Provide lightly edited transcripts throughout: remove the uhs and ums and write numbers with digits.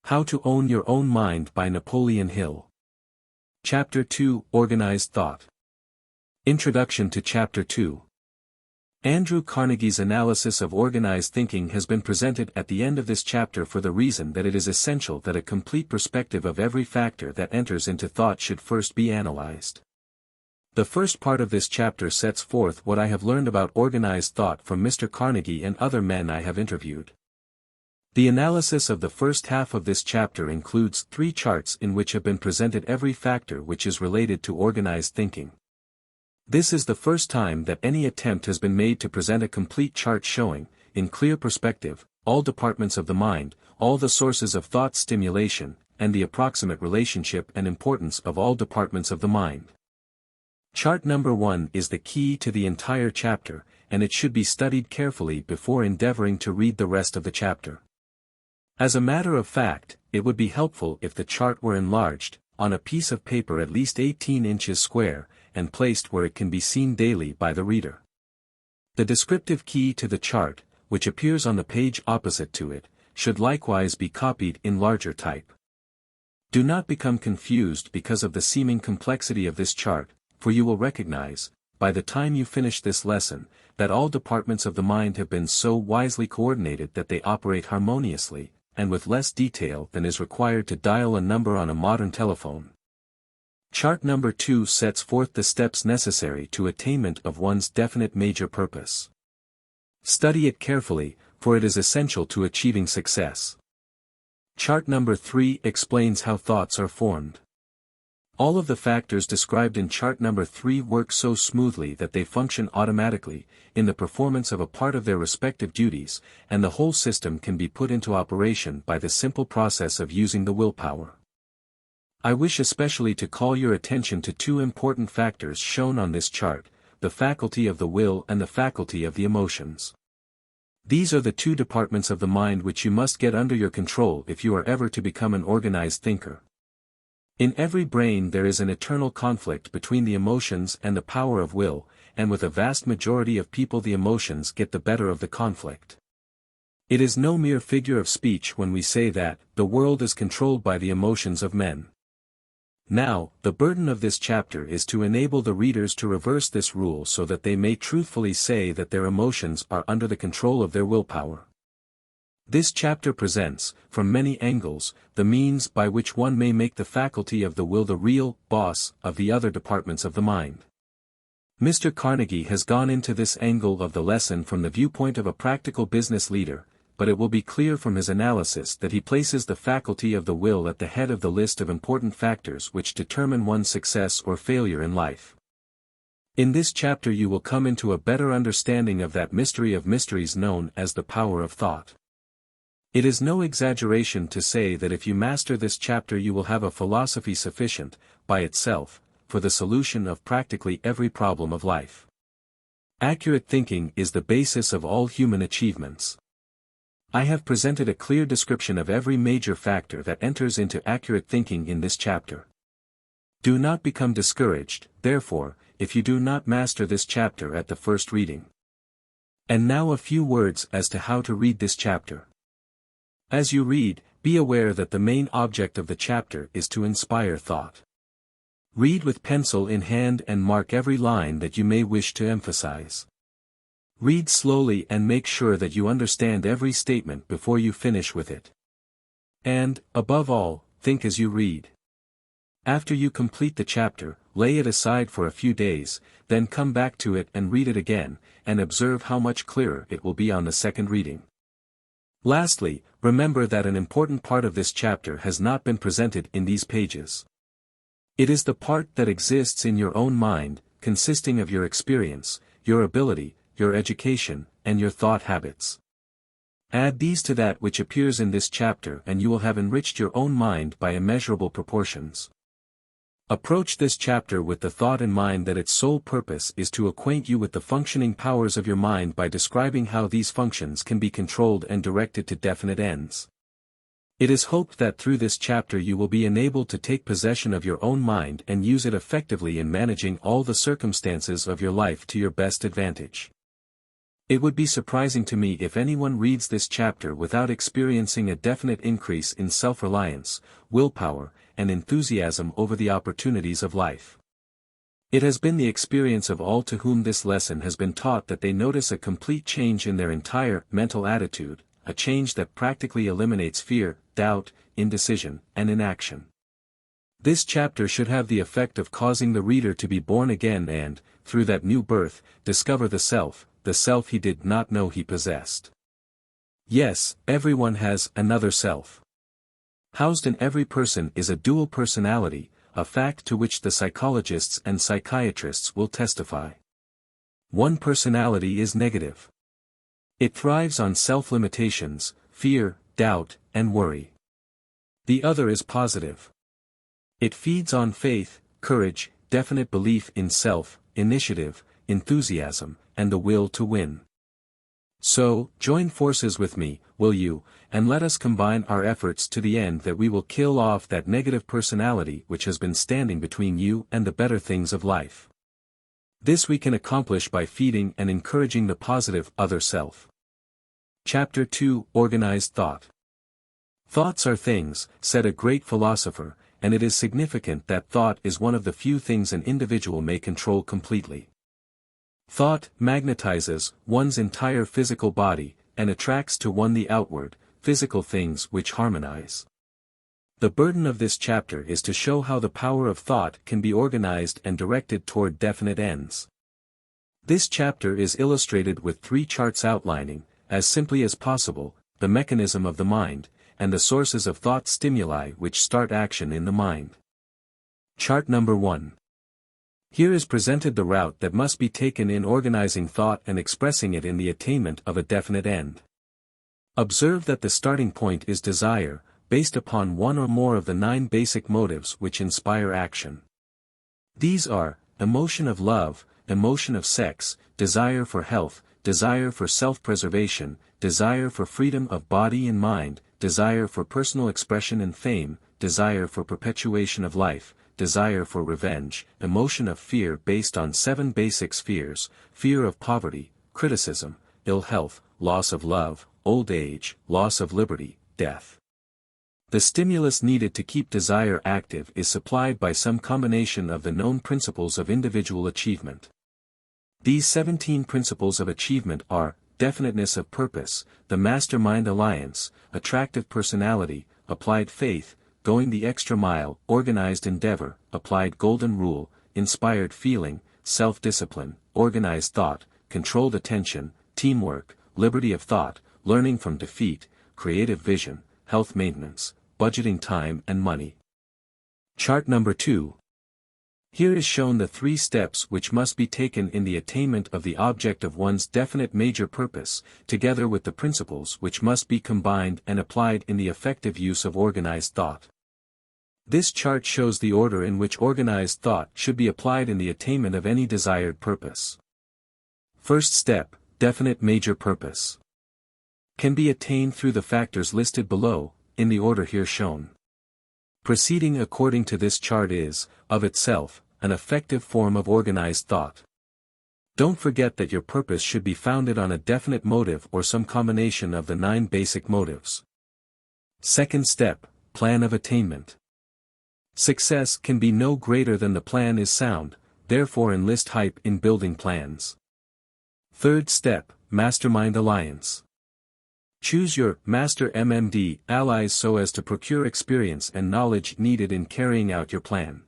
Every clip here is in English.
How to Own Your Own Mind by Napoleon Hill. Chapter 2, Organized Thought. Introduction to Chapter 2. Andrew Carnegie's analysis of organized thinking has been presented at the end of this chapter for the reason that it is essential that a complete perspective of every factor that enters into thought should first be analyzed. The first part of this chapter sets forth what I have learned about organized thought from Mr. Carnegie and other men I have interviewed. The analysis of the first half of this chapter includes 3 charts in which have been presented every factor which is related to organized thinking. This is the first time that any attempt has been made to present a complete chart showing, in clear perspective, all departments of the mind, all the sources of thought stimulation, and the approximate relationship and importance of all departments of the mind. Chart number 1 is the key to the entire chapter, and it should be studied carefully before endeavoring to read the rest of the chapter. As a matter of fact, it would be helpful if the chart were enlarged, on a piece of paper at least 18 inches square, and placed where it can be seen daily by the reader. The descriptive key to the chart, which appears on the page opposite to it, should likewise be copied in larger type. Do not become confused because of the seeming complexity of this chart, for you will recognize, by the time you finish this lesson, that all departments of the mind have been so wisely coordinated that they operate harmoniously, and with less detail than is required to dial a number on a modern telephone. Chart number 2 sets forth the steps necessary to attainment of one's definite major purpose. Study it carefully, for it is essential to achieving success. Chart number 3 explains how thoughts are formed. All of the factors described in chart number 3 work so smoothly that they function automatically, in the performance of a part of their respective duties, and the whole system can be put into operation by the simple process of using the willpower. I wish especially to call your attention to 2 important factors shown on this chart, the faculty of the will and the faculty of the emotions. These are the 2 departments of the mind which you must get under your control if you are ever to become an organized thinker. In every brain there is an eternal conflict between the emotions and the power of will, and with a vast majority of people the emotions get the better of the conflict. It is no mere figure of speech when we say that, the world is controlled by the emotions of men. Now, the burden of this chapter is to enable the readers to reverse this rule so that they may truthfully say that their emotions are under the control of their willpower. This chapter presents, from many angles, the means by which one may make the faculty of the will the real boss of the other departments of the mind. Mr. Carnegie has gone into this angle of the lesson from the viewpoint of a practical business leader, but it will be clear from his analysis that he places the faculty of the will at the head of the list of important factors which determine one's success or failure in life. In this chapter you will come into a better understanding of that mystery of mysteries known as the power of thought. It is no exaggeration to say that if you master this chapter you will have a philosophy sufficient, by itself, for the solution of practically every problem of life. Accurate thinking is the basis of all human achievements. I have presented a clear description of every major factor that enters into accurate thinking in this chapter. Do not become discouraged, therefore, if you do not master this chapter at the first reading. And now a few words as to how to read this chapter. As you read, be aware that the main object of the chapter is to inspire thought. Read with pencil in hand and mark every line that you may wish to emphasize. Read slowly and make sure that you understand every statement before you finish with it. And, above all, think as you read. After you complete the chapter, lay it aside for a few days, then come back to it and read it again, and observe how much clearer it will be on the second reading. Lastly, remember that an important part of this chapter has not been presented in these pages. It is the part that exists in your own mind, consisting of your experience, your ability, your education, and your thought habits. Add these to that which appears in this chapter and you will have enriched your own mind by immeasurable proportions. Approach this chapter with the thought in mind that its sole purpose is to acquaint you with the functioning powers of your mind by describing how these functions can be controlled and directed to definite ends. It is hoped that through this chapter you will be enabled to take possession of your own mind and use it effectively in managing all the circumstances of your life to your best advantage. It would be surprising to me if anyone reads this chapter without experiencing a definite increase in self-reliance, willpower, and enthusiasm over the opportunities of life. It has been the experience of all to whom this lesson has been taught that they notice a complete change in their entire mental attitude, a change that practically eliminates fear, doubt, indecision, and inaction. This chapter should have the effect of causing the reader to be born again and, through that new birth, discover the self he did not know he possessed. Yes, everyone has another self. Housed in every person is a dual personality, a fact to which the psychologists and psychiatrists will testify. One personality is negative. It thrives on self-limitations, fear, doubt, and worry. The other is positive. It feeds on faith, courage, definite belief in self, initiative, enthusiasm, and the will to win. So, join forces with me, will you, and let us combine our efforts to the end that we will kill off that negative personality which has been standing between you and the better things of life. This we can accomplish by feeding and encouraging the positive other self. Chapter 2: Organized Thought. Thoughts are things, said a great philosopher, and it is significant that thought is one of the few things an individual may control completely. Thought magnetizes one's entire physical body, and attracts to one the outward, physical things which harmonize. The burden of this chapter is to show how the power of thought can be organized and directed toward definite ends. This chapter is illustrated with 3 charts outlining, as simply as possible, the mechanism of the mind, and the sources of thought stimuli which start action in the mind. Chart number 1. Here is presented the route that must be taken in organizing thought and expressing it in the attainment of a definite end. Observe that the starting point is desire, based upon one or more of the 9 basic motives which inspire action. These are, emotion of love, emotion of sex, desire for health, desire for self-preservation, desire for freedom of body and mind, desire for personal expression and fame, desire for perpetuation of life, desire for revenge, emotion of fear based on 7 basic spheres, fear of poverty, criticism, ill health, loss of love, old age, loss of liberty, death. The stimulus needed to keep desire active is supplied by some combination of the known principles of individual achievement. These 17 principles of achievement are, definiteness of purpose, the Mastermind alliance, attractive personality, applied faith, going the extra mile, organized endeavor, applied golden rule, inspired feeling, self-discipline, organized thought, controlled attention, teamwork, liberty of thought, learning from defeat, creative vision, health maintenance, budgeting time and money. Chart number 2. Here is shown the 3 steps which must be taken in the attainment of the object of one's definite major purpose, together with the principles which must be combined and applied in the effective use of organized thought. This chart shows the order in which organized thought should be applied in the attainment of any desired purpose. First step, definite major purpose. Can be attained through the factors listed below, in the order here shown. Proceeding according to this chart is, of itself, an effective form of organized thought. Don't forget that your purpose should be founded on a definite motive or some combination of the 9 basic motives. Second step, plan of attainment. Success can be no greater than the plan is sound, therefore enlist hype in building plans. Third step, Mastermind alliance. Choose your Master MMD allies so as to procure experience and knowledge needed in carrying out your plan.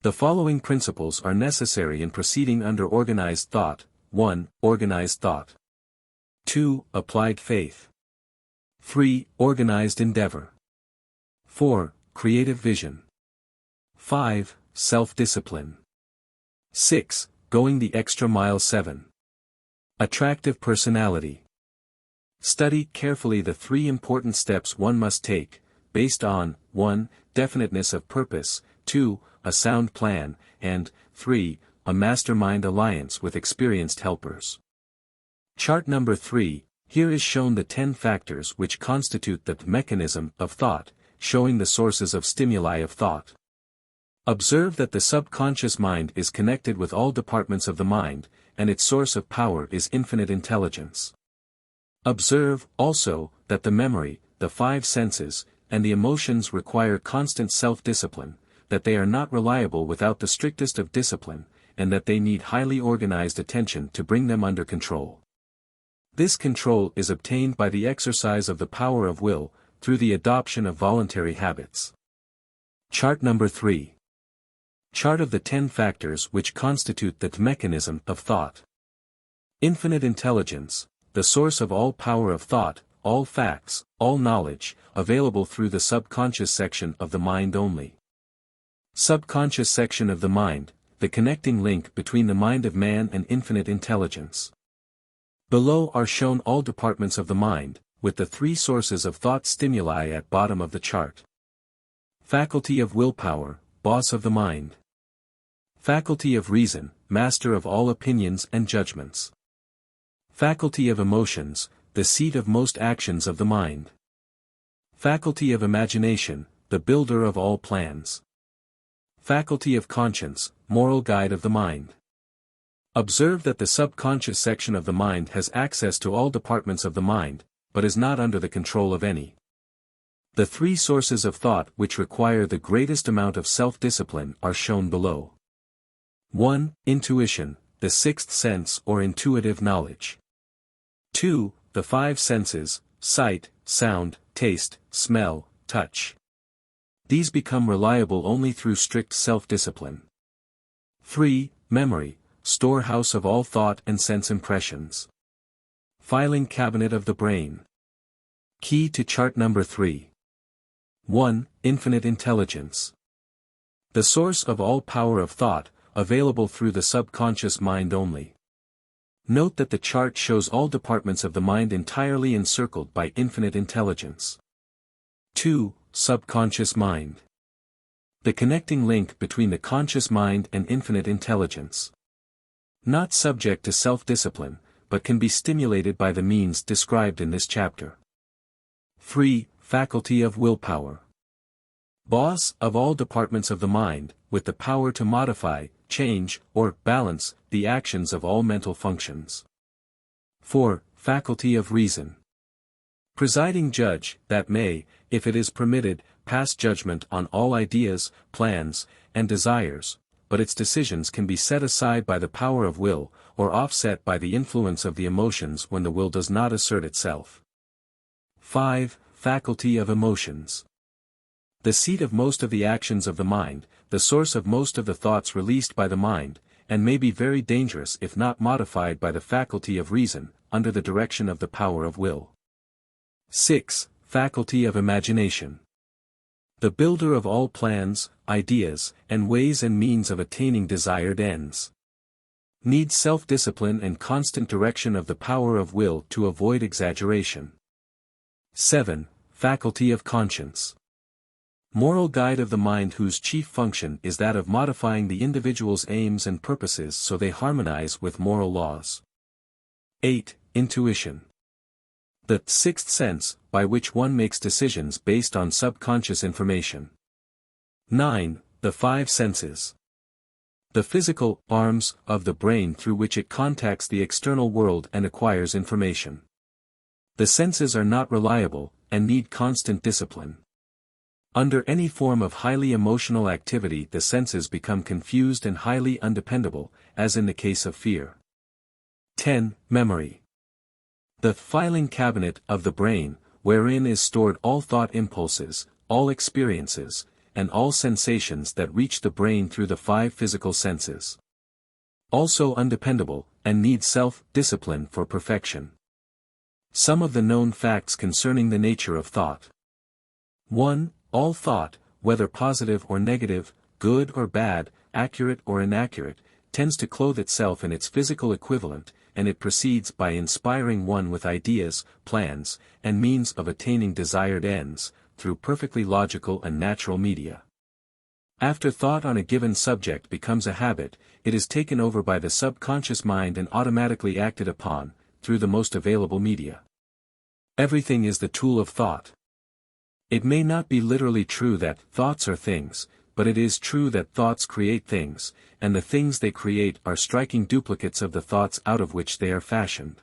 The following principles are necessary in proceeding under organized thought. 1. Organized thought. 2. Applied faith. 3. Organized endeavor. 4. Creative vision. 5. Self-discipline. 6. Going the extra mile. 7. Attractive personality. Study carefully the 3 important steps one must take, based on 1. Definiteness of purpose, 2. A sound plan, and 3. A mastermind alliance with experienced helpers. Chart number 3, here is shown the 10 factors which constitute the mechanism of thought, showing the sources of stimuli of thought. Observe that the subconscious mind is connected with all departments of the mind, and its source of power is infinite intelligence. Observe, also, that the memory, the five senses, and the emotions require constant self-discipline, that they are not reliable without the strictest of discipline, and that they need highly organized attention to bring them under control. This control is obtained by the exercise of the power of will, through the adoption of voluntary habits. Chart number 3. Chart of the 10 factors which constitute the mechanism of thought. Infinite intelligence, the source of all power of thought, all facts, all knowledge, available through the subconscious section of the mind only. Subconscious section of the mind, the connecting link between the mind of man and infinite intelligence. Below are shown all departments of the mind, with the 3 sources of thought stimuli at bottom of the chart. Faculty of willpower, boss of the mind. Faculty of reason, master of all opinions and judgments. Faculty of emotions, the seat of most actions of the mind. Faculty of imagination, the builder of all plans. Faculty of conscience, moral guide of the mind. Observe that the subconscious section of the mind has access to all departments of the mind, but is not under the control of any. The 3 sources of thought which require the greatest amount of self-discipline are shown below. 1. Intuition, the 6th sense or intuitive knowledge. 2. The 5 senses, sight, sound, taste, smell, touch. These become reliable only through strict self-discipline. 3. Memory, storehouse of all thought and sense impressions. Filing cabinet of the brain. Key to chart number 3. 1. Infinite intelligence. The source of all power of thought, available through the subconscious mind only. Note that the chart shows all departments of the mind entirely encircled by infinite intelligence. 2. Subconscious mind. The connecting link between the conscious mind and infinite intelligence. Not subject to self-discipline, but can be stimulated by the means described in this chapter. 3. Faculty of willpower. Boss of all departments of the mind, with the power to modify, change, or balance, the actions of all mental functions. 4. Faculty of reason. Presiding judge, that may, if it is permitted, pass judgment on all ideas, plans, and desires, but its decisions can be set aside by the power of will, or offset by the influence of the emotions when the will does not assert itself. 5. Faculty of emotions. The seat of most of the actions of the mind, the source of most of the thoughts released by the mind, and may be very dangerous if not modified by the faculty of reason, under the direction of the power of will. 6. Faculty of imagination. The builder of all plans, ideas, and ways and means of attaining desired ends. Needs self-discipline and constant direction of the power of will to avoid exaggeration. 7. Faculty of conscience. Moral guide of the mind whose chief function is that of modifying the individual's aims and purposes so they harmonize with moral laws. 8. Intuition. The 6th sense, by which one makes decisions based on subconscious information. 9. The 5 senses. The physical arms of the brain through which it contacts the external world and acquires information. The senses are not reliable, and need constant discipline. Under any form of highly emotional activity the senses become confused and highly undependable, as in the case of fear. 10. Memory. The filing cabinet of the brain, wherein is stored all thought impulses, all experiences, and all sensations that reach the brain through the 5 physical senses. Also undependable, and needs self-discipline for perfection. Some of the known facts concerning the nature of thought. 1. All thought, whether positive or negative, good or bad, accurate or inaccurate, tends to clothe itself in its physical equivalent, and it proceeds by inspiring one with ideas, plans, and means of attaining desired ends, through perfectly logical and natural media. After thought on a given subject becomes a habit, it is taken over by the subconscious mind and automatically acted upon, through the most available media. Everything is the tool of thought. It may not be literally true that thoughts are things, but it is true that thoughts create things, and the things they create are striking duplicates of the thoughts out of which they are fashioned.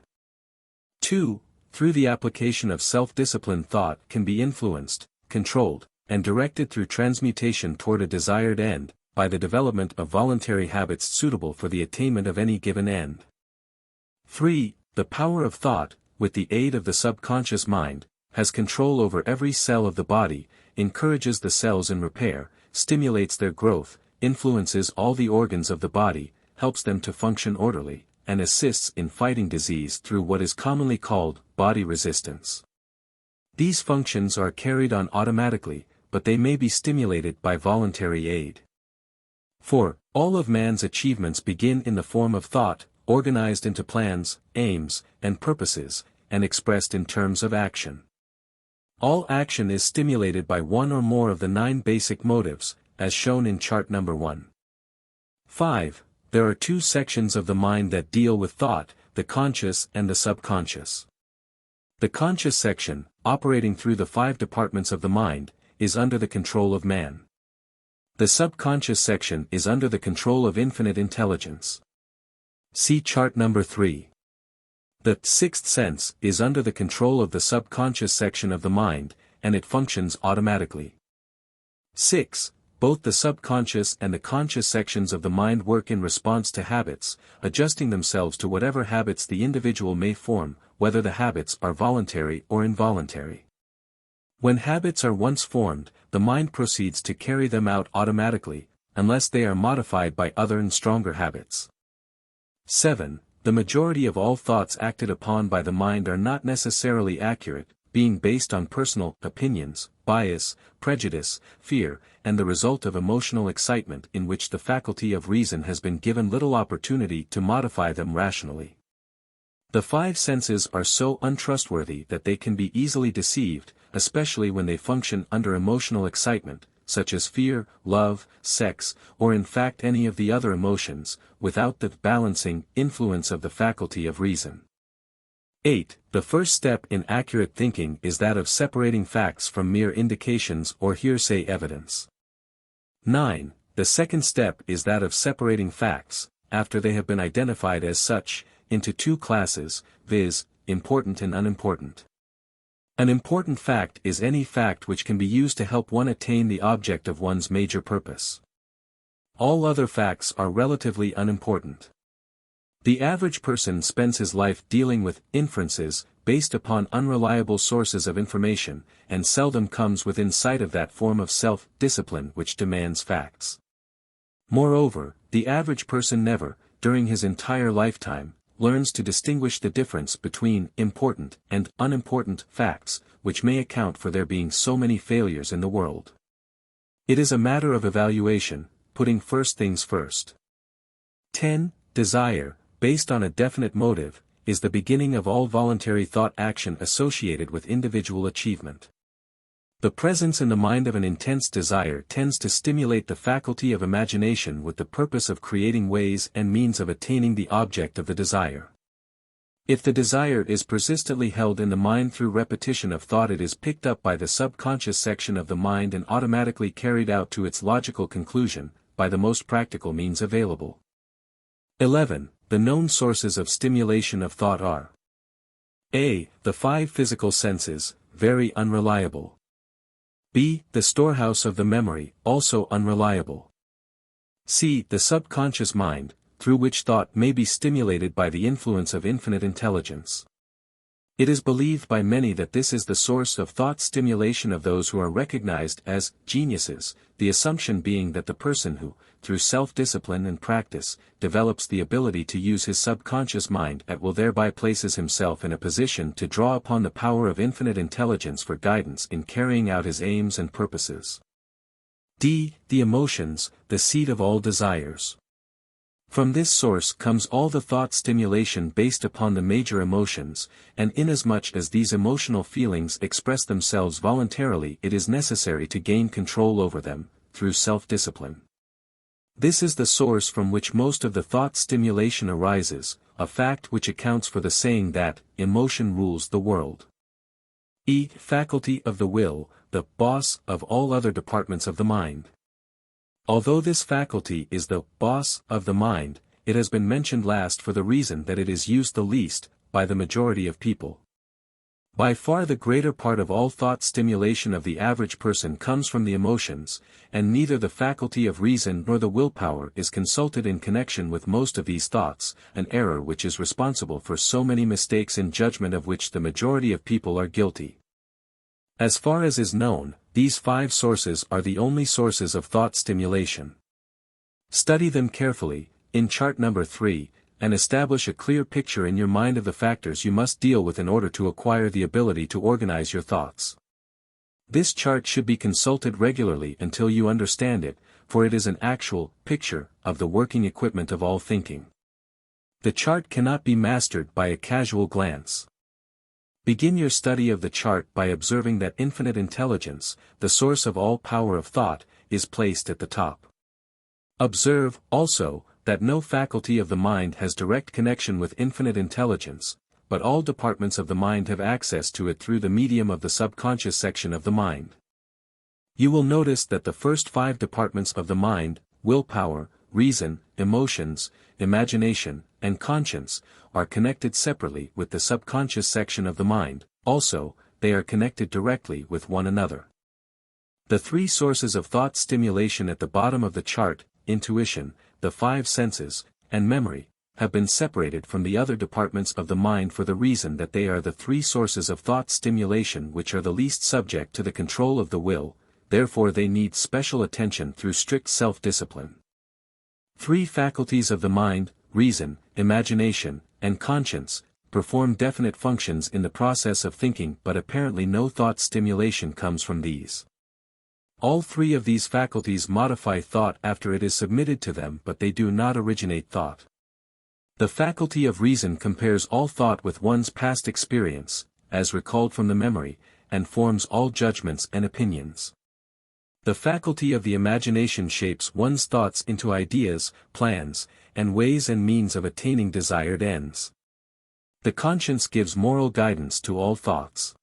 2. Through the application of self-discipline, thought can be influenced, controlled, and directed through transmutation toward a desired end, by the development of voluntary habits suitable for the attainment of any given end. 3. The power of thought, with the aid of the subconscious mind, has control over every cell of the body, encourages the cells in repair, stimulates their growth, influences all the organs of the body, helps them to function orderly, and assists in fighting disease through what is commonly called body resistance. These functions are carried on automatically, but they may be stimulated by voluntary aid. 4. All of man's achievements begin in the form of thought, organized into plans, aims, and purposes, and expressed in terms of action. All action is stimulated by one or more of the 9 basic motives, as shown in chart number 1. 5. There are 2 sections of the mind that deal with thought, the conscious and the subconscious. The conscious section, operating through the 5 departments of the mind, is under the control of man. The subconscious section is under the control of infinite intelligence. See chart number 3. The 6th sense is under the control of the subconscious section of the mind, and it functions automatically. 6. Both the subconscious and the conscious sections of the mind work in response to habits, adjusting themselves to whatever habits the individual may form, whether the habits are voluntary or involuntary. When habits are once formed, the mind proceeds to carry them out automatically, unless they are modified by other and stronger habits. 7. The majority of all thoughts acted upon by the mind are not necessarily accurate, being based on personal opinions, bias, prejudice, fear, and the result of emotional excitement in which the faculty of reason has been given little opportunity to modify them rationally. The 5 senses are so untrustworthy that they can be easily deceived, especially when they function under emotional excitement, such as fear, love, sex, or in fact any of the other emotions, without the balancing influence of the faculty of reason. 8. The first step in accurate thinking is that of separating facts from mere indications or hearsay evidence. 9. The second step is that of separating facts, after they have been identified as such, into 2 classes, viz., important and unimportant. An important fact is any fact which can be used to help one attain the object of one's major purpose. All other facts are relatively unimportant. The average person spends his life dealing with inferences, based upon unreliable sources of information, and seldom comes within sight of that form of self-discipline which demands facts. Moreover, the average person never, during his entire lifetime, learns to distinguish the difference between important and unimportant facts, which may account for there being so many failures in the world. It is a matter of evaluation, putting first things first. 10. Desire, based on a definite motive, is the beginning of all voluntary thought action associated with individual achievement. The presence in the mind of an intense desire tends to stimulate the faculty of imagination with the purpose of creating ways and means of attaining the object of the desire. If the desire is persistently held in the mind through repetition of thought, it is picked up by the subconscious section of the mind and automatically carried out to its logical conclusion, by the most practical means available. 11. The known sources of stimulation of thought are: A. The 5 physical senses, very unreliable. B. The storehouse of the memory, also unreliable. C. The subconscious mind, through which thought may be stimulated by the influence of infinite intelligence. It is believed by many that this is the source of thought stimulation of those who are recognized as geniuses, the assumption being that the person who, through self-discipline and practice, develops the ability to use his subconscious mind at will thereby places himself in a position to draw upon the power of infinite intelligence for guidance in carrying out his aims and purposes. D. The emotions, the seat of all desires. From this source comes all the thought stimulation based upon the major emotions, and inasmuch as these emotional feelings express themselves voluntarily, it is necessary to gain control over them, through self-discipline. This is the source from which most of the thought stimulation arises, a fact which accounts for the saying that, emotion rules the world. E. Faculty of the will, the boss of all other departments of the mind. Although this faculty is the boss of the mind, it has been mentioned last for the reason that it is used the least by the majority of people. By far the greater part of all thought stimulation of the average person comes from the emotions, and neither the faculty of reason nor the willpower is consulted in connection with most of these thoughts, an error which is responsible for so many mistakes in judgment of which the majority of people are guilty. As far as is known, these 5 sources are the only sources of thought stimulation. Study them carefully, in chart number 3, and establish a clear picture in your mind of the factors you must deal with in order to acquire the ability to organize your thoughts. This chart should be consulted regularly until you understand it, for it is an actual picture of the working equipment of all thinking. The chart cannot be mastered by a casual glance. Begin your study of the chart by observing that infinite intelligence, the source of all power of thought, is placed at the top. Observe, also, that no faculty of the mind has direct connection with infinite intelligence, but all departments of the mind have access to it through the medium of the subconscious section of the mind. You will notice that the first 5 departments of the mind, willpower, reason, emotions, imagination, and conscience, are connected separately with the subconscious section of the mind, also, they are connected directly with one another. The 3 sources of thought stimulation at the bottom of the chart, intuition, the 5 senses, and memory, have been separated from the other departments of the mind for the reason that they are the 3 sources of thought stimulation which are the least subject to the control of the will, therefore they need special attention through strict self-discipline. 3 faculties of the mind, reason, imagination, and conscience, perform definite functions in the process of thinking, but apparently no thought stimulation comes from these. All 3 of these faculties modify thought after it is submitted to them, but they do not originate thought. The faculty of reason compares all thought with one's past experience, as recalled from the memory, and forms all judgments and opinions. The faculty of the imagination shapes one's thoughts into ideas, plans, and ways and means of attaining desired ends. The conscience gives moral guidance to all thoughts.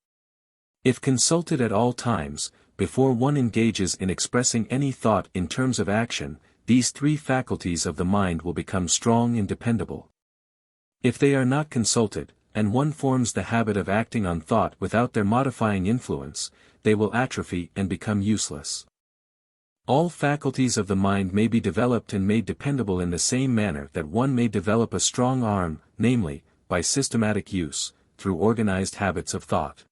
If consulted at all times, before one engages in expressing any thought in terms of action, these 3 faculties of the mind will become strong and dependable. If they are not consulted, and one forms the habit of acting on thought without their modifying influence, they will atrophy and become useless. All faculties of the mind may be developed and made dependable in the same manner that one may develop a strong arm, namely, by systematic use, through organized habits of thought.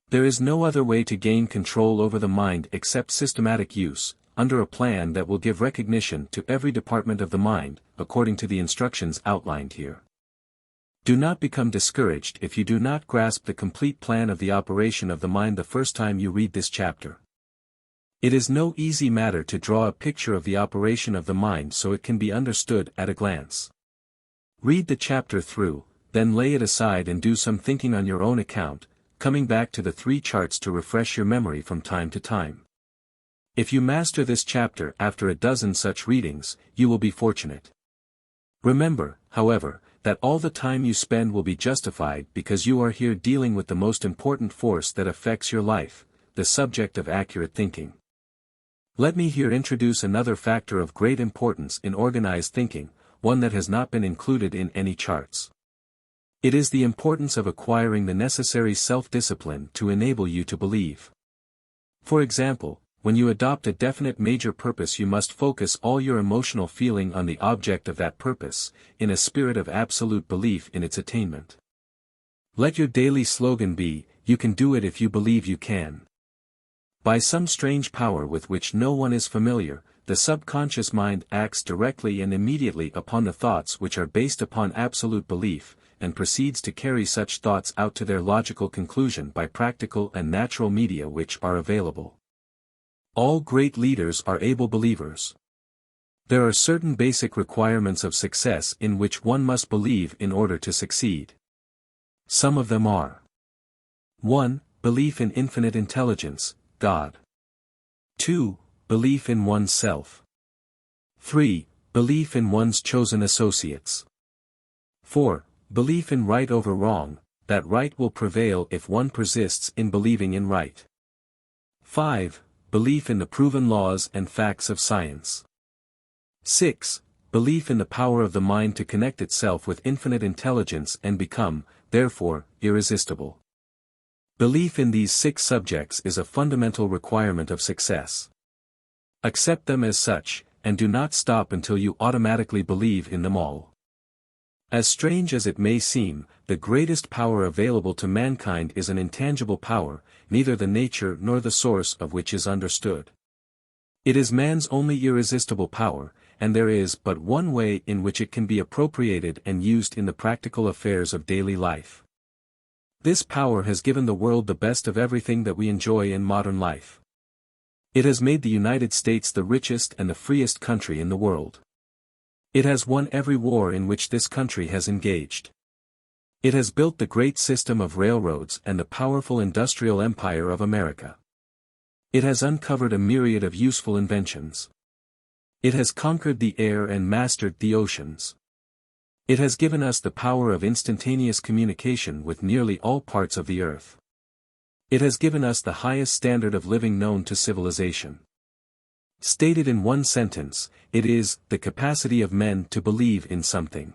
There is no other way to gain control over the mind except systematic use, under a plan that will give recognition to every department of the mind, according to the instructions outlined here. Do not become discouraged if you do not grasp the complete plan of the operation of the mind the first time you read this chapter. It is no easy matter to draw a picture of the operation of the mind so it can be understood at a glance. Read the chapter through, then lay it aside and do some thinking on your own account, coming back to the 3 charts to refresh your memory from time to time. If you master this chapter after a dozen such readings, you will be fortunate. Remember, however, that all the time you spend will be justified because you are here dealing with the most important force that affects your life, the subject of accurate thinking. Let me here introduce another factor of great importance in organized thinking, one that has not been included in any charts. It is the importance of acquiring the necessary self-discipline to enable you to believe. For example, when you adopt a definite major purpose, you must focus all your emotional feeling on the object of that purpose, in a spirit of absolute belief in its attainment. Let your daily slogan be, "You can do it if you believe you can." By some strange power with which no one is familiar, the subconscious mind acts directly and immediately upon the thoughts which are based upon absolute belief, and proceeds to carry such thoughts out to their logical conclusion by practical and natural media which are available. All great leaders are able believers. There are certain basic requirements of success in which one must believe in order to succeed. Some of them are: 1. Belief in infinite intelligence, God. 2. Belief in oneself. 3. Belief in one's chosen associates. 4. Belief in right over wrong, that right will prevail if one persists in believing in right. 5. belief in the proven laws and facts of science. 6. Belief in the power of the mind to connect itself with infinite intelligence and become, therefore, irresistible. Belief in these 6 subjects is a fundamental requirement of success. Accept them as such, and do not stop until you automatically believe in them all. As strange as it may seem, the greatest power available to mankind is an intangible power, neither the nature nor the source of which is understood. It is man's only irresistible power, and there is but one way in which it can be appropriated and used in the practical affairs of daily life. This power has given the world the best of everything that we enjoy in modern life. It has made the United States the richest and the freest country in the world. It has won every war in which this country has engaged. It has built the great system of railroads and the powerful industrial empire of America. It has uncovered a myriad of useful inventions. It has conquered the air and mastered the oceans. It has given us the power of instantaneous communication with nearly all parts of the earth. It has given us the highest standard of living known to civilization. Stated in one sentence, it is the capacity of men to believe in something.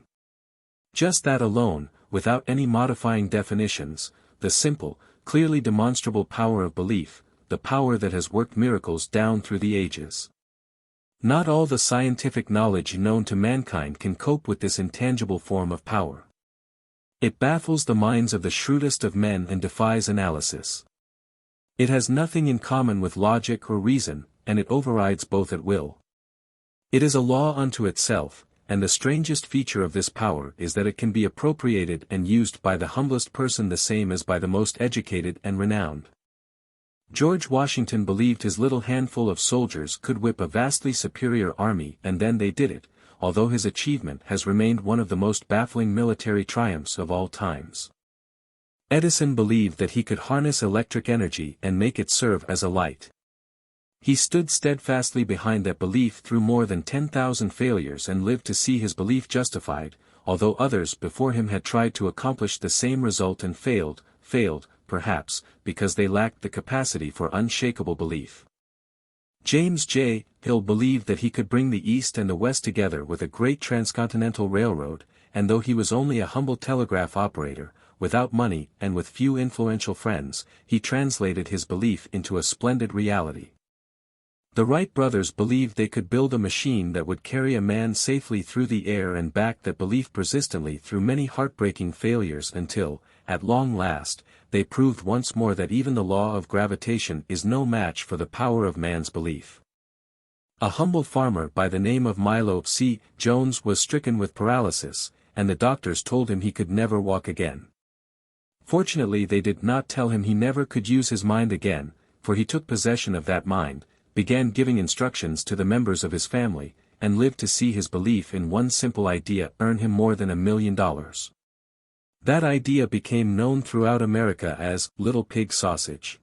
Just that alone, without any modifying definitions, the simple, clearly demonstrable power of belief, the power that has worked miracles down through the ages. Not all the scientific knowledge known to mankind can cope with this intangible form of power. It baffles the minds of the shrewdest of men and defies analysis. It has nothing in common with logic or reason, and it overrides both at will. It is a law unto itself, and the strangest feature of this power is that it can be appropriated and used by the humblest person the same as by the most educated and renowned. George Washington believed his little handful of soldiers could whip a vastly superior army, and then they did it, although his achievement has remained one of the most baffling military triumphs of all times. Edison believed that he could harness electric energy and make it serve as a light. He stood steadfastly behind that belief through more than 10,000 failures and lived to see his belief justified, although others before him had tried to accomplish the same result and failed, perhaps, because they lacked the capacity for unshakable belief. James J. Hill believed that he could bring the East and the West together with a great transcontinental railroad, and though he was only a humble telegraph operator, without money and with few influential friends, he translated his belief into a splendid reality. The Wright brothers believed they could build a machine that would carry a man safely through the air and back that belief persistently through many heartbreaking failures until, at long last, they proved once more that even the law of gravitation is no match for the power of man's belief. A humble farmer by the name of Milo C. Jones was stricken with paralysis, and the doctors told him he could never walk again. Fortunately they did not tell him he never could use his mind again, for he took possession of that mind, began giving instructions to the members of his family, and lived to see his belief in one simple idea earn him more than $1 million. That idea became known throughout America as Little Pig Sausage.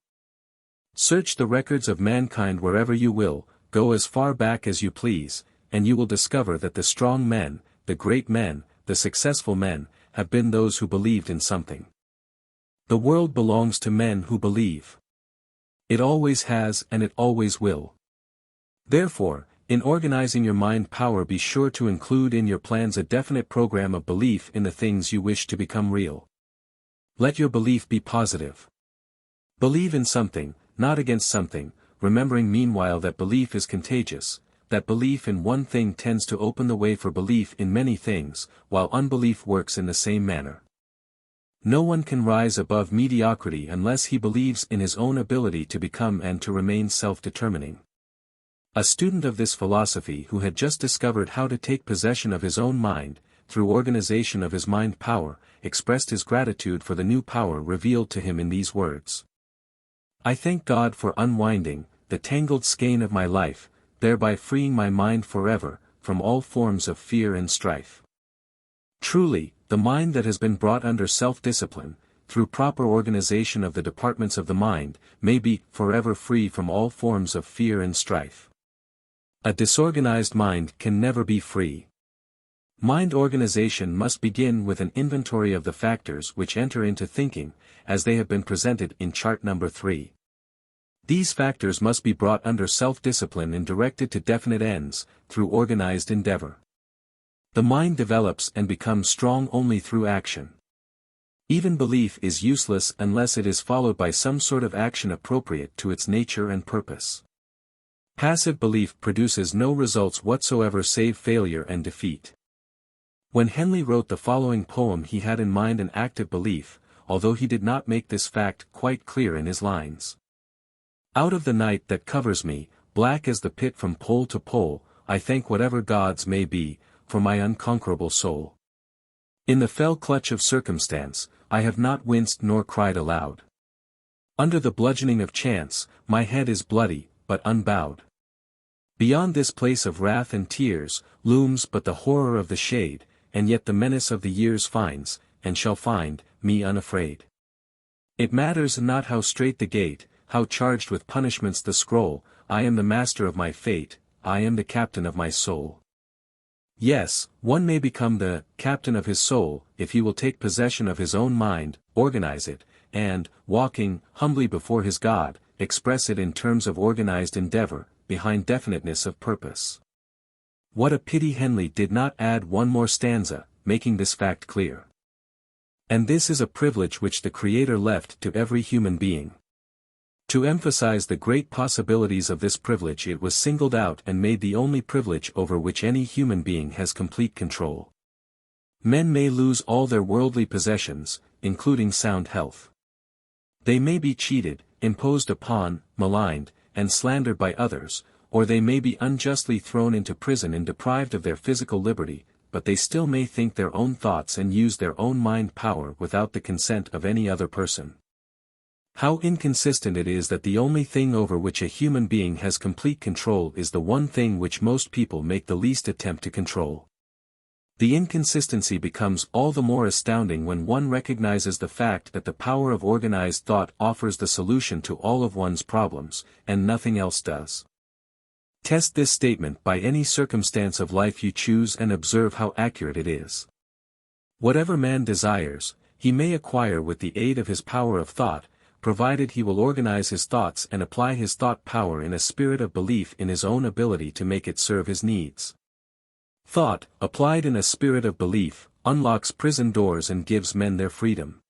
Search the records of mankind wherever you will, go as far back as you please, and you will discover that the strong men, the great men, the successful men, have been those who believed in something. The world belongs to men who believe. It always has and it always will. Therefore, in organizing your mind power, be sure to include in your plans a definite program of belief in the things you wish to become real. Let your belief be positive. Believe in something, not against something, remembering meanwhile that belief is contagious, that belief in one thing tends to open the way for belief in many things, while unbelief works in the same manner. No one can rise above mediocrity unless he believes in his own ability to become and to remain self-determining. A student of this philosophy who had just discovered how to take possession of his own mind, through organization of his mind power, expressed his gratitude for the new power revealed to him in these words. I thank God for unwinding the tangled skein of my life, thereby freeing my mind forever from all forms of fear and strife. Truly, the mind that has been brought under self-discipline, through proper organization of the departments of the mind, may be forever free from all forms of fear and strife. A disorganized mind can never be free. Mind organization must begin with an inventory of the factors which enter into thinking, as they have been presented in chart number 3. These factors must be brought under self-discipline and directed to definite ends, through organized endeavor. The mind develops and becomes strong only through action. Even belief is useless unless it is followed by some sort of action appropriate to its nature and purpose. Passive belief produces no results whatsoever save failure and defeat. When Henley wrote the following poem he had in mind an active belief, although he did not make this fact quite clear in his lines. Out of the night that covers me, black as the pit from pole to pole, I thank whatever gods may be, for my unconquerable soul. In the fell clutch of circumstance, I have not winced nor cried aloud. Under the bludgeoning of chance, my head is bloody, but unbowed. Beyond this place of wrath and tears, looms but the horror of the shade, and yet the menace of the years finds, and shall find, me unafraid. It matters not how strait the gate, how charged with punishments the scroll, I am the master of my fate, I am the captain of my soul. Yes, one may become the captain of his soul, if he will take possession of his own mind, organize it, and, walking humbly before his God, express it in terms of organized endeavor, behind definiteness of purpose. What a pity Henley did not add one more stanza, making this fact clear. And this is a privilege which the Creator left to every human being. To emphasize the great possibilities of this privilege it was singled out and made the only privilege over which any human being has complete control. Men may lose all their worldly possessions, including sound health. They may be cheated, imposed upon, maligned, and slandered by others, or they may be unjustly thrown into prison and deprived of their physical liberty, but they still may think their own thoughts and use their own mind power without the consent of any other person. How inconsistent it is that the only thing over which a human being has complete control is the one thing which most people make the least attempt to control. The inconsistency becomes all the more astounding when one recognizes the fact that the power of organized thought offers the solution to all of one's problems, and nothing else does. Test this statement by any circumstance of life you choose and observe how accurate it is. Whatever man desires, he may acquire with the aid of his power of thought, provided he will organize his thoughts and apply his thought power in a spirit of belief in his own ability to make it serve his needs. Thought, applied in a spirit of belief, unlocks prison doors and gives men their freedom.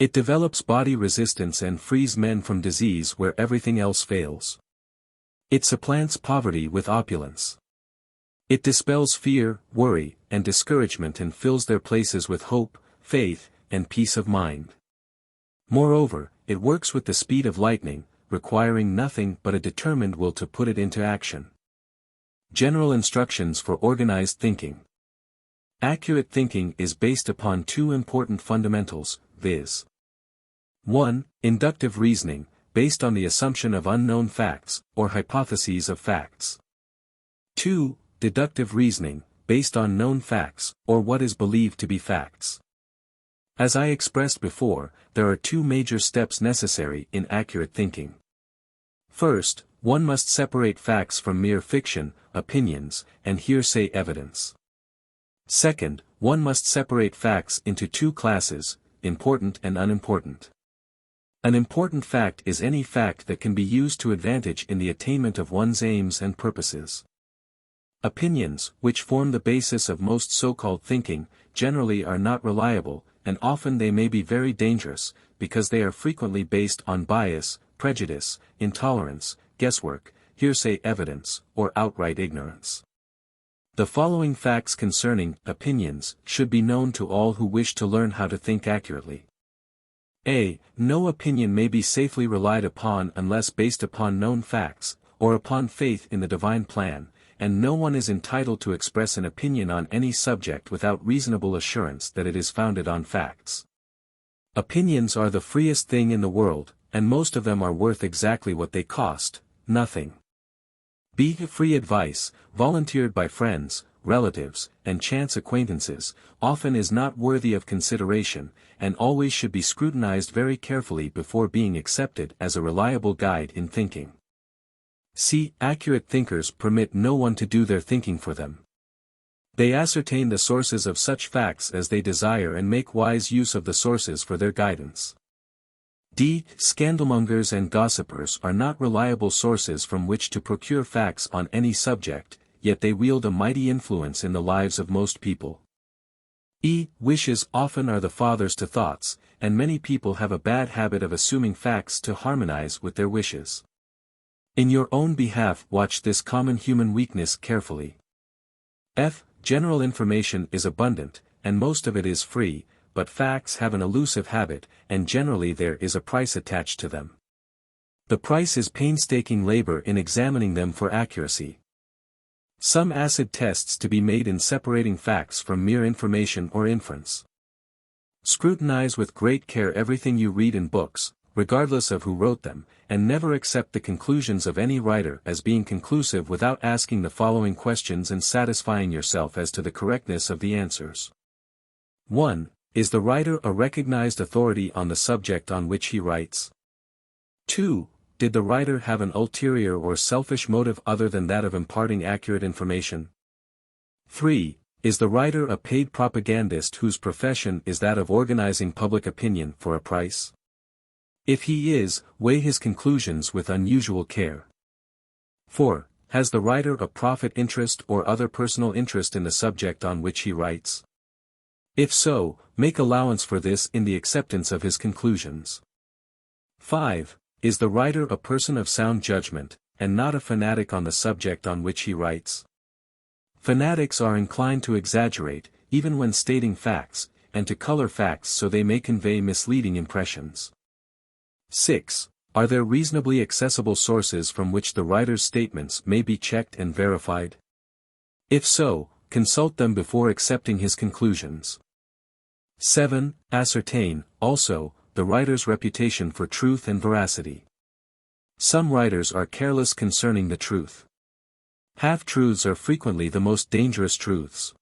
It develops body resistance and frees men from disease where everything else fails. It supplants poverty with opulence. It dispels fear, worry, and discouragement and fills their places with hope, faith, and peace of mind. Moreover, it works with the speed of lightning, requiring nothing but a determined will to put it into action. General instructions for organized thinking. Accurate thinking is based upon two important fundamentals, viz. 1. Inductive reasoning, based on the assumption of unknown facts, or hypotheses of facts. 2. Deductive reasoning, based on known facts, or what is believed to be facts. As I expressed before, there are two major steps necessary in accurate thinking. First, one must separate facts from mere fiction, opinions, and hearsay evidence. Second, one must separate facts into two classes, important and unimportant. An important fact is any fact that can be used to advantage in the attainment of one's aims and purposes. Opinions, which form the basis of most so-called thinking, generally are not reliable, and often they may be very dangerous, because they are frequently based on bias, prejudice, intolerance, guesswork, hearsay evidence, or outright ignorance. The following facts concerning opinions should be known to all who wish to learn how to think accurately. A. No opinion may be safely relied upon unless based upon known facts, or upon faith in the divine plan, and no one is entitled to express an opinion on any subject without reasonable assurance that it is founded on facts. Opinions are the freest thing in the world, and most of them are worth exactly what they cost, nothing. B. Free advice, volunteered by friends, relatives, and chance acquaintances, often is not worthy of consideration, and always should be scrutinized very carefully before being accepted as a reliable guide in thinking. C. Accurate thinkers permit no one to do their thinking for them. They ascertain the sources of such facts as they desire and make wise use of the sources for their guidance. D. Scandalmongers and gossipers are not reliable sources from which to procure facts on any subject, yet they wield a mighty influence in the lives of most people. E. Wishes often are the fathers to thoughts, and many people have a bad habit of assuming facts to harmonize with their wishes. In your own behalf, watch this common human weakness carefully. F. General information is abundant, and most of it is free, but facts have an elusive habit, and generally there is a price attached to them. The price is painstaking labor in examining them for accuracy. Some acid tests to be made in separating facts from mere information or inference. Scrutinize with great care everything you read in books, regardless of who wrote them, and never accept the conclusions of any writer as being conclusive without asking the following questions and satisfying yourself as to the correctness of the answers. 1. Is the writer a recognized authority on the subject on which he writes? 2. Did the writer have an ulterior or selfish motive other than that of imparting accurate information? 3. Is the writer a paid propagandist whose profession is that of organizing public opinion for a price? If he is, weigh his conclusions with unusual care. 4. Has the writer a profit interest or other personal interest in the subject on which he writes? If so, make allowance for this in the acceptance of his conclusions. 5. Is the writer a person of sound judgment, and not a fanatic on the subject on which he writes? Fanatics are inclined to exaggerate, even when stating facts, and to color facts so they may convey misleading impressions. 6. Are there reasonably accessible sources from which the writer's statements may be checked and verified? If so, consult them before accepting his conclusions. 7. Ascertain, also, the writer's reputation for truth and veracity. Some writers are careless concerning the truth. Half-truths are frequently the most dangerous truths.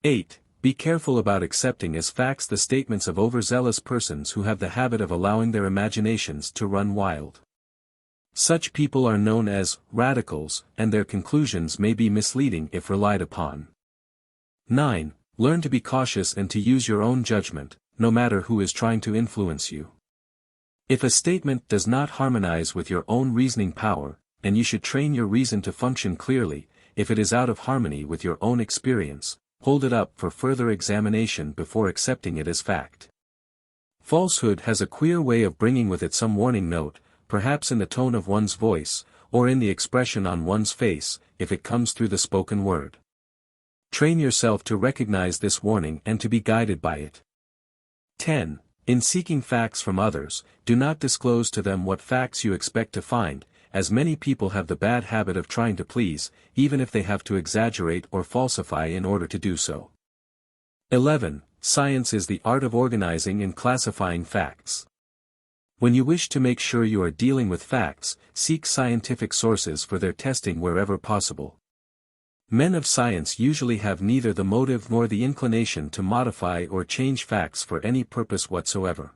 8. Be careful about accepting as facts the statements of overzealous persons who have the habit of allowing their imaginations to run wild. Such people are known as radicals, and their conclusions may be misleading if relied upon. 9. Learn to be cautious and to use your own judgment, no matter who is trying to influence you. If a statement does not harmonize with your own reasoning power, and you should train your reason to function clearly, if it is out of harmony with your own experience, hold it up for further examination before accepting it as fact. Falsehood has a queer way of bringing with it some warning note, perhaps in the tone of one's voice, or in the expression on one's face, if it comes through the spoken word. Train yourself to recognize this warning and to be guided by it. 10. In seeking facts from others, do not disclose to them what facts you expect to find, as many people have the bad habit of trying to please, even if they have to exaggerate or falsify in order to do so. 11. Science is the art of organizing and classifying facts. When you wish to make sure you are dealing with facts, seek scientific sources for their testing wherever possible. Men of science usually have neither the motive nor the inclination to modify or change facts for any purpose whatsoever.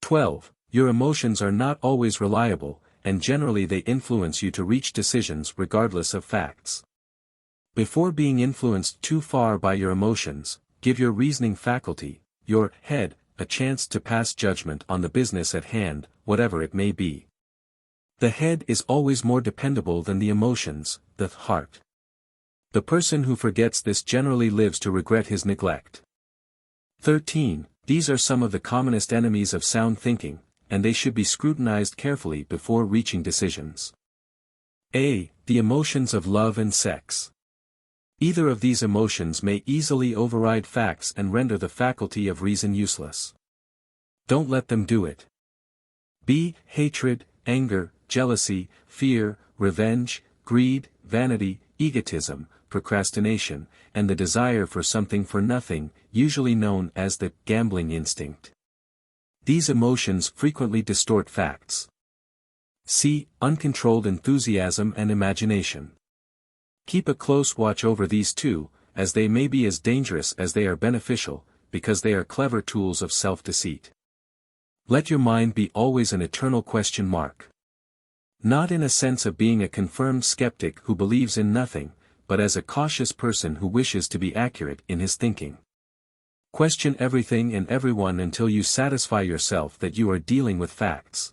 12. Your emotions are not always reliable, and generally they influence you to reach decisions regardless of facts. Before being influenced too far by your emotions, give your reasoning faculty, your head, a chance to pass judgment on the business at hand, whatever it may be. The head is always more dependable than the emotions, the heart. The person who forgets this generally lives to regret his neglect. 13. These are some of the commonest enemies of sound thinking, and they should be scrutinized carefully before reaching decisions. A. The emotions of love and sex. Either of these emotions may easily override facts and render the faculty of reason useless. Don't let them do it. B. Hatred, anger, jealousy, fear, revenge, greed, vanity, egotism, procrastination, and the desire for something for nothing, usually known as the gambling instinct. These emotions frequently distort facts. C. Uncontrolled enthusiasm and imagination. Keep a close watch over these two, as they may be as dangerous as they are beneficial, because they are clever tools of self-deceit. Let your mind be always an eternal question mark. Not in a sense of being a confirmed skeptic who believes in nothing, but as a cautious person who wishes to be accurate in his thinking. Question everything and everyone until you satisfy yourself that you are dealing with facts.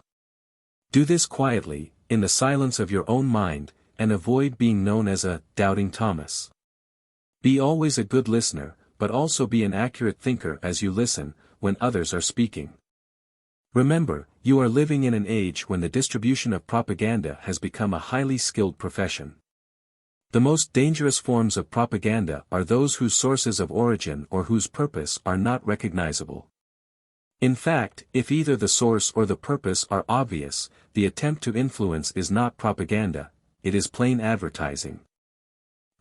Do this quietly, in the silence of your own mind, and avoid being known as a doubting Thomas. Be always a good listener, but also be an accurate thinker as you listen, when others are speaking. Remember, you are living in an age when the distribution of propaganda has become a highly skilled profession. The most dangerous forms of propaganda are those whose sources of origin or whose purpose are not recognizable. In fact, if either the source or the purpose are obvious, the attempt to influence is not propaganda, it is plain advertising.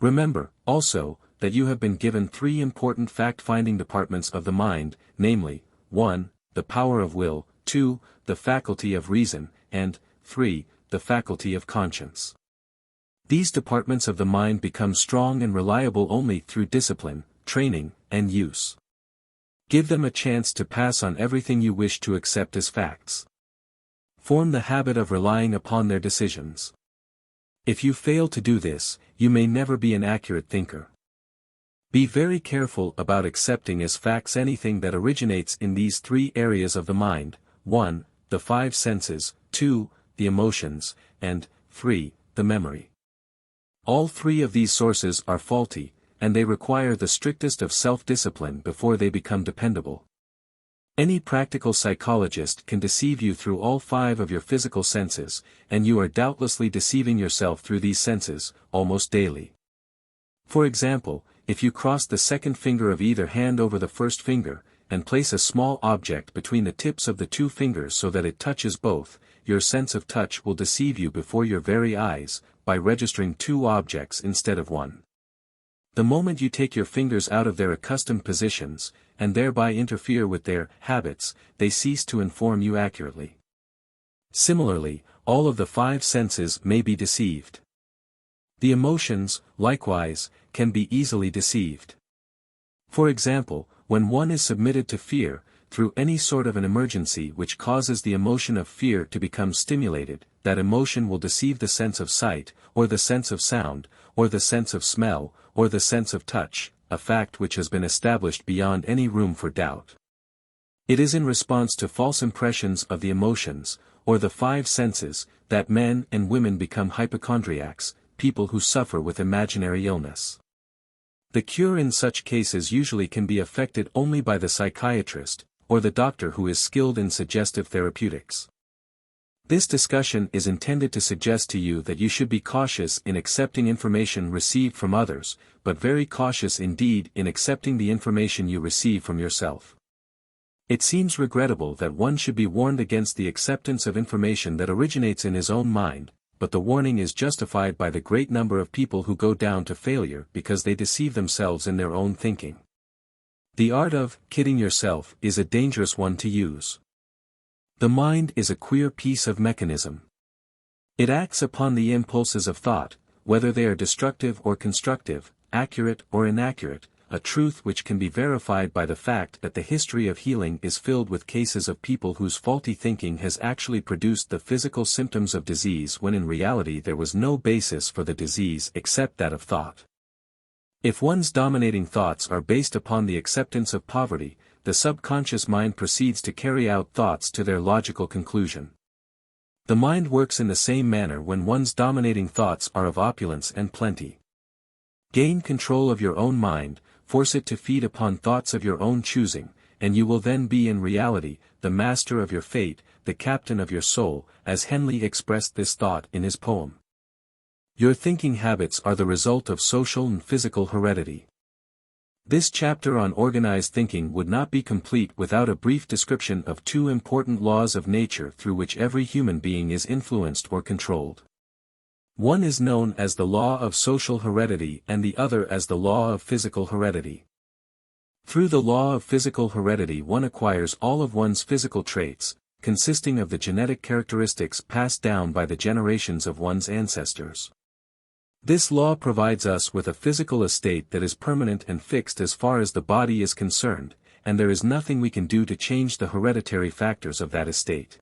Remember, also, that you have been given three important fact-finding departments of the mind, namely, 1. The power of will, 2. The faculty of reason, and 3. The faculty of conscience. These departments of the mind become strong and reliable only through discipline, training, and use. Give them a chance to pass on everything you wish to accept as facts. Form the habit of relying upon their decisions. If you fail to do this, you may never be an accurate thinker. Be very careful about accepting as facts anything that originates in these three areas of the mind: 1. The five senses, 2. The emotions, and 3. The memory. All three of these sources are faulty, and they require the strictest of self-discipline before they become dependable. Any practical psychologist can deceive you through all five of your physical senses, and you are doubtlessly deceiving yourself through these senses, almost daily. For example, if you cross the second finger of either hand over the first finger, and place a small object between the tips of the two fingers so that it touches both, your sense of touch will deceive you before your very eyes, by registering two objects instead of one. The moment you take your fingers out of their accustomed positions, and thereby interfere with their habits, they cease to inform you accurately. Similarly, all of the five senses may be deceived. The emotions, likewise, can be easily deceived. For example, when one is submitted to fear, through any sort of an emergency which causes the emotion of fear to become stimulated, that emotion will deceive the sense of sight, or the sense of sound, or the sense of smell, or the sense of touch, a fact which has been established beyond any room for doubt. It is in response to false impressions of the emotions, or the five senses, that men and women become hypochondriacs, people who suffer with imaginary illness. The cure in such cases usually can be effected only by the psychiatrist, or the doctor who is skilled in suggestive therapeutics. This discussion is intended to suggest to you that you should be cautious in accepting information received from others, but very cautious indeed in accepting the information you receive from yourself. It seems regrettable that one should be warned against the acceptance of information that originates in his own mind, but the warning is justified by the great number of people who go down to failure because they deceive themselves in their own thinking. The art of kidding yourself is a dangerous one to use. The mind is a queer piece of mechanism. It acts upon the impulses of thought, whether they are destructive or constructive, accurate or inaccurate, a truth which can be verified by the fact that the history of healing is filled with cases of people whose faulty thinking has actually produced the physical symptoms of disease when in reality there was no basis for the disease except that of thought. If one's dominating thoughts are based upon the acceptance of poverty, the subconscious mind proceeds to carry out thoughts to their logical conclusion. The mind works in the same manner when one's dominating thoughts are of opulence and plenty. Gain control of your own mind, force it to feed upon thoughts of your own choosing, and you will then be in reality, the master of your fate, the captain of your soul, as Henley expressed this thought in his poem. Your thinking habits are the result of social and physical heredity. This chapter on organized thinking would not be complete without a brief description of two important laws of nature through which every human being is influenced or controlled. One is known as the law of social heredity and the other as the law of physical heredity. Through the law of physical heredity one acquires all of one's physical traits, consisting of the genetic characteristics passed down by the generations of one's ancestors. This law provides us with a physical estate that is permanent and fixed as far as the body is concerned, and there is nothing we can do to change the hereditary factors of that estate.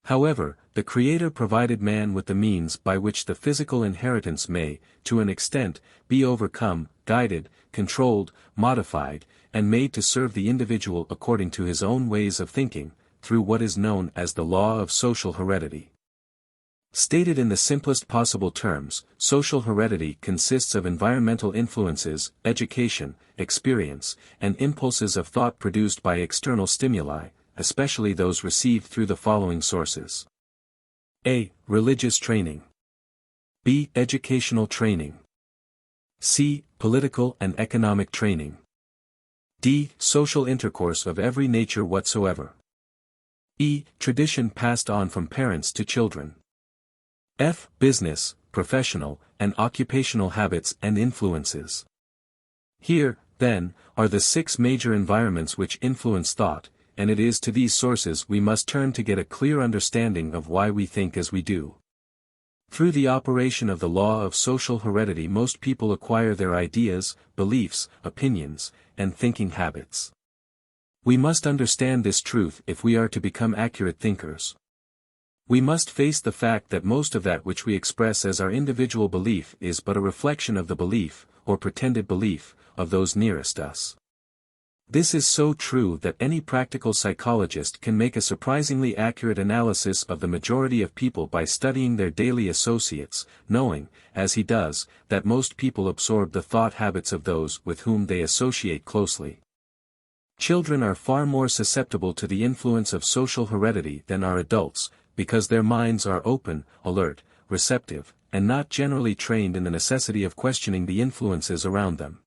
However, the Creator provided man with the means by which the physical inheritance may, to an extent, be overcome, guided, controlled, modified, and made to serve the individual according to his own ways of thinking, through what is known as the law of social heredity. Stated in the simplest possible terms, social heredity consists of environmental influences, education, experience, and impulses of thought produced by external stimuli, especially those received through the following sources. A. Religious training. B. Educational training. C. Political and economic training. D. Social intercourse of every nature whatsoever. E. Tradition passed on from parents to children. F. Business, professional, and occupational habits and influences. Here, then, are the 6 major environments which influence thought, and it is to these sources we must turn to get a clear understanding of why we think as we do. Through the operation of the law of social heredity most people acquire their ideas, beliefs, opinions, and thinking habits. We must understand this truth if we are to become accurate thinkers. We must face the fact that most of that which we express as our individual belief is but a reflection of the belief, or pretended belief, of those nearest us. This is so true that any practical psychologist can make a surprisingly accurate analysis of the majority of people by studying their daily associates, knowing, as he does, that most people absorb the thought habits of those with whom they associate closely. Children are far more susceptible to the influence of social heredity than are adults, because their minds are open, alert, receptive, and not generally trained in the necessity of questioning the influences around them.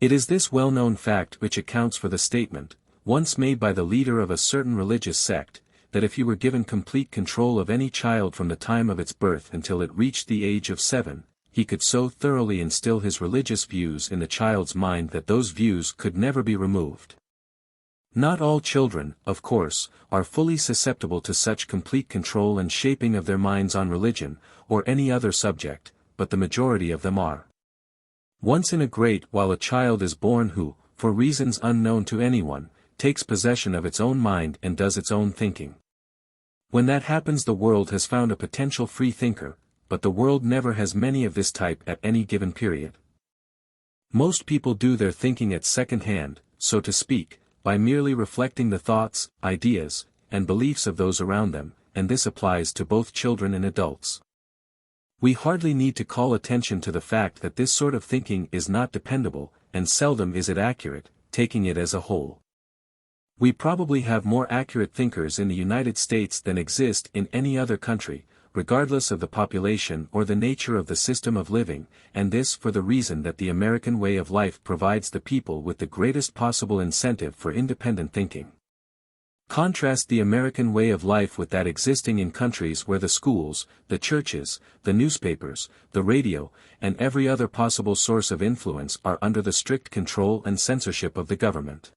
It is this well-known fact which accounts for the statement, once made by the leader of a certain religious sect, that if you were given complete control of any child from the time of its birth until it reached the age of 7, he could so thoroughly instill his religious views in the child's mind that those views could never be removed. Not all children, of course, are fully susceptible to such complete control and shaping of their minds on religion, or any other subject, but the majority of them are. Once in a great while a child is born who, for reasons unknown to anyone, takes possession of its own mind and does its own thinking. When that happens the world has found a potential free thinker, but the world never has many of this type at any given period. Most people do their thinking at second hand, so to speak, by merely reflecting the thoughts, ideas, and beliefs of those around them, and this applies to both children and adults. We hardly need to call attention to the fact that this sort of thinking is not dependable, and seldom is it accurate, taking it as a whole. We probably have more accurate thinkers in the United States than exist in any other country, regardless of the population or the nature of the system of living, and this for the reason that the American way of life provides the people with the greatest possible incentive for independent thinking. Contrast the American way of life with that existing in countries where the schools, the churches, the newspapers, the radio, and every other possible source of influence are under the strict control and censorship of the government.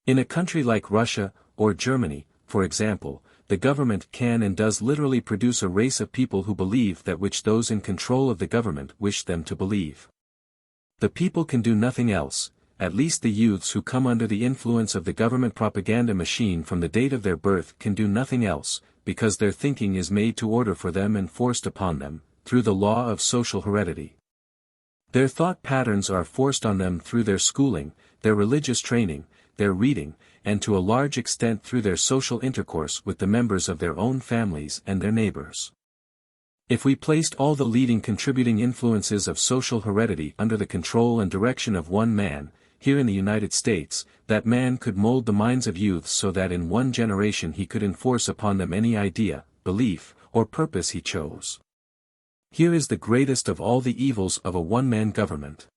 In a country like Russia, or Germany, for example, the government can and does literally produce a race of people who believe that which those in control of the government wish them to believe. The people can do nothing else, at least the youths who come under the influence of the government propaganda machine from the date of their birth can do nothing else, because their thinking is made to order for them and forced upon them, through the law of social heredity. Their thought patterns are forced on them through their schooling, their religious training, their reading, and to a large extent through their social intercourse with the members of their own families and their neighbors. If we placed all the leading contributing influences of social heredity under the control and direction of one man, here in the United States, that man could mold the minds of youths so that in one generation he could enforce upon them any idea, belief, or purpose he chose. Here is the greatest of all the evils of a one-man government.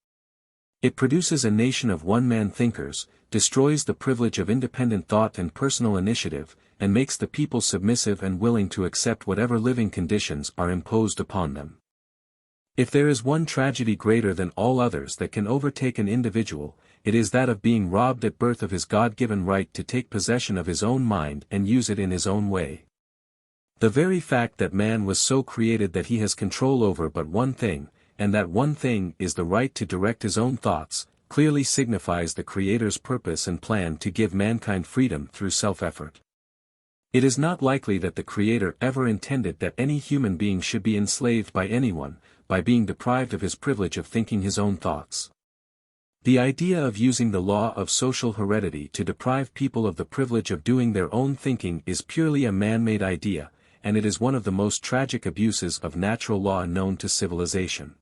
It produces a nation of one-man thinkers, destroys the privilege of independent thought and personal initiative, and makes the people submissive and willing to accept whatever living conditions are imposed upon them. If there is one tragedy greater than all others that can overtake an individual, it is that of being robbed at birth of his God-given right to take possession of his own mind and use it in his own way. The very fact that man was so created that he has control over but one thing, and that one thing is the right to direct his own thoughts, clearly signifies the Creator's purpose and plan to give mankind freedom through self-effort. It is not likely that the Creator ever intended that any human being should be enslaved by anyone, by being deprived of his privilege of thinking his own thoughts. The idea of using the law of social heredity to deprive people of the privilege of doing their own thinking is purely a man-made idea, and it is one of the most tragic abuses of natural law known to civilization.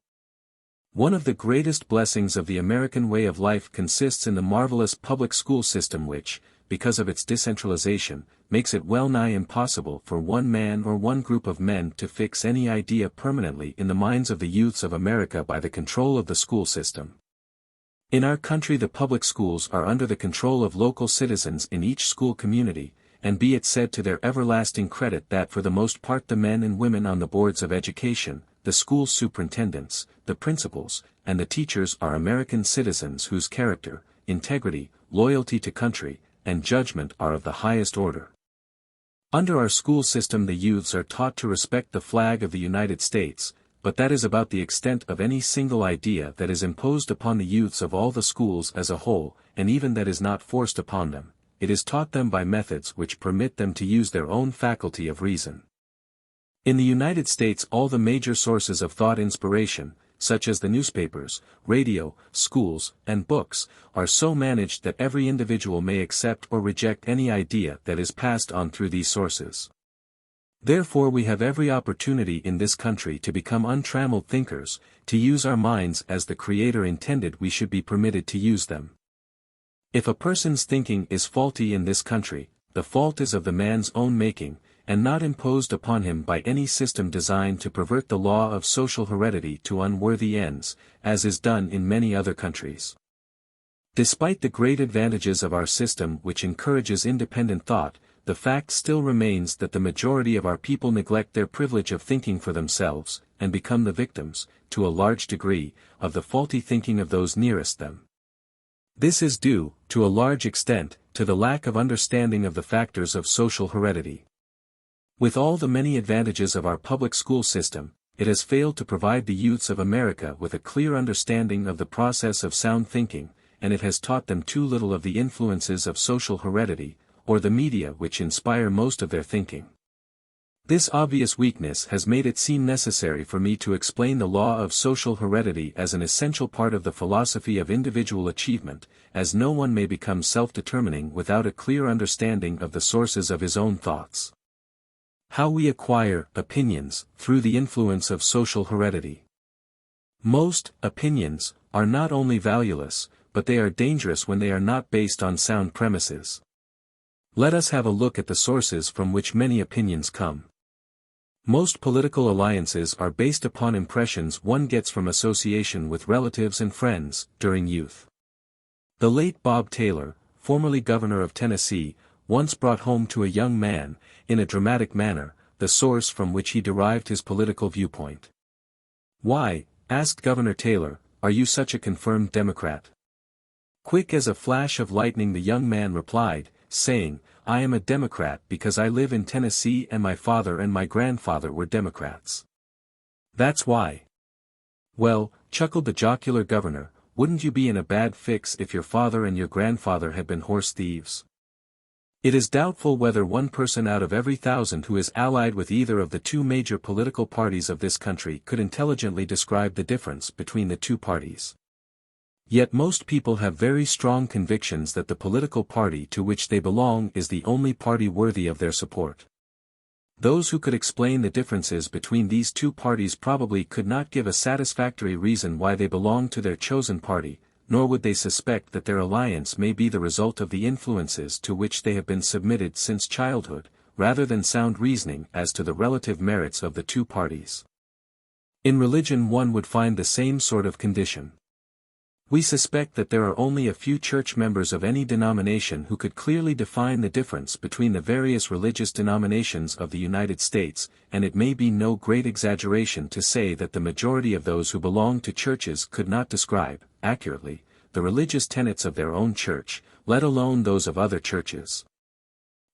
One of the greatest blessings of the American way of life consists in the marvelous public school system which, because of its decentralization, makes it well-nigh impossible for one man or one group of men to fix any idea permanently in the minds of the youths of America by the control of the school system. In our country the public schools are under the control of local citizens in each school community, and be it said to their everlasting credit that for the most part the men and women on the boards of education, the school superintendents, the principals, and the teachers are American citizens whose character, integrity, loyalty to country, and judgment are of the highest order. Under our school system the youths are taught to respect the flag of the United States, but that is about the extent of any single idea that is imposed upon the youths of all the schools as a whole, and even that is not forced upon them. It is taught them by methods which permit them to use their own faculty of reason. In the United States all the major sources of thought inspiration, such as the newspapers, radio, schools, and books, are so managed that every individual may accept or reject any idea that is passed on through these sources. Therefore we have every opportunity in this country to become untrammeled thinkers, to use our minds as the Creator intended we should be permitted to use them. If a person's thinking is faulty in this country, the fault is of the man's own making, and not imposed upon him by any system designed to pervert the law of social heredity to unworthy ends, as is done in many other countries. Despite the great advantages of our system which encourages independent thought, the fact still remains that the majority of our people neglect their privilege of thinking for themselves, and become the victims, to a large degree, of the faulty thinking of those nearest them. This is due, to a large extent, to the lack of understanding of the factors of social heredity. With all the many advantages of our public school system, it has failed to provide the youths of America with a clear understanding of the process of sound thinking, and it has taught them too little of the influences of social heredity, or the media which inspire most of their thinking. This obvious weakness has made it seem necessary for me to explain the law of social heredity as an essential part of the philosophy of individual achievement, as no one may become self-determining without a clear understanding of the sources of his own thoughts. How we acquire opinions through the influence of social heredity. Most opinions are not only valueless, but they are dangerous when they are not based on sound premises. Let us have a look at the sources from which many opinions come. Most political alliances are based upon impressions one gets from association with relatives and friends during youth. The late Bob Taylor, formerly governor of Tennessee, once brought home to a young man, in a dramatic manner, the source from which he derived his political viewpoint. "Why," asked Governor Taylor, "are you such a confirmed Democrat?" Quick as a flash of lightning the young man replied, saying, "I am a Democrat because I live in Tennessee and my father and my grandfather were Democrats." "That's why." "Well," chuckled the jocular governor, "wouldn't you be in a bad fix if your father and your grandfather had been horse thieves?" It is doubtful whether one person out of every 1,000 who is allied with either of the two major political parties of this country could intelligently describe the difference between the two parties. Yet most people have very strong convictions that the political party to which they belong is the only party worthy of their support. Those who could explain the differences between these two parties probably could not give a satisfactory reason why they belong to their chosen party, nor would they suspect that their alliance may be the result of the influences to which they have been submitted since childhood, rather than sound reasoning as to the relative merits of the two parties. In religion one would find the same sort of condition. We suspect that there are only a few church members of any denomination who could clearly define the difference between the various religious denominations of the United States, and it may be no great exaggeration to say that the majority of those who belong to churches could not describe, accurately, the religious tenets of their own church, let alone those of other churches.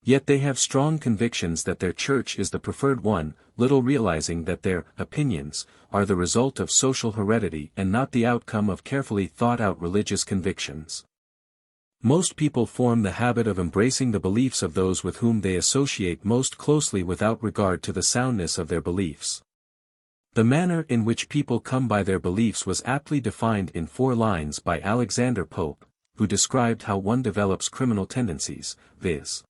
Yet they have strong convictions that their church is the preferred one, little realizing that their opinions are the result of social heredity and not the outcome of carefully thought-out religious convictions. Most people form the habit of embracing the beliefs of those with whom they associate most closely without regard to the soundness of their beliefs. The manner in which people come by their beliefs was aptly defined in 4 lines by Alexander Pope, who described how one develops criminal tendencies, viz.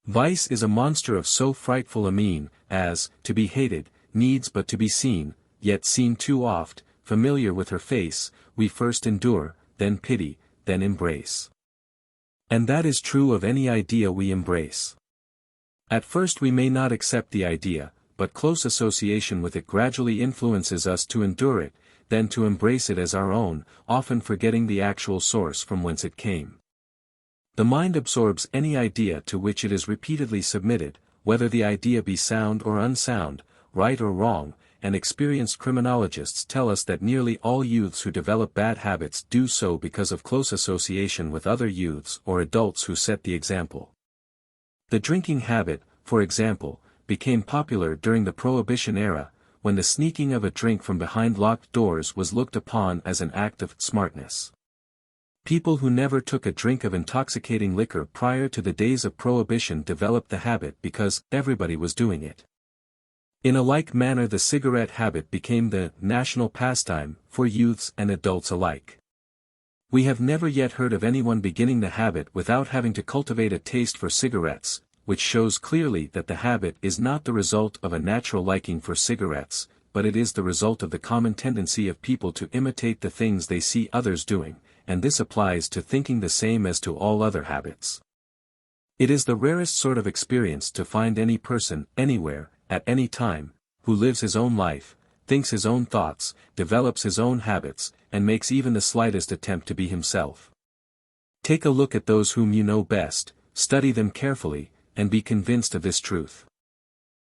Vice is a monster of so frightful a mien, as, to be hated, needs but to be seen, yet seen too oft, familiar with her face, we first endure, then pity, then embrace. And that is true of any idea we embrace. At first we may not accept the idea, but close association with it gradually influences us to endure it, then to embrace it as our own, often forgetting the actual source from whence it came. The mind absorbs any idea to which it is repeatedly submitted, whether the idea be sound or unsound, right or wrong, and experienced criminologists tell us that nearly all youths who develop bad habits do so because of close association with other youths or adults who set the example. The drinking habit, for example, became popular during the Prohibition era, when the sneaking of a drink from behind locked doors was looked upon as an act of smartness. People who never took a drink of intoxicating liquor prior to the days of Prohibition developed the habit because everybody was doing it. In a like manner the cigarette habit became the national pastime for youths and adults alike. We have never yet heard of anyone beginning the habit without having to cultivate a taste for cigarettes, which shows clearly that the habit is not the result of a natural liking for cigarettes, but it is the result of the common tendency of people to imitate the things they see others doing, and this applies to thinking the same as to all other habits. It is the rarest sort of experience to find any person, anywhere, at any time, who lives his own life, thinks his own thoughts, develops his own habits, and makes even the slightest attempt to be himself. Take a look at those whom you know best, study them carefully, and be convinced of this truth.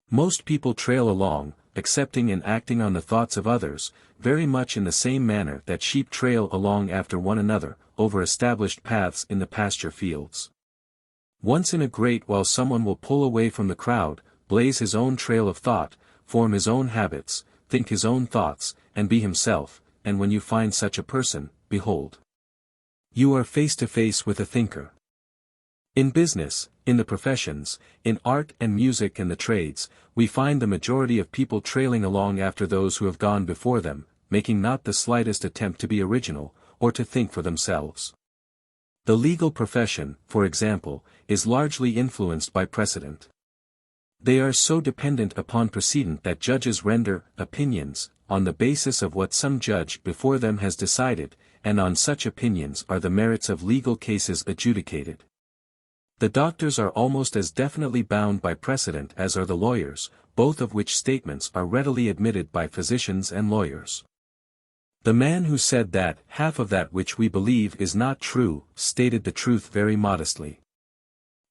Most people trail along, accepting and acting on the thoughts of others, very much in the same manner that sheep trail along after one another, over established paths in the pasture fields. Once in a great while someone will pull away from the crowd, blaze his own trail of thought, form his own habits, think his own thoughts, and be himself, and when you find such a person, behold, you are face to face with a thinker. In business, in the professions, in art and music and the trades, we find the majority of people trailing along after those who have gone before them, making not the slightest attempt to be original, or to think for themselves. The legal profession, for example, is largely influenced by precedent. They are so dependent upon precedent that judges render opinions on the basis of what some judge before them has decided, and on such opinions are the merits of legal cases adjudicated. The doctors are almost as definitely bound by precedent as are the lawyers, both of which statements are readily admitted by physicians and lawyers. The man who said that half of that which we believe is not true, stated the truth very modestly.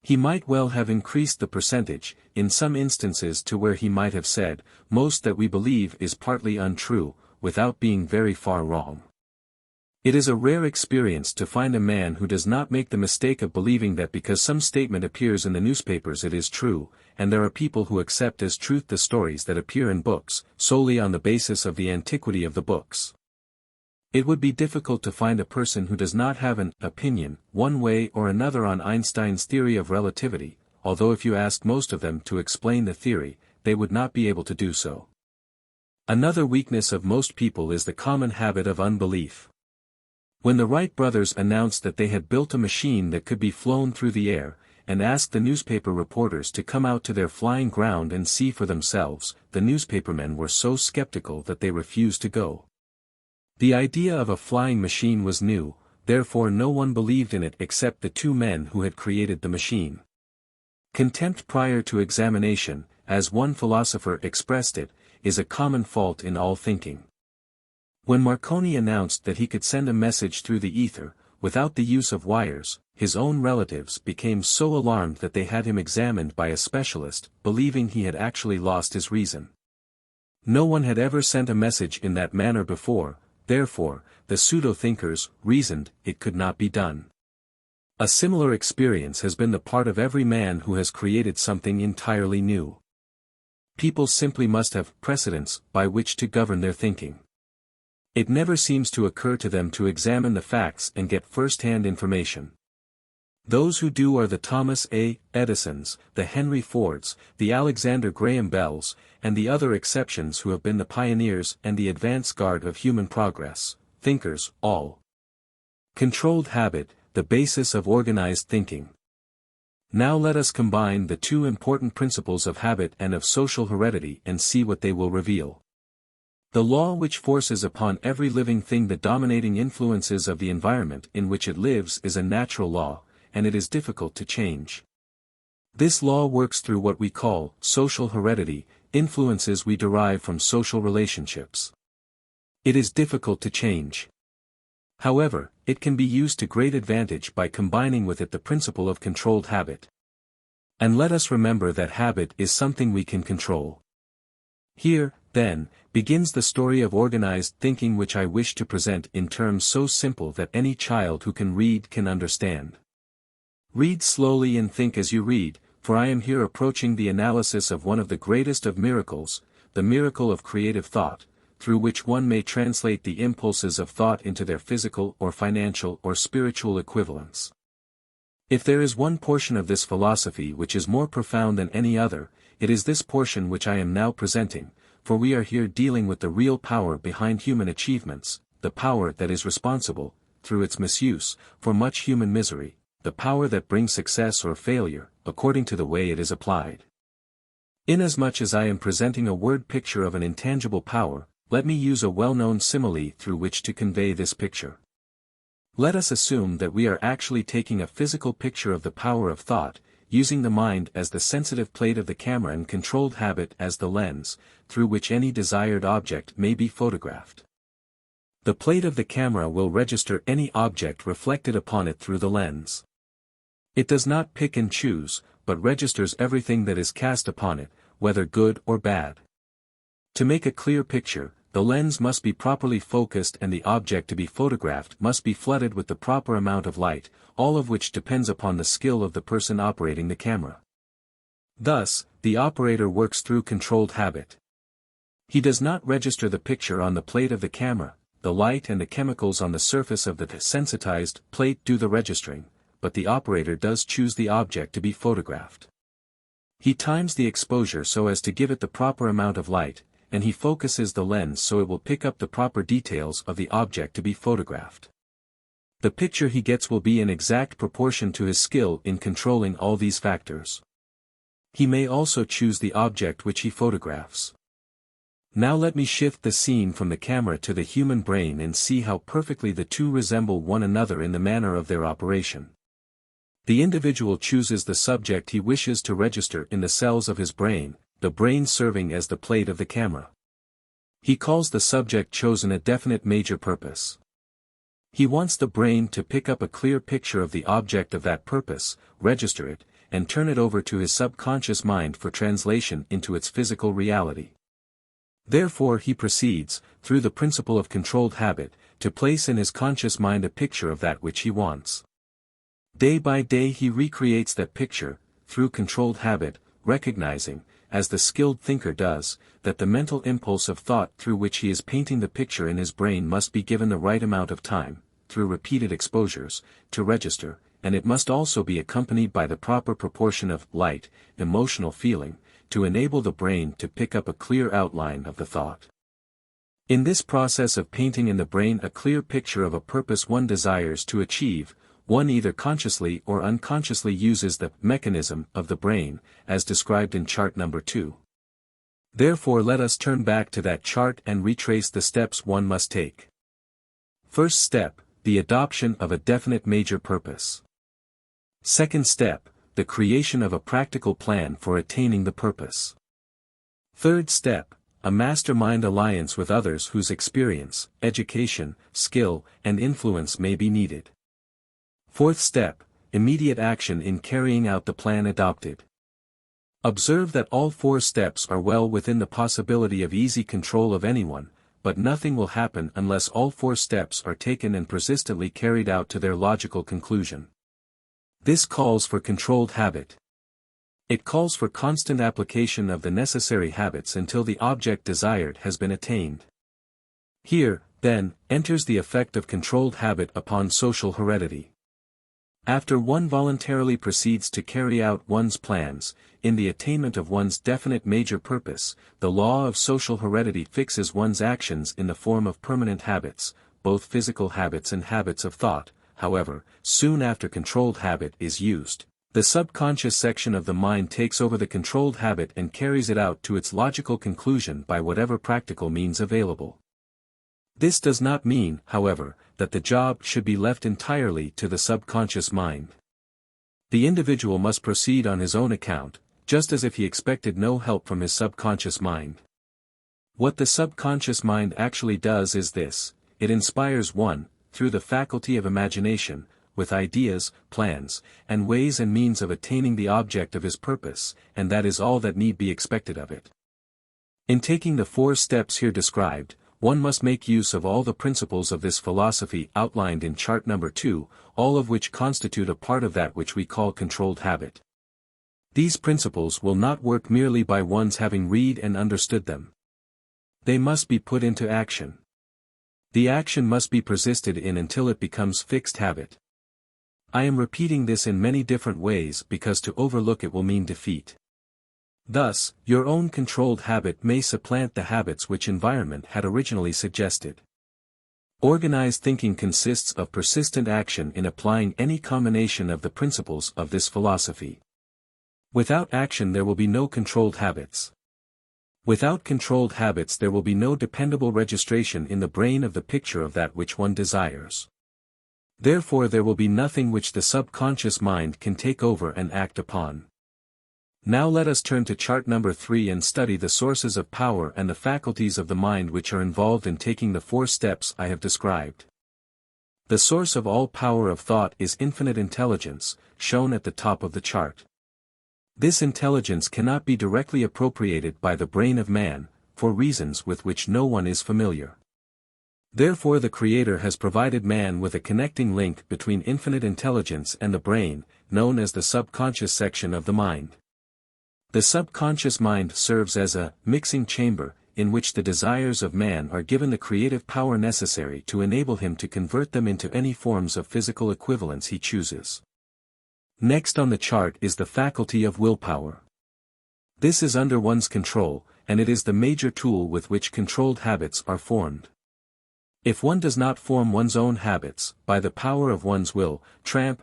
He might well have increased the percentage, in some instances to where he might have said, most that we believe is partly untrue, without being very far wrong. It is a rare experience to find a man who does not make the mistake of believing that because some statement appears in the newspapers it is true, and there are people who accept as truth the stories that appear in books, solely on the basis of the antiquity of the books. It would be difficult to find a person who does not have an opinion, one way or another on Einstein's theory of relativity, although if you asked most of them to explain the theory, they would not be able to do so. Another weakness of most people is the common habit of unbelief. When the Wright brothers announced that they had built a machine that could be flown through the air, and asked the newspaper reporters to come out to their flying ground and see for themselves, the newspapermen were so skeptical that they refused to go. The idea of a flying machine was new, therefore no one believed in it except the 2 men who had created the machine. Contempt prior to examination, as one philosopher expressed it, is a common fault in all thinking. When Marconi announced that he could send a message through the ether, without the use of wires, his own relatives became so alarmed that they had him examined by a specialist, believing he had actually lost his reason. No one had ever sent a message in that manner before, therefore, the pseudo-thinkers reasoned it could not be done. A similar experience has been the part of every man who has created something entirely new. People simply must have precedents by which to govern their thinking. It never seems to occur to them to examine the facts and get first-hand information. Those who do are the Thomas A. Edisons, the Henry Fords, the Alexander Graham Bells, and the other exceptions who have been the pioneers and the advance guard of human progress, thinkers, all. Controlled habit, the basis of organized thinking. Now let us combine the two important principles of habit and of social heredity and see what they will reveal. The law which forces upon every living thing the dominating influences of the environment in which it lives is a natural law, and it is difficult to change. This law works through what we call social heredity, influences we derive from social relationships. It is difficult to change. However, it can be used to great advantage by combining with it the principle of controlled habit. And let us remember that habit is something we can control. Here, then, begins the story of organized thinking which I wish to present in terms so simple that any child who can read can understand. Read slowly and think as you read, for I am here approaching the analysis of one of the greatest of miracles, the miracle of creative thought, through which one may translate the impulses of thought into their physical or financial or spiritual equivalents. If there is one portion of this philosophy which is more profound than any other, it is this portion which I am now presenting, for we are here dealing with the real power behind human achievements, the power that is responsible, through its misuse, for much human misery, the power that brings success or failure, according to the way it is applied. Inasmuch as I am presenting a word picture of an intangible power, let me use a well-known simile through which to convey this picture. Let us assume that we are actually taking a physical picture of the power of thought, using the mind as the sensitive plate of the camera and controlled habit as the lens, through which any desired object may be photographed. The plate of the camera will register any object reflected upon it through the lens. It does not pick and choose, but registers everything that is cast upon it, whether good or bad. To make a clear picture, the lens must be properly focused and the object to be photographed must be flooded with the proper amount of light, all of which depends upon the skill of the person operating the camera. Thus, the operator works through controlled habit. He does not register the picture on the plate of the camera, the light and the chemicals on the surface of the sensitized plate do the registering, but the operator does choose the object to be photographed. He times the exposure so as to give it the proper amount of light, and he focuses the lens so it will pick up the proper details of the object to be photographed. The picture he gets will be in exact proportion to his skill in controlling all these factors. He may also choose the object which he photographs. Now let me shift the scene from the camera to the human brain and see how perfectly the two resemble one another in the manner of their operation. The individual chooses the subject he wishes to register in the cells of his brain, the brain serving as the plate of the camera. He calls the subject chosen a definite major purpose. He wants the brain to pick up a clear picture of the object of that purpose, register it, and turn it over to his subconscious mind for translation into its physical reality. Therefore he proceeds, through the principle of controlled habit, to place in his conscious mind a picture of that which he wants. Day by day he recreates that picture, through controlled habit, recognizing, as the skilled thinker does, that the mental impulse of thought through which he is painting the picture in his brain must be given the right amount of time, through repeated exposures, to register, and it must also be accompanied by the proper proportion of light, emotional feeling, to enable the brain to pick up a clear outline of the thought. In this process of painting in the brain a clear picture of a purpose one desires to achieve, one either consciously or unconsciously uses the mechanism of the brain, as described in chart number 2. Therefore let us turn back to that chart and retrace the steps one must take. First step, the adoption of a definite major purpose. Second step, the creation of a practical plan for attaining the purpose. Third step, a mastermind alliance with others whose experience, education, skill, and influence may be needed. Fourth step, immediate action in carrying out the plan adopted. Observe that all 4 steps are well within the possibility of easy control of anyone, but nothing will happen unless all 4 steps are taken and persistently carried out to their logical conclusion. This calls for controlled habit. It calls for constant application of the necessary habits until the object desired has been attained. Here, then, enters the effect of controlled habit upon social heredity. After one voluntarily proceeds to carry out one's plans, in the attainment of one's definite major purpose, the law of social heredity fixes one's actions in the form of permanent habits, both physical habits and habits of thought. However, soon after controlled habit is used, the subconscious section of the mind takes over the controlled habit and carries it out to its logical conclusion by whatever practical means available. This does not mean, however, that the job should be left entirely to the subconscious mind. The individual must proceed on his own account, just as if he expected no help from his subconscious mind. What the subconscious mind actually does is this: it inspires one, through the faculty of imagination, with ideas, plans, and ways and means of attaining the object of his purpose, and that is all that need be expected of it. In taking the 4 steps here described, one must make use of all the principles of this philosophy outlined in chart number 2, all of which constitute a part of that which we call controlled habit. These principles will not work merely by one's having read and understood them. They must be put into action. The action must be persisted in until it becomes fixed habit. I am repeating this in many different ways because to overlook it will mean defeat. Thus, your own controlled habit may supplant the habits which environment had originally suggested. Organized thinking consists of persistent action in applying any combination of the principles of this philosophy. Without action there will be no controlled habits. Without controlled habits there will be no dependable registration in the brain of the picture of that which one desires. Therefore there will be nothing which the subconscious mind can take over and act upon. Now let us turn to chart number 3 and study the sources of power and the faculties of the mind which are involved in taking the 4 steps I have described. The source of all power of thought is infinite intelligence, shown at the top of the chart. This intelligence cannot be directly appropriated by the brain of man, for reasons with which no one is familiar. Therefore the Creator has provided man with a connecting link between infinite intelligence and the brain, known as the subconscious section of the mind. The subconscious mind serves as a mixing chamber, in which the desires of man are given the creative power necessary to enable him to convert them into any forms of physical equivalence he chooses. Next on the chart is the faculty of willpower. This is under one's control, and it is the major tool with which controlled habits are formed. If one does not form one's own habits, by the power of one's will,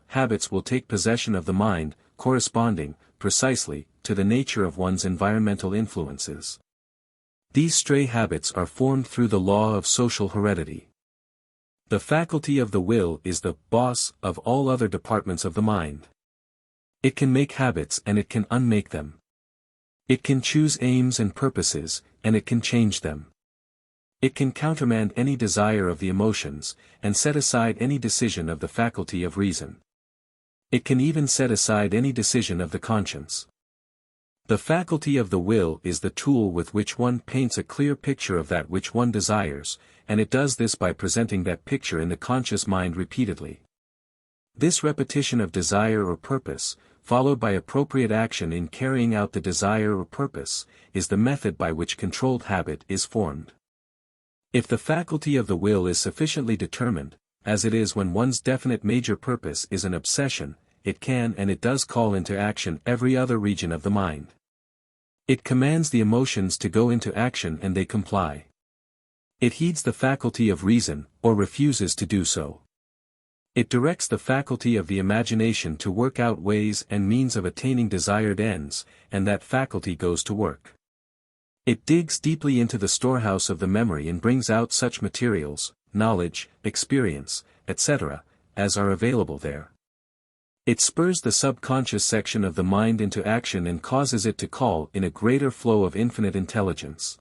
habits will take possession of the mind, corresponding, precisely, to the nature of one's environmental influences. These stray habits are formed through the law of social heredity. The faculty of the will is the boss of all other departments of the mind. It can make habits and it can unmake them. It can choose aims and purposes, and it can change them. It can countermand any desire of the emotions, and set aside any decision of the faculty of reason. It can even set aside any decision of the conscience. The faculty of the will is the tool with which one paints a clear picture of that which one desires, and it does this by presenting that picture in the conscious mind repeatedly. This repetition of desire or purpose, followed by appropriate action in carrying out the desire or purpose, is the method by which controlled habit is formed. If the faculty of the will is sufficiently determined, as it is when one's definite major purpose is an obsession, it can and it does call into action every other region of the mind. It commands the emotions to go into action and they comply. It heeds the faculty of reason, or refuses to do so. It directs the faculty of the imagination to work out ways and means of attaining desired ends, and that faculty goes to work. It digs deeply into the storehouse of the memory and brings out such materials, knowledge, experience, etc., as are available there. It spurs the subconscious section of the mind into action and causes it to call in a greater flow of infinite intelligence.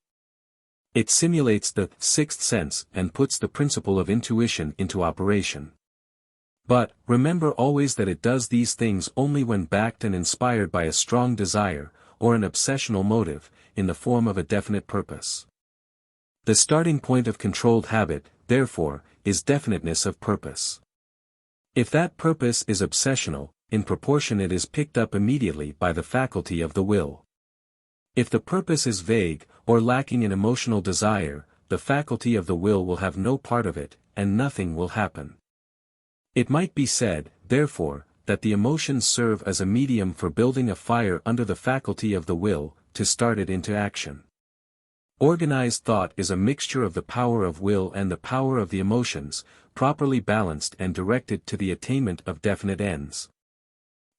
It simulates the sixth sense and puts the principle of intuition into operation. But, remember always that it does these things only when backed and inspired by a strong desire, or an obsessional motive, in the form of a definite purpose. The starting point of controlled habit, therefore, is definiteness of purpose. If that purpose is obsessional, in proportion it is picked up immediately by the faculty of the will. If the purpose is vague, or lacking in emotional desire, the faculty of the will have no part of it, and nothing will happen. It might be said, therefore, that the emotions serve as a medium for building a fire under the faculty of the will, to start it into action. Organized thought is a mixture of the power of will and the power of the emotions, properly balanced and directed to the attainment of definite ends.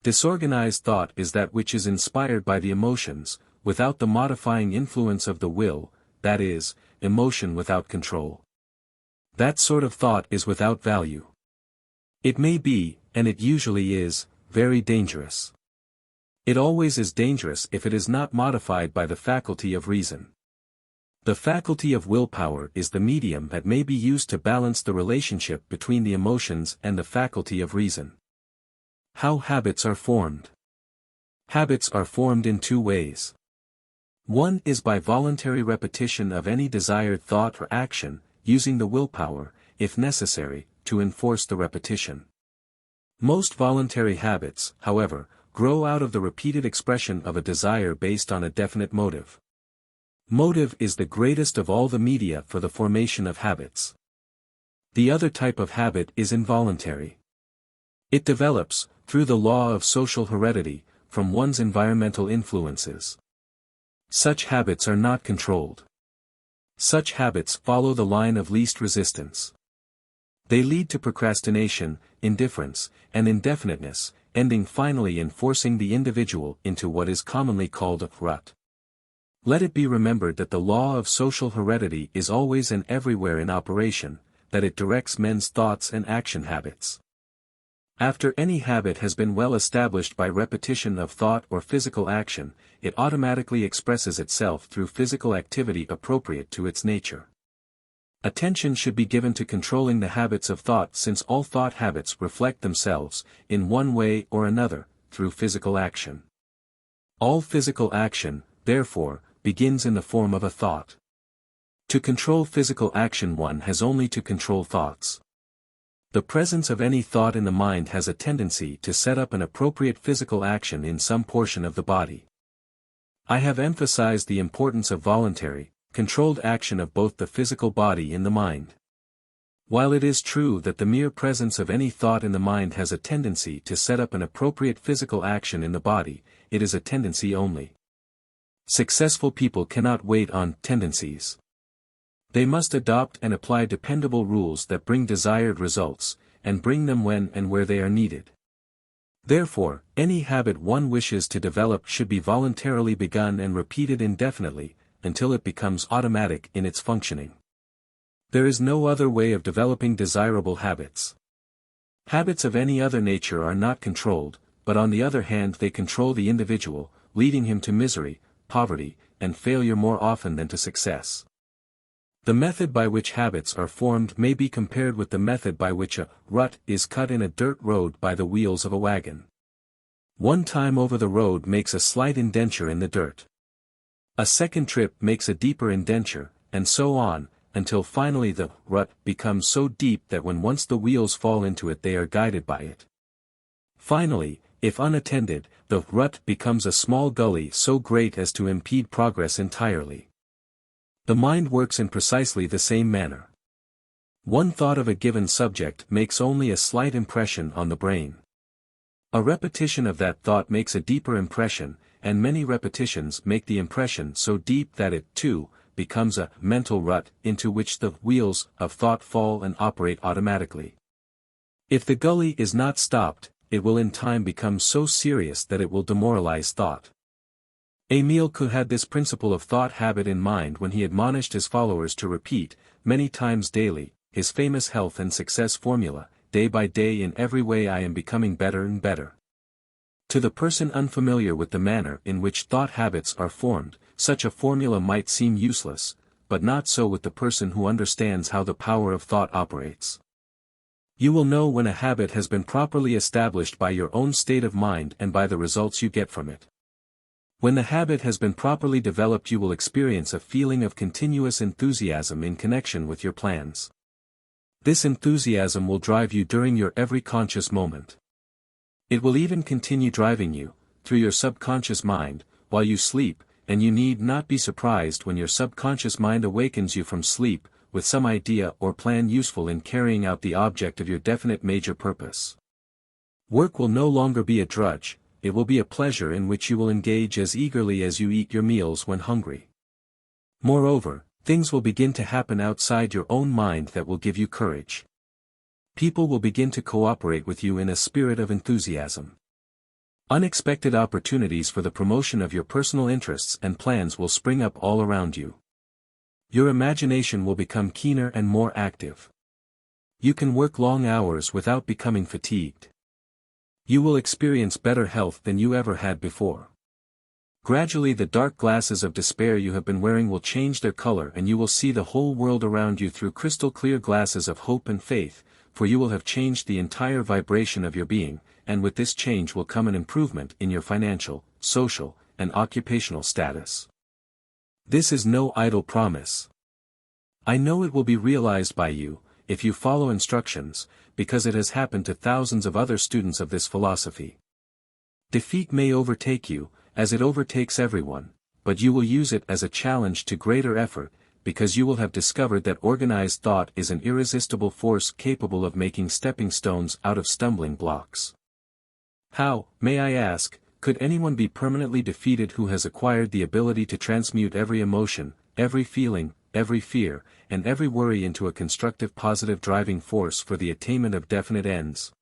Disorganized thought is that which is inspired by the emotions, without the modifying influence of the will, that is, emotion without control. That sort of thought is without value. It may be, and it usually is, very dangerous. It always is dangerous if it is not modified by the faculty of reason. The faculty of willpower is the medium that may be used to balance the relationship between the emotions and the faculty of reason. How habits are formed. Habits are formed in two ways. One is by voluntary repetition of any desired thought or action, using the willpower, if necessary, to enforce the repetition. Most voluntary habits, however, grow out of the repeated expression of a desire based on a definite motive. Motive is the greatest of all the media for the formation of habits. The other type of habit is involuntary. It develops, through the law of social heredity, from one's environmental influences. Such habits are not controlled. Such habits follow the line of least resistance. They lead to procrastination, indifference, and indefiniteness, ending finally in forcing the individual into what is commonly called a rut. Let it be remembered that the law of social heredity is always and everywhere in operation, that it directs men's thoughts and action habits. After any habit has been well established by repetition of thought or physical action, it automatically expresses itself through physical activity appropriate to its nature. Attention should be given to controlling the habits of thought, since all thought habits reflect themselves, in one way or another, through physical action. All physical action, therefore, begins in the form of a thought. To control physical action one has only to control thoughts. The presence of any thought in the mind has a tendency to set up an appropriate physical action in some portion of the body. I have emphasized the importance of voluntary, controlled action of both the physical body and the mind. While it is true that the mere presence of any thought in the mind has a tendency to set up an appropriate physical action in the body, it is a tendency only. Successful people cannot wait on tendencies. They must adopt and apply dependable rules that bring desired results, and bring them when and where they are needed. Therefore, any habit one wishes to develop should be voluntarily begun and repeated indefinitely, until it becomes automatic in its functioning. There is no other way of developing desirable habits. Habits of any other nature are not controlled, but on the other hand they control the individual, leading him to misery, poverty, and failure more often than to success. The method by which habits are formed may be compared with the method by which a rut is cut in a dirt road by the wheels of a wagon. One time over the road makes a slight indenture in the dirt. A second trip makes a deeper indenture, and so on, until finally the rut becomes so deep that when once the wheels fall into it they are guided by it. Finally, if unattended, the rut becomes a small gully so great as to impede progress entirely. The mind works in precisely the same manner. One thought of a given subject makes only a slight impression on the brain. A repetition of that thought makes a deeper impression, and many repetitions make the impression so deep that it, too, becomes a mental rut into which the wheels of thought fall and operate automatically. If the gully is not stopped, it will in time become so serious that it will demoralize thought. Émile Coué had this principle of thought habit in mind when he admonished his followers to repeat, many times daily, his famous health and success formula, day by day in every way I am becoming better and better. To the person unfamiliar with the manner in which thought habits are formed, such a formula might seem useless, but not so with the person who understands how the power of thought operates. You will know when a habit has been properly established by your own state of mind and by the results you get from it. When the habit has been properly developed you will experience a feeling of continuous enthusiasm in connection with your plans. This enthusiasm will drive you during your every conscious moment. It will even continue driving you, through your subconscious mind, while you sleep, and you need not be surprised when your subconscious mind awakens you from sleep, with some idea or plan useful in carrying out the object of your definite major purpose. Work will no longer be a drudge, it will be a pleasure in which you will engage as eagerly as you eat your meals when hungry. Moreover, things will begin to happen outside your own mind that will give you courage. People will begin to cooperate with you in a spirit of enthusiasm. Unexpected opportunities for the promotion of your personal interests and plans will spring up all around you. Your imagination will become keener and more active. You can work long hours without becoming fatigued. You will experience better health than you ever had before. Gradually the dark glasses of despair you have been wearing will change their color and you will see the whole world around you through crystal clear glasses of hope and faith, for you will have changed the entire vibration of your being, and with this change will come an improvement in your financial, social, and occupational status. This is no idle promise. I know it will be realized by you, if you follow instructions, because it has happened to thousands of other students of this philosophy. Defeat may overtake you, as it overtakes everyone, but you will use it as a challenge to greater effort, because you will have discovered that organized thought is an irresistible force capable of making stepping stones out of stumbling blocks. How, may I ask, could anyone be permanently defeated who has acquired the ability to transmute every emotion, every feeling, every fear, and every worry into a constructive positive driving force for the attainment of definite ends?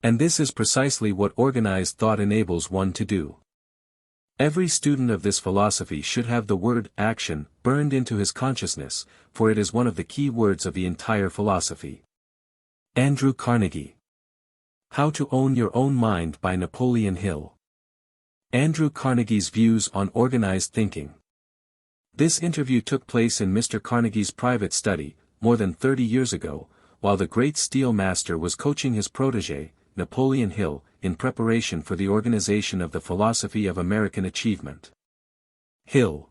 And this is precisely what organized thought enables one to do. Every student of this philosophy should have the word action burned into his consciousness, for it is one of the key words of the entire philosophy. Andrew Carnegie. How to Own Your Own Mind by Napoleon Hill. Andrew Carnegie's views on organized thinking. This interview took place in Mr. Carnegie's private study, more than 30 years ago, while the great steel master was coaching his protege, Napoleon Hill, in preparation for the organization of the philosophy of American achievement. Hill.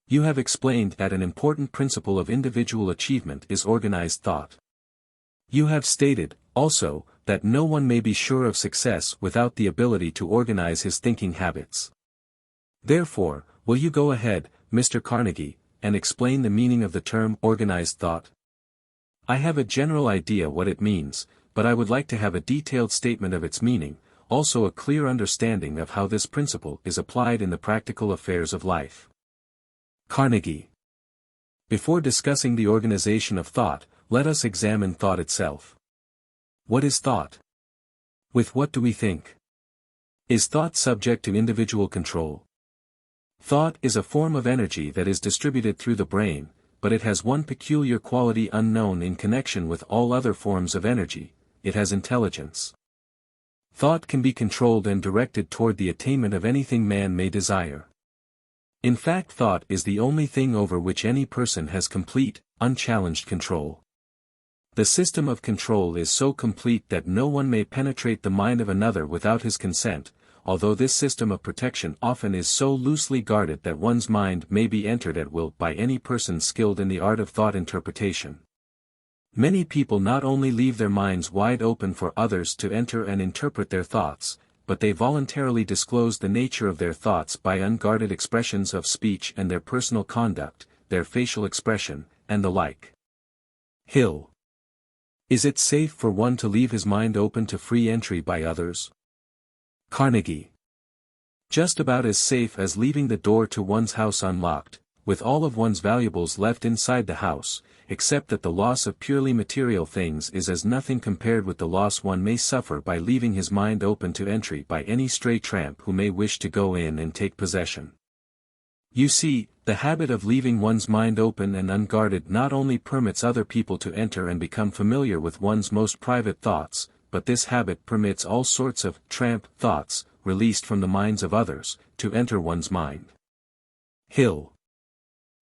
You have explained that an important principle of individual achievement is organized thought. You have stated, also, that no one may be sure of success without the ability to organize his thinking habits. Therefore, will you go ahead, Mr. Carnegie, and explain the meaning of the term organized thought? I have a general idea what it means, but I would like to have a detailed statement of its meaning, also a clear understanding of how this principle is applied in the practical affairs of life. Carnegie. Before discussing the organization of thought, let us examine thought itself. What is thought? With what do we think? Is thought subject to individual control? Thought is a form of energy that is distributed through the brain, but it has one peculiar quality unknown in connection with all other forms of energy: it has intelligence. Thought can be controlled and directed toward the attainment of anything man may desire. In fact, thought is the only thing over which any person has complete, unchallenged control. The system of control is so complete that no one may penetrate the mind of another without his consent, although this system of protection often is so loosely guarded that one's mind may be entered at will by any person skilled in the art of thought interpretation. Many people not only leave their minds wide open for others to enter and interpret their thoughts, but they voluntarily disclose the nature of their thoughts by unguarded expressions of speech and their personal conduct, their facial expression, and the like. Hill. Is it safe for one to leave his mind open to free entry by others? Carnegie. Just about as safe as leaving the door to one's house unlocked, with all of one's valuables left inside the house, except that the loss of purely material things is as nothing compared with the loss one may suffer by leaving his mind open to entry by any stray tramp who may wish to go in and take possession. You see, the habit of leaving one's mind open and unguarded not only permits other people to enter and become familiar with one's most private thoughts, but this habit permits all sorts of tramp thoughts, released from the minds of others, to enter one's mind. Hill.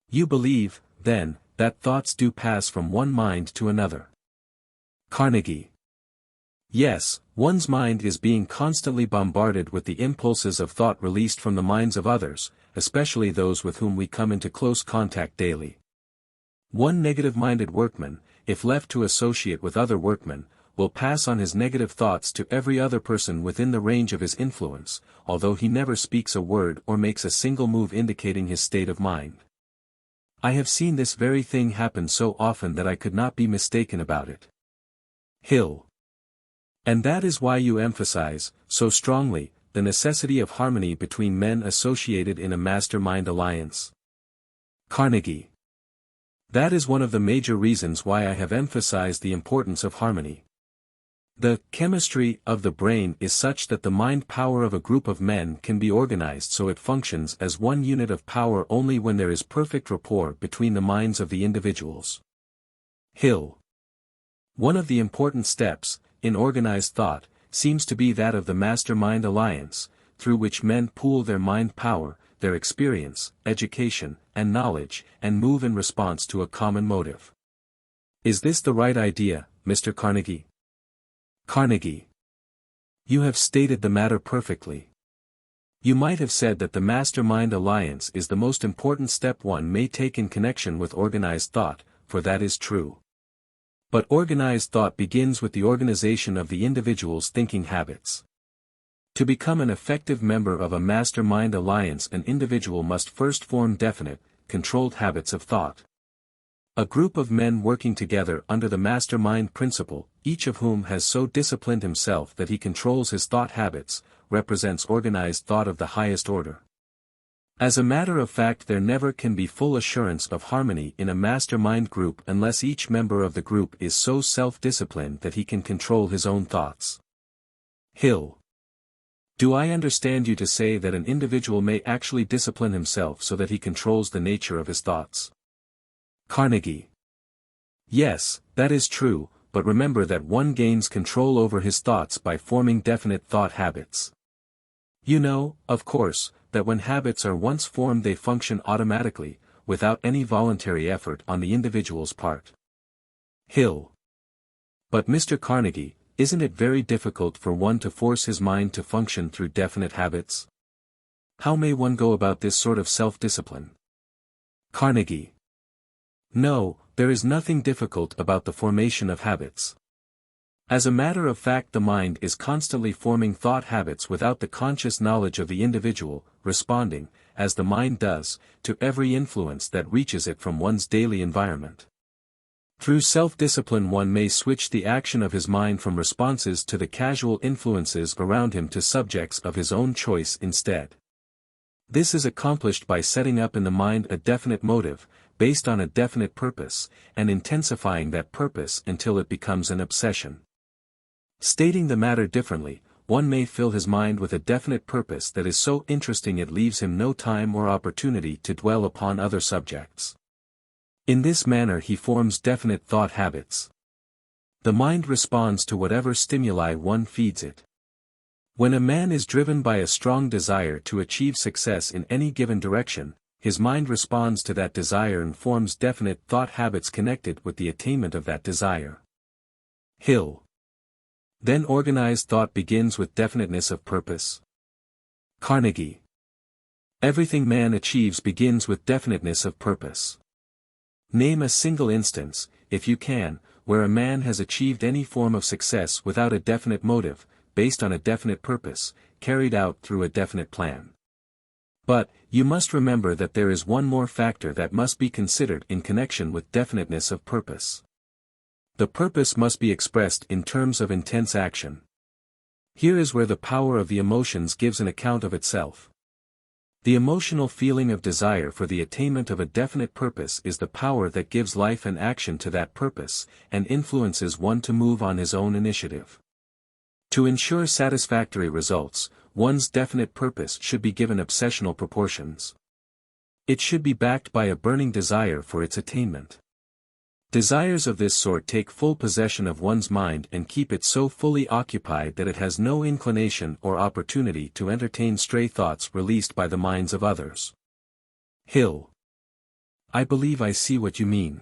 You believe, then, that thoughts do pass from one mind to another? Carnegie. Yes, one's mind is being constantly bombarded with the impulses of thought released from the minds of others, especially those with whom we come into close contact daily. One negative-minded workman, if left to associate with other workmen, will pass on his negative thoughts to every other person within the range of his influence, although he never speaks a word or makes a single move indicating his state of mind. I have seen this very thing happen so often that I could not be mistaken about it. Hill. And that is why you emphasize, so strongly, the necessity of harmony between men associated in a mastermind alliance. Carnegie. That is one of the major reasons why I have emphasized the importance of harmony. The chemistry of the brain is such that the mind power of a group of men can be organized so it functions as one unit of power only when there is perfect rapport between the minds of the individuals. Hill. One of the important steps, in organized thought, seems to be that of the mastermind alliance, through which men pool their mind power, their experience, education, and knowledge, and move in response to a common motive. Is this the right idea, Mr. Carnegie? Carnegie. You have stated the matter perfectly. You might have said that the mastermind alliance is the most important step one may take in connection with organized thought, for that is true. But organized thought begins with the organization of the individual's thinking habits. To become an effective member of a mastermind alliance, an individual must first form definite, controlled habits of thought. A group of men working together under the mastermind principle, each of whom has so disciplined himself that he controls his thought habits, represents organized thought of the highest order. As a matter of fact, there never can be full assurance of harmony in a mastermind group unless each member of the group is so self-disciplined that he can control his own thoughts. Hill. Do I understand you to say that an individual may actually discipline himself so that he controls the nature of his thoughts? Carnegie. Yes, that is true, but remember that one gains control over his thoughts by forming definite thought habits. You know, of course, that when habits are once formed they function automatically, without any voluntary effort on the individual's part. Hill. But Mr. Carnegie, isn't it very difficult for one to force his mind to function through definite habits? How may one go about this sort of self-discipline? Carnegie. No, there is nothing difficult about the formation of habits. As a matter of fact, the mind is constantly forming thought habits without the conscious knowledge of the individual, responding, as the mind does, to every influence that reaches it from one's daily environment. Through self-discipline one may switch the action of his mind from responses to the casual influences around him to subjects of his own choice instead. This is accomplished by setting up in the mind a definite motive, based on a definite purpose, and intensifying that purpose until it becomes an obsession. Stating the matter differently, one may fill his mind with a definite purpose that is so interesting it leaves him no time or opportunity to dwell upon other subjects. In this manner he forms definite thought habits. The mind responds to whatever stimuli one feeds it. When a man is driven by a strong desire to achieve success in any given direction, his mind responds to that desire and forms definite thought habits connected with the attainment of that desire. Hill. Then organized thought begins with definiteness of purpose. Carnegie. Everything man achieves begins with definiteness of purpose. Name a single instance, if you can, where a man has achieved any form of success without a definite motive, based on a definite purpose, carried out through a definite plan. But, you must remember that there is one more factor that must be considered in connection with definiteness of purpose. The purpose must be expressed in terms of intense action. Here is where the power of the emotions gives an account of itself. The emotional feeling of desire for the attainment of a definite purpose is the power that gives life and action to that purpose, and influences one to move on his own initiative. To ensure satisfactory results, one's definite purpose should be given obsessional proportions. It should be backed by a burning desire for its attainment. Desires of this sort take full possession of one's mind and keep it so fully occupied that it has no inclination or opportunity to entertain stray thoughts released by the minds of others. Hill. I believe I see what you mean.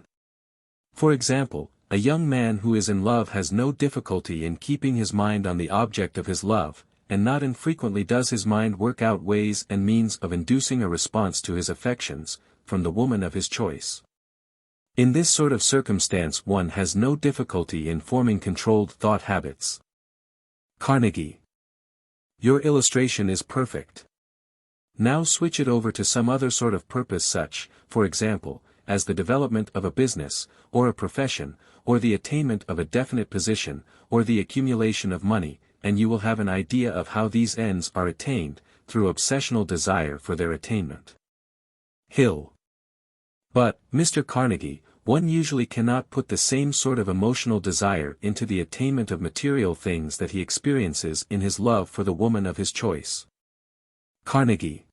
For example, a young man who is in love has no difficulty in keeping his mind on the object of his love, and not infrequently does his mind work out ways and means of inducing a response to his affections, from the woman of his choice. In this sort of circumstance one has no difficulty in forming controlled thought habits. Carnegie. Your illustration is perfect. Now switch it over to some other sort of purpose such, for example, as the development of a business, or a profession, or the attainment of a definite position, or the accumulation of money, and you will have an idea of how these ends are attained, through obsessional desire for their attainment. Hill. But, Mr. Carnegie, one usually cannot put the same sort of emotional desire into the attainment of material things that he experiences in his love for the woman of his choice. Carnegie.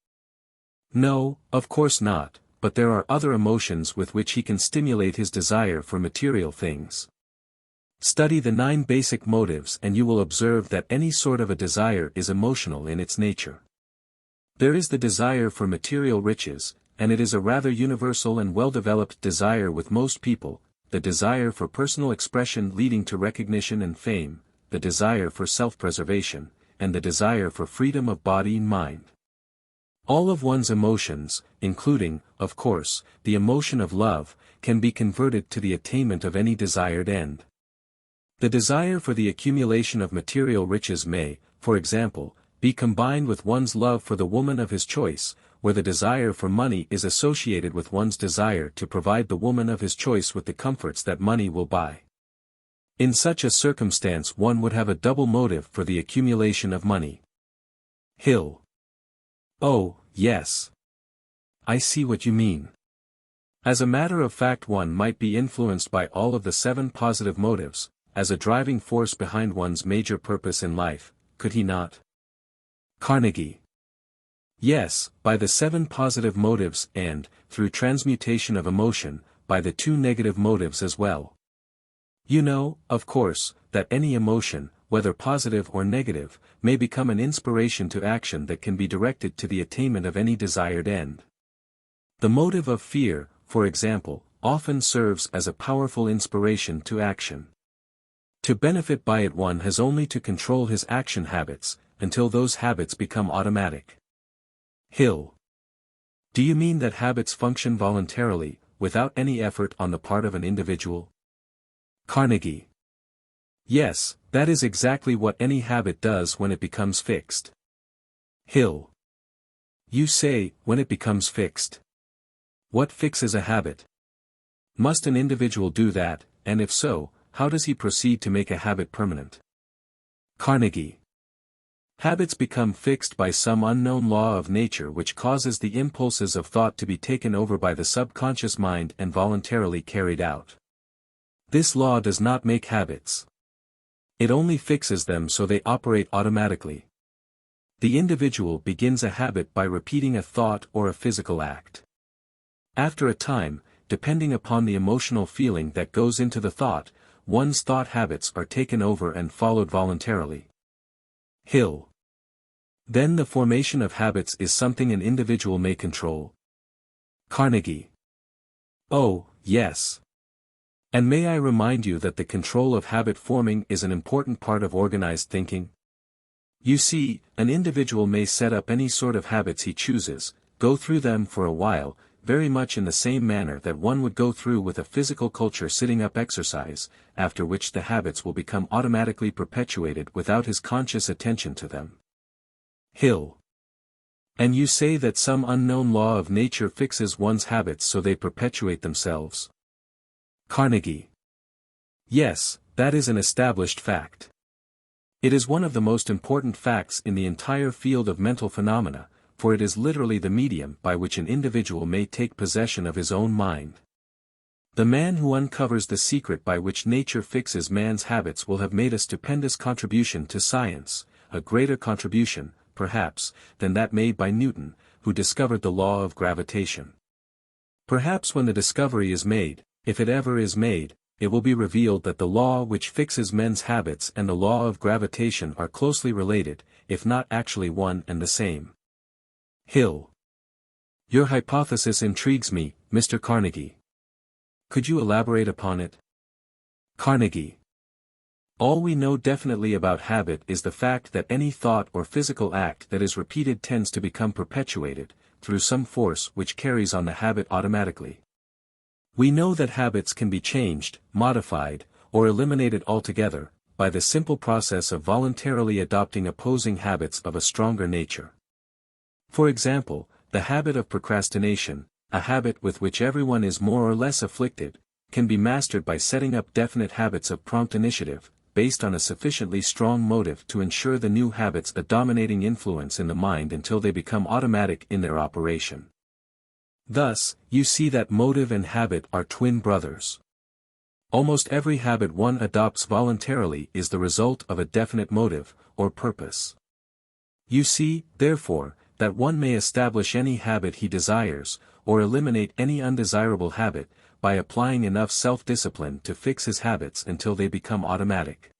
No, of course not, but there are other emotions with which he can stimulate his desire for material things. Study the 9 basic motives and you will observe that any sort of a desire is emotional in its nature. There is the desire for material riches, and it is a rather universal and well-developed desire with most people, the desire for personal expression leading to recognition and fame, the desire for self-preservation, and the desire for freedom of body and mind. All of one's emotions, including, of course, the emotion of love, can be converted to the attainment of any desired end. The desire for the accumulation of material riches may, for example, be combined with one's love for the woman of his choice, where the desire for money is associated with one's desire to provide the woman of his choice with the comforts that money will buy. In such a circumstance one would have a double motive for the accumulation of money. Hill. Oh, yes. I see what you mean. As a matter of fact one might be influenced by all of the 7 positive motives, as a driving force behind one's major purpose in life, could he not? Carnegie. Yes, by the 7 positive motives and, through transmutation of emotion, by the 2 negative motives as well. You know, of course, that any emotion, whether positive or negative, may become an inspiration to action that can be directed to the attainment of any desired end. The motive of fear, for example, often serves as a powerful inspiration to action. To benefit by it one has only to control his action habits, until those habits become automatic. Hill. Do you mean that habits function voluntarily, without any effort on the part of an individual? Carnegie. Yes, that is exactly what any habit does when it becomes fixed. Hill. You say, when it becomes fixed. What fixes a habit? Must an individual do that, and if so, how does he proceed to make a habit permanent? Carnegie. Habits become fixed by some unknown law of nature which causes the impulses of thought to be taken over by the subconscious mind and voluntarily carried out. This law does not make habits. It only fixes them so they operate automatically. The individual begins a habit by repeating a thought or a physical act. After a time, depending upon the emotional feeling that goes into the thought, one's thought habits are taken over and followed voluntarily. Hill. Then the formation of habits is something an individual may control. Carnegie. Oh, yes. And may I remind you that the control of habit forming is an important part of organized thinking? You see, an individual may set up any sort of habits he chooses, go through them for a while, very much in the same manner that one would go through with a physical culture sitting up exercise, after which the habits will become automatically perpetuated without his conscious attention to them. Hill. And you say that some unknown law of nature fixes one's habits so they perpetuate themselves? Carnegie. Yes, that is an established fact. It is one of the most important facts in the entire field of mental phenomena, for it is literally the medium by which an individual may take possession of his own mind. The man who uncovers the secret by which nature fixes man's habits will have made a stupendous contribution to science, a greater contribution, perhaps, than that made by Newton, who discovered the law of gravitation. Perhaps when the discovery is made, if it ever is made, it will be revealed that the law which fixes men's habits and the law of gravitation are closely related, if not actually one and the same. Hill. Your hypothesis intrigues me, Mr. Carnegie. Could you elaborate upon it? Carnegie. All we know definitely about habit is the fact that any thought or physical act that is repeated tends to become perpetuated, through some force which carries on the habit automatically. We know that habits can be changed, modified, or eliminated altogether, by the simple process of voluntarily adopting opposing habits of a stronger nature. For example, the habit of procrastination, a habit with which everyone is more or less afflicted, can be mastered by setting up definite habits of prompt initiative, based on a sufficiently strong motive to ensure the new habits a dominating influence in the mind until they become automatic in their operation. Thus, you see that motive and habit are twin brothers. Almost every habit one adopts voluntarily is the result of a definite motive, or purpose. You see, therefore, that one may establish any habit he desires, or eliminate any undesirable habit, by applying enough self-discipline to fix his habits until they become automatic.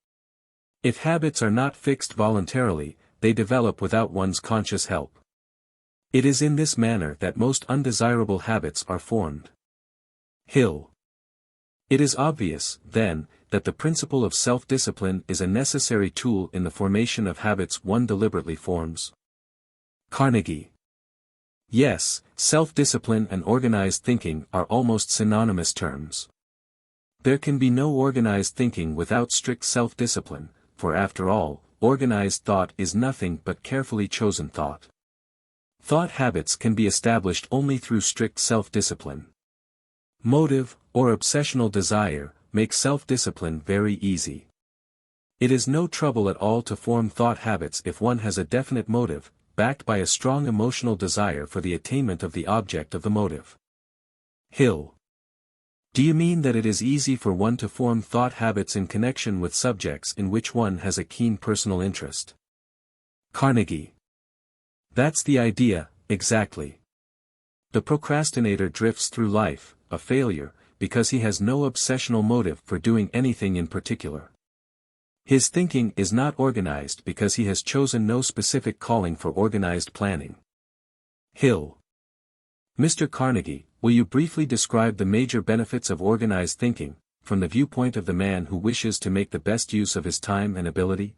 If habits are not fixed voluntarily, they develop without one's conscious help. It is in this manner that most undesirable habits are formed. Hill. It is obvious, then, that the principle of self-discipline is a necessary tool in the formation of habits one deliberately forms. Carnegie. Yes, self-discipline and organized thinking are almost synonymous terms. There can be no organized thinking without strict self-discipline, for after all, organized thought is nothing but carefully chosen thought. Thought habits can be established only through strict self-discipline. Motive, or obsessional desire, makes self-discipline very easy. It is no trouble at all to form thought habits if one has a definite motive, backed by a strong emotional desire for the attainment of the object of the motive. Hill. Do you mean that it is easy for one to form thought habits in connection with subjects in which one has a keen personal interest? Carnegie. That's the idea, exactly. The procrastinator drifts through life, a failure, because he has no obsessional motive for doing anything in particular. His thinking is not organized because he has chosen no specific calling for organized planning. Hill. Mr. Carnegie, will you briefly describe the major benefits of organized thinking, from the viewpoint of the man who wishes to make the best use of his time and ability?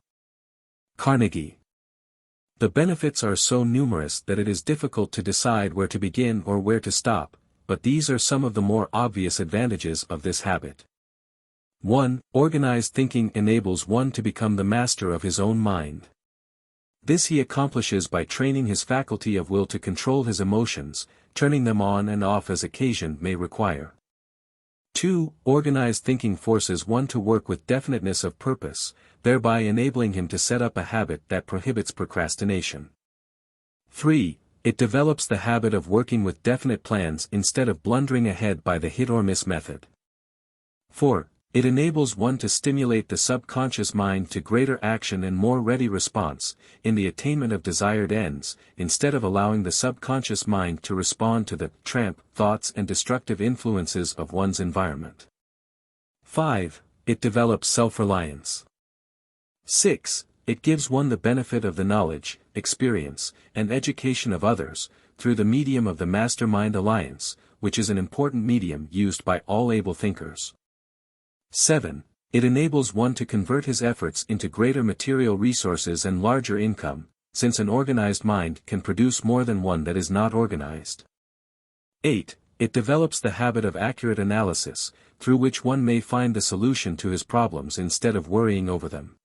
Carnegie. The benefits are so numerous that it is difficult to decide where to begin or where to stop, but these are some of the more obvious advantages of this habit. 1. Organized thinking enables one to become the master of his own mind. This he accomplishes by training his faculty of will to control his emotions, turning them on and off as occasion may require. 2. Organized thinking forces one to work with definiteness of purpose, thereby enabling him to set up a habit that prohibits procrastination. 3. It develops the habit of working with definite plans instead of blundering ahead by the hit-or-miss method. 4. It enables one to stimulate the subconscious mind to greater action and more ready response, in the attainment of desired ends, instead of allowing the subconscious mind to respond to the tramp thoughts and destructive influences of one's environment. 5. It develops self-reliance. 6. It gives one the benefit of the knowledge, experience, and education of others, through the medium of the Mastermind alliance, which is an important medium used by all able thinkers. 7. It enables one to convert his efforts into greater material resources and larger income, since an organized mind can produce more than one that is not organized. 8. It develops the habit of accurate analysis, through which one may find the solution to his problems instead of worrying over them.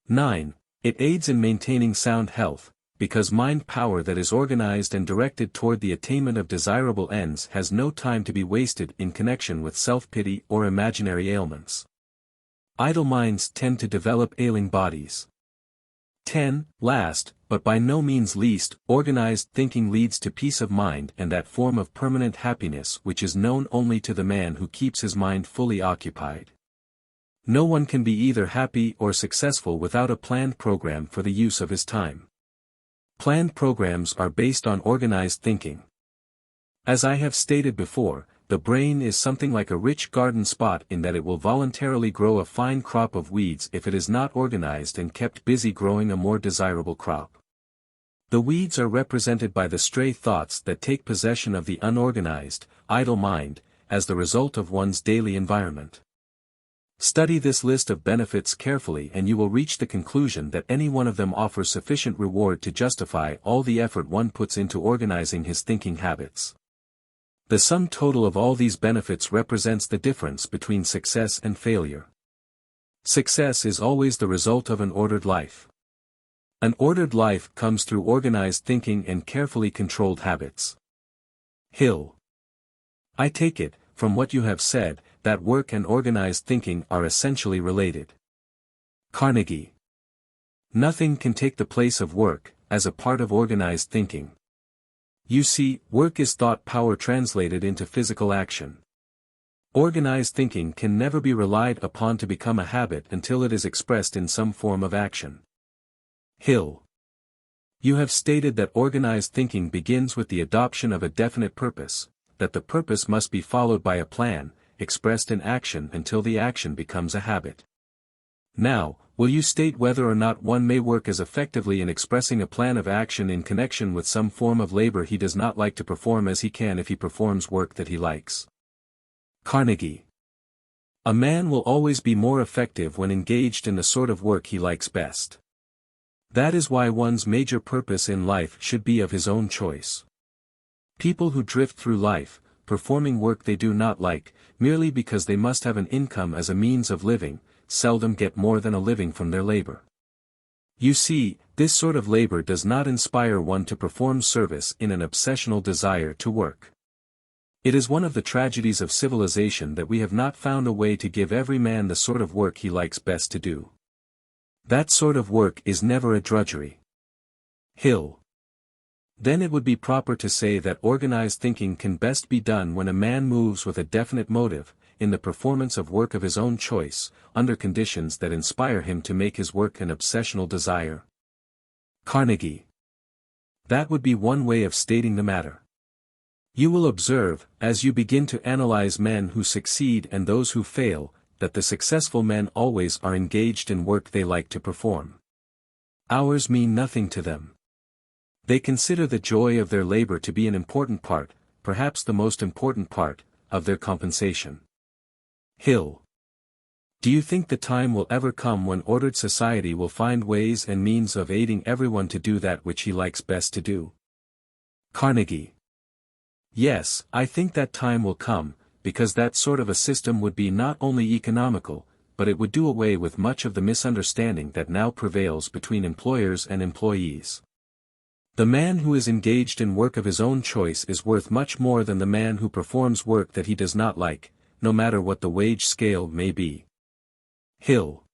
9. It aids in maintaining sound health, because mind power that is organized and directed toward the attainment of desirable ends has no time to be wasted in connection with self-pity or imaginary ailments. Idle minds tend to develop ailing bodies. 10. Last, but by no means least, organized thinking leads to peace of mind and that form of permanent happiness which is known only to the man who keeps his mind fully occupied. No one can be either happy or successful without a planned program for the use of his time. Planned programs are based on organized thinking. As I have stated before, the brain is something like a rich garden spot in that it will voluntarily grow a fine crop of weeds if it is not organized and kept busy growing a more desirable crop. The weeds are represented by the stray thoughts that take possession of the unorganized, idle mind, as the result of one's daily environment. Study this list of benefits carefully and you will reach the conclusion that any one of them offers sufficient reward to justify all the effort one puts into organizing his thinking habits. The sum total of all these benefits represents the difference between success and failure. Success is always the result of an ordered life. An ordered life comes through organized thinking and carefully controlled habits. Hill. I take it, from what you have said, that work and organized thinking are essentially related. Carnegie. Nothing can take the place of work, as a part of organized thinking. You see, work is thought power translated into physical action. Organized thinking can never be relied upon to become a habit until it is expressed in some form of action. Hill. You have stated that organized thinking begins with the adoption of a definite purpose, that the purpose must be followed by a plan, expressed in action until the action becomes a habit. Now, will you state whether or not one may work as effectively in expressing a plan of action in connection with some form of labor he does not like to perform as he can if he performs work that he likes? Carnegie. A man will always be more effective when engaged in the sort of work he likes best. That is why one's major purpose in life should be of his own choice. People who drift through life, performing work they do not like, merely because they must have an income as a means of living, seldom get more than a living from their labor. You see, this sort of labor does not inspire one to perform service in an obsessional desire to work. It is one of the tragedies of civilization that we have not found a way to give every man the sort of work he likes best to do. That sort of work is never a drudgery. Hill. Then it would be proper to say that organized thinking can best be done when a man moves with a definite motive, in the performance of work of his own choice, under conditions that inspire him to make his work an obsessional desire. Carnegie. That would be one way of stating the matter. You will observe, as you begin to analyze men who succeed and those who fail, that the successful men always are engaged in work they like to perform. Hours mean nothing to them. They consider the joy of their labor to be an important part, perhaps the most important part, of their compensation. Hill. Do you think the time will ever come when ordered society will find ways and means of aiding everyone to do that which he likes best to do? Carnegie. Yes, I think that time will come, because that sort of a system would be not only economical, but it would do away with much of the misunderstanding that now prevails between employers and employees. The man who is engaged in work of his own choice is worth much more than the man who performs work that he does not like, no matter what the wage scale may be. Hill.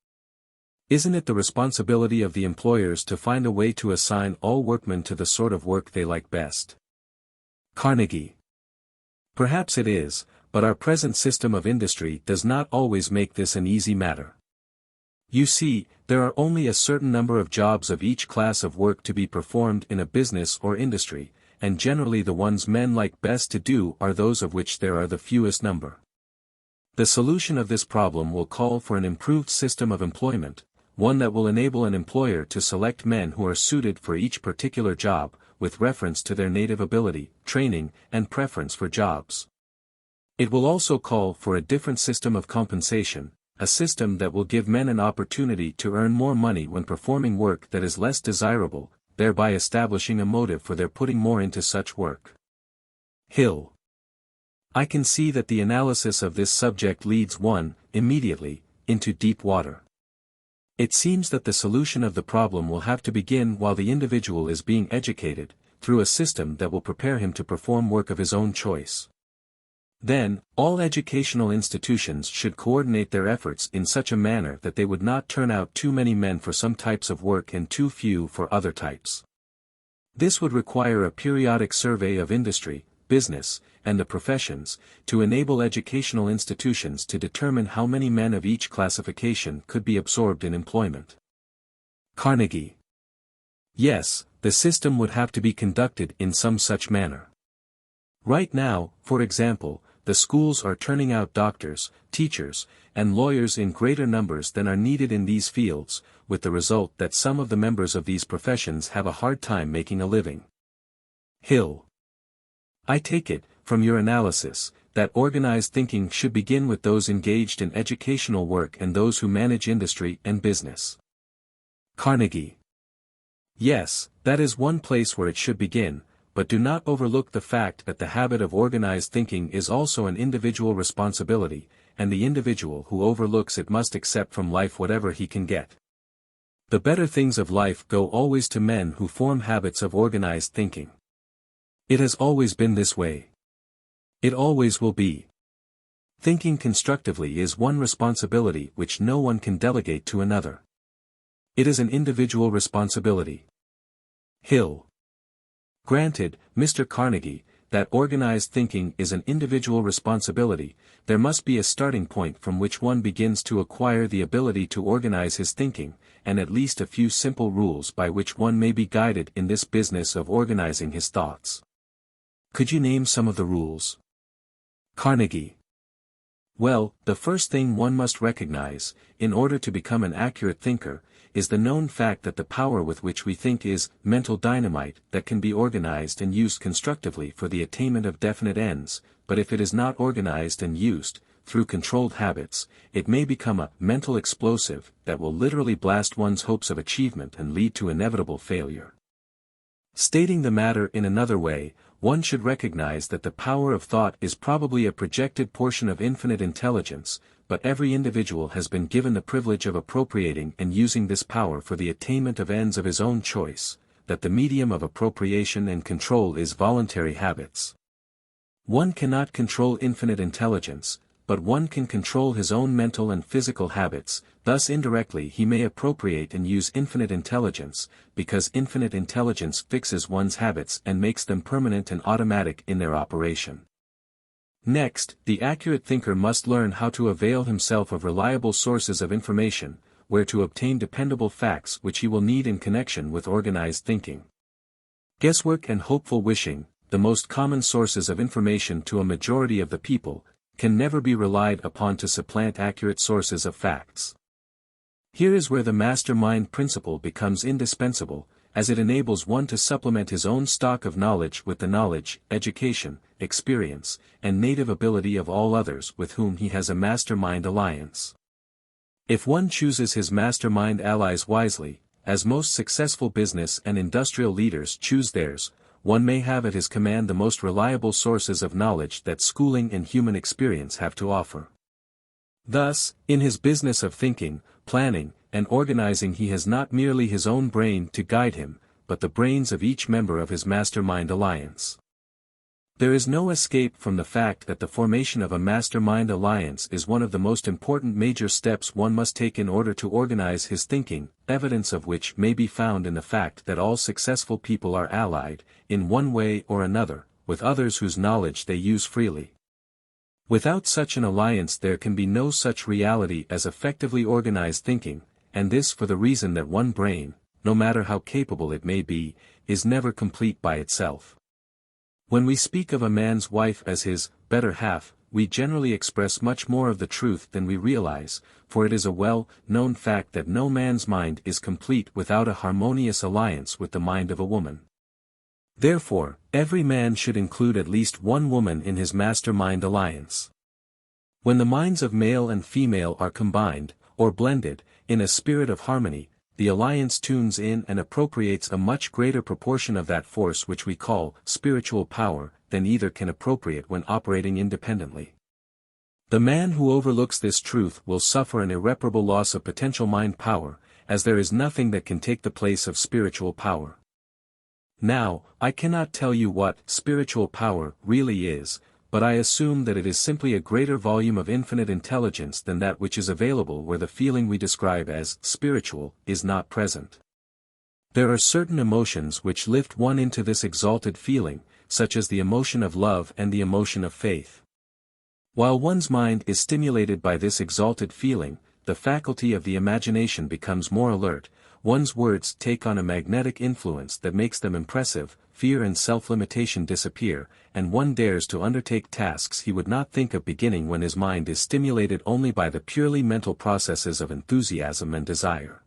Isn't it the responsibility of the employers to find a way to assign all workmen to the sort of work they like best? Carnegie. Perhaps it is, but our present system of industry does not always make this an easy matter. You see, there are only a certain number of jobs of each class of work to be performed in a business or industry, and generally the ones men like best to do are those of which there are the fewest number. The solution of this problem will call for an improved system of employment, one that will enable an employer to select men who are suited for each particular job, with reference to their native ability, training, and preference for jobs. It will also call for a different system of compensation, a system that will give men an opportunity to earn more money when performing work that is less desirable, thereby establishing a motive for their putting more into such work. Hill. I can see that the analysis of this subject leads one, immediately, into deep water. It seems that the solution of the problem will have to begin while the individual is being educated, through a system that will prepare him to perform work of his own choice. Then, all educational institutions should coordinate their efforts in such a manner that they would not turn out too many men for some types of work and too few for other types. This would require a periodic survey of industry, business, and the professions, to enable educational institutions to determine how many men of each classification could be absorbed in employment. Carnegie. Yes, the system would have to be conducted in some such manner. Right now, for example, the schools are turning out doctors, teachers, and lawyers in greater numbers than are needed in these fields, with the result that some of the members of these professions have a hard time making a living. Hill. I take it, from your analysis, that organized thinking should begin with those engaged in educational work and those who manage industry and business. Carnegie. Yes, that is one place where it should begin, but do not overlook the fact that the habit of organized thinking is also an individual responsibility, and the individual who overlooks it must accept from life whatever he can get. The better things of life go always to men who form habits of organized thinking. It has always been this way. It always will be. Thinking constructively is one responsibility which no one can delegate to another. It is an individual responsibility. Hill. Granted, Mr. Carnegie, that organized thinking is an individual responsibility, there must be a starting point from which one begins to acquire the ability to organize his thinking, and at least a few simple rules by which one may be guided in this business of organizing his thoughts. Could you name some of the rules? Carnegie. Well, the first thing one must recognize, in order to become an accurate thinker, is the known fact that the power with which we think is mental dynamite that can be organized and used constructively for the attainment of definite ends, but if it is not organized and used, through controlled habits, it may become a mental explosive that will literally blast one's hopes of achievement and lead to inevitable failure. Stating the matter in another way, one should recognize that the power of thought is probably a projected portion of infinite intelligence, but every individual has been given the privilege of appropriating and using this power for the attainment of ends of his own choice, that the medium of appropriation and control is voluntary habits. One cannot control infinite intelligence, but one can control his own mental and physical habits, thus indirectly he may appropriate and use infinite intelligence, because infinite intelligence fixes one's habits and makes them permanent and automatic in their operation. Next, the accurate thinker must learn how to avail himself of reliable sources of information, where to obtain dependable facts which he will need in connection with organized thinking. Guesswork and hopeful wishing, the most common sources of information to a majority of the people, can never be relied upon to supplant accurate sources of facts. Here is where the mastermind principle becomes indispensable, as it enables one to supplement his own stock of knowledge with the knowledge, education, experience, and native ability of all others with whom he has a mastermind alliance. If one chooses his mastermind allies wisely, as most successful business and industrial leaders choose theirs, one may have at his command the most reliable sources of knowledge that schooling and human experience have to offer. Thus, in his business of thinking, planning, and organizing he has not merely his own brain to guide him, but the brains of each member of his mastermind alliance. There is no escape from the fact that the formation of a mastermind alliance is one of the most important major steps one must take in order to organize his thinking, evidence of which may be found in the fact that all successful people are allied, in one way or another, with others whose knowledge they use freely. Without such an alliance there can be no such reality as effectively organized thinking, and this for the reason that one brain, no matter how capable it may be, is never complete by itself. When we speak of a man's wife as his better half, we generally express much more of the truth than we realize, for it is a well-known fact that no man's mind is complete without a harmonious alliance with the mind of a woman. Therefore, every man should include at least one woman in his mastermind alliance. When the minds of male and female are combined, or blended, in a spirit of harmony, the alliance tunes in and appropriates a much greater proportion of that force which we call spiritual power, than either can appropriate when operating independently. The man who overlooks this truth will suffer an irreparable loss of potential mind power, as there is nothing that can take the place of spiritual power. Now, I cannot tell you what spiritual power really is, but I assume that it is simply a greater volume of infinite intelligence than that which is available where the feeling we describe as spiritual is not present. There are certain emotions which lift one into this exalted feeling, such as the emotion of love and the emotion of faith. While one's mind is stimulated by this exalted feeling, the faculty of the imagination becomes more alert, one's words take on a magnetic influence that makes them impressive, fear and self-limitation disappear, and one dares to undertake tasks he would not think of beginning when his mind is stimulated only by the purely mental processes of enthusiasm and desire.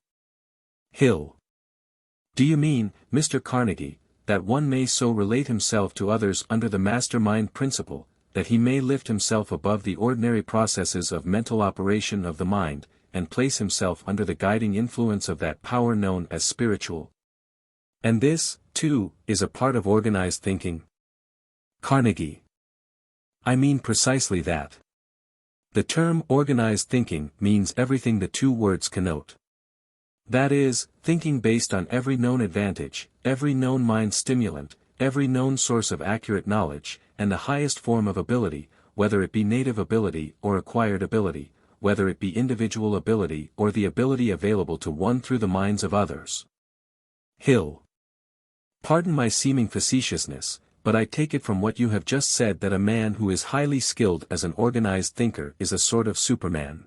Hill. Do you mean, Mr. Carnegie, that one may so relate himself to others under the mastermind principle, that he may lift himself above the ordinary processes of mental operation of the mind, and place himself under the guiding influence of that power known as spiritual? And this, too, is a part of organized thinking? Carnegie. I mean precisely that. The term organized thinking means everything the two words connote. That is, thinking based on every known advantage, every known mind stimulant, every known source of accurate knowledge, and the highest form of ability, whether it be native ability or acquired ability, whether it be individual ability or the ability available to one through the minds of others. Hill. Pardon my seeming facetiousness, but I take it from what you have just said that a man who is highly skilled as an organized thinker is a sort of Superman.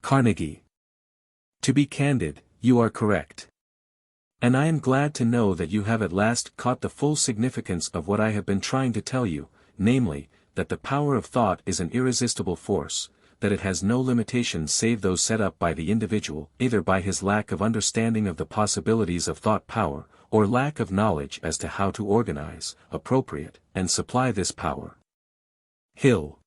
Carnegie. To be candid, you are correct. And I am glad to know that you have at last caught the full significance of what I have been trying to tell you, namely, that the power of thought is an irresistible force, that it has no limitations save those set up by the individual, either by his lack of understanding of the possibilities of thought power, or lack of knowledge as to how to organize, appropriate, and supply this power. Hill.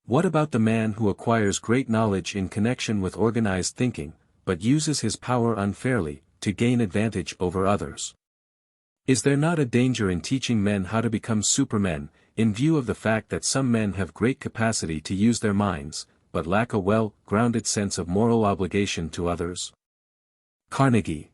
What about the man who acquires great knowledge in connection with organized thinking, but uses his power unfairly, to gain advantage over others? Is there not a danger in teaching men how to become supermen, in view of the fact that some men have great capacity to use their minds, but lack a well-grounded sense of moral obligation to others? Carnegie.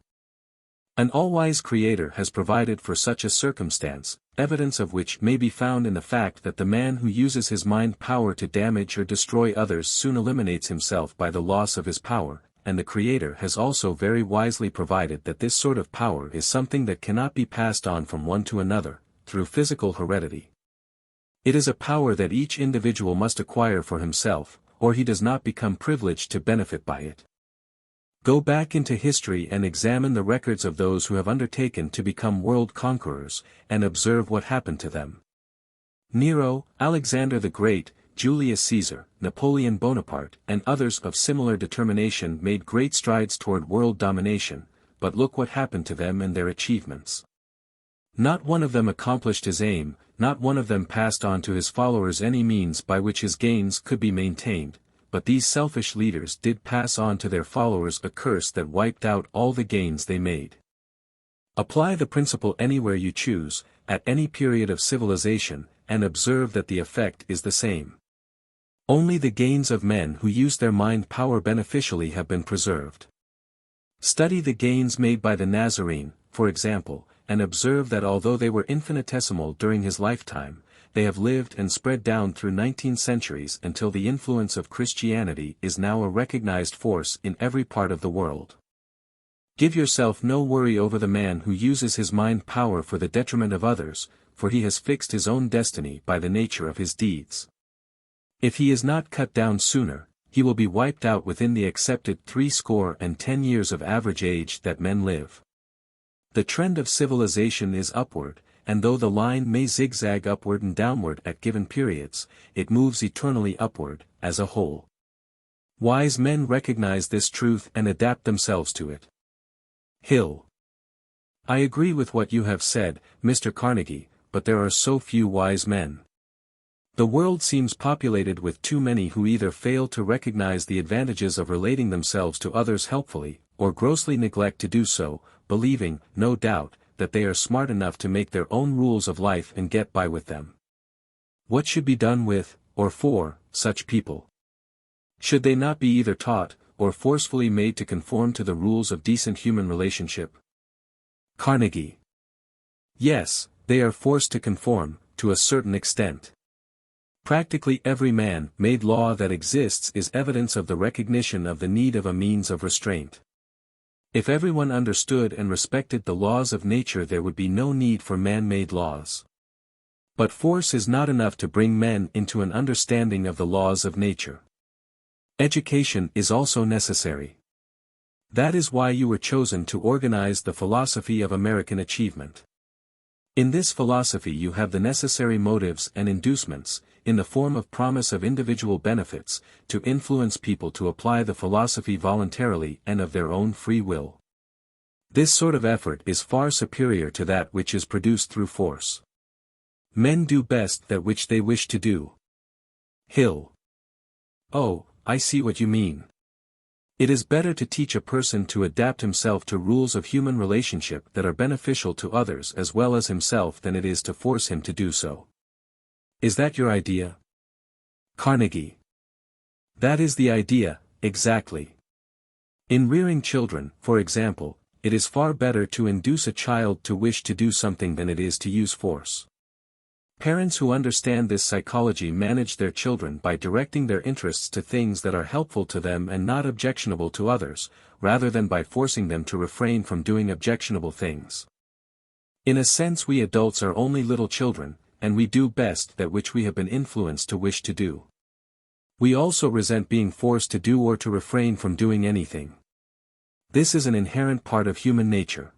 An all-wise Creator has provided for such a circumstance, evidence of which may be found in the fact that the man who uses his mind power to damage or destroy others soon eliminates himself by the loss of his power, and the Creator has also very wisely provided that this sort of power is something that cannot be passed on from one to another, through physical heredity. It is a power that each individual must acquire for himself, or he does not become privileged to benefit by it. Go back into history and examine the records of those who have undertaken to become world conquerors, and observe what happened to them. Nero, Alexander the Great, Julius Caesar, Napoleon Bonaparte, and others of similar determination made great strides toward world domination, but look what happened to them and their achievements. Not one of them accomplished his aim, not one of them passed on to his followers any means by which his gains could be maintained, but these selfish leaders did pass on to their followers a curse that wiped out all the gains they made. Apply the principle anywhere you choose, at any period of civilization, and observe that the effect is the same. Only the gains of men who use their mind power beneficially have been preserved. Study the gains made by the Nazarene, for example, and observe that although they were infinitesimal during his lifetime, they have lived and spread down through 19 centuries until the influence of Christianity is now a recognized force in every part of the world. Give yourself no worry over the man who uses his mind power for the detriment of others, for he has fixed his own destiny by the nature of his deeds. If he is not cut down sooner, he will be wiped out within the accepted 70 years of average age that men live. The trend of civilization is upward, and though the line may zigzag upward and downward at given periods, it moves eternally upward, as a whole. Wise men recognize this truth and adapt themselves to it. Hill. I agree with what you have said, Mr. Carnegie, but there are so few wise men. The world seems populated with too many who either fail to recognize the advantages of relating themselves to others helpfully, or grossly neglect to do so, believing, no doubt, that they are smart enough to make their own rules of life and get by with them. What should be done with, or for, such people? Should they not be either taught, or forcefully made to conform to the rules of decent human relationship? Carnegie. Yes, they are forced to conform, to a certain extent. Practically every man-made law that exists is evidence of the recognition of the need of a means of restraint. If everyone understood and respected the laws of nature, there would be no need for man-made laws. But force is not enough to bring men into an understanding of the laws of nature. Education is also necessary. That is why you were chosen to organize the philosophy of American achievement. In this philosophy you have the necessary motives and inducements, in the form of promise of individual benefits, to influence people to apply the philosophy voluntarily and of their own free will. This sort of effort is far superior to that which is produced through force. Men do best that which they wish to do. Hill. Oh, I see what you mean. It is better to teach a person to adapt himself to rules of human relationship that are beneficial to others as well as himself than it is to force him to do so. Is that your idea? Carnegie. That is the idea, exactly. In rearing children, for example, it is far better to induce a child to wish to do something than it is to use force. Parents who understand this psychology manage their children by directing their interests to things that are helpful to them and not objectionable to others, rather than by forcing them to refrain from doing objectionable things. In a sense, we adults are only little children, and we do best that which we have been influenced to wish to do. We also resent being forced to do or to refrain from doing anything. This is an inherent part of human nature.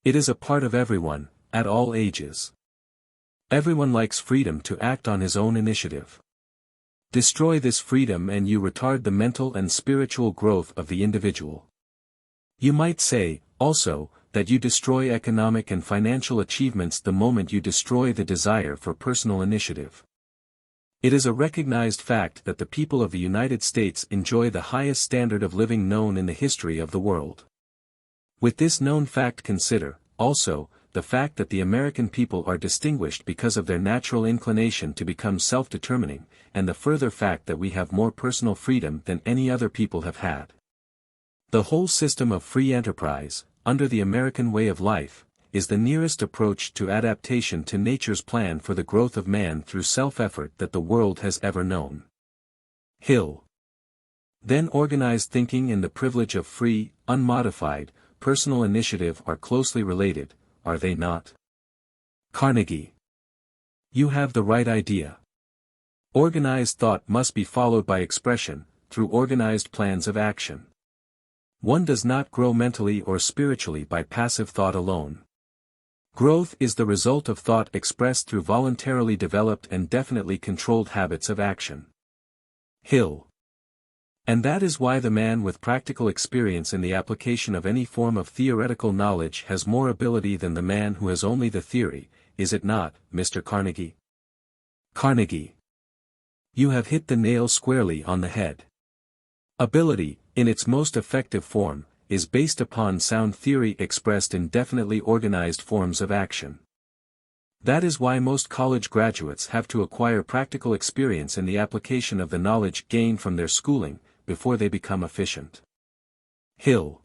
It is a part of everyone, at all ages. Everyone likes freedom to act on his own initiative. Destroy this freedom and you retard the mental and spiritual growth of the individual. You might say, also, that you destroy economic and financial achievements the moment you destroy the desire for personal initiative. It is a recognized fact that the people of the United States enjoy the highest standard of living known in the history of the world. With this known fact, consider, also, the fact that the American people are distinguished because of their natural inclination to become self-determining, and the further fact that we have more personal freedom than any other people have had. The whole system of free enterprise, under the American way of life, is the nearest approach to adaptation to nature's plan for the growth of man through self-effort that the world has ever known. Hill. Then organized thinking and the privilege of free, unmodified, personal initiative are closely related, are they not? Carnegie. You have the right idea. Organized thought must be followed by expression, through organized plans of action. One does not grow mentally or spiritually by passive thought alone. Growth is the result of thought expressed through voluntarily developed and definitely controlled habits of action. Hill. And that is why the man with practical experience in the application of any form of theoretical knowledge has more ability than the man who has only the theory, is it not, Mr. Carnegie? Carnegie. You have hit the nail squarely on the head. Ability, in its most effective form, is based upon sound theory expressed in definitely organized forms of action. That is why most college graduates have to acquire practical experience in the application of the knowledge gained from their schooling, before they become efficient. Hill.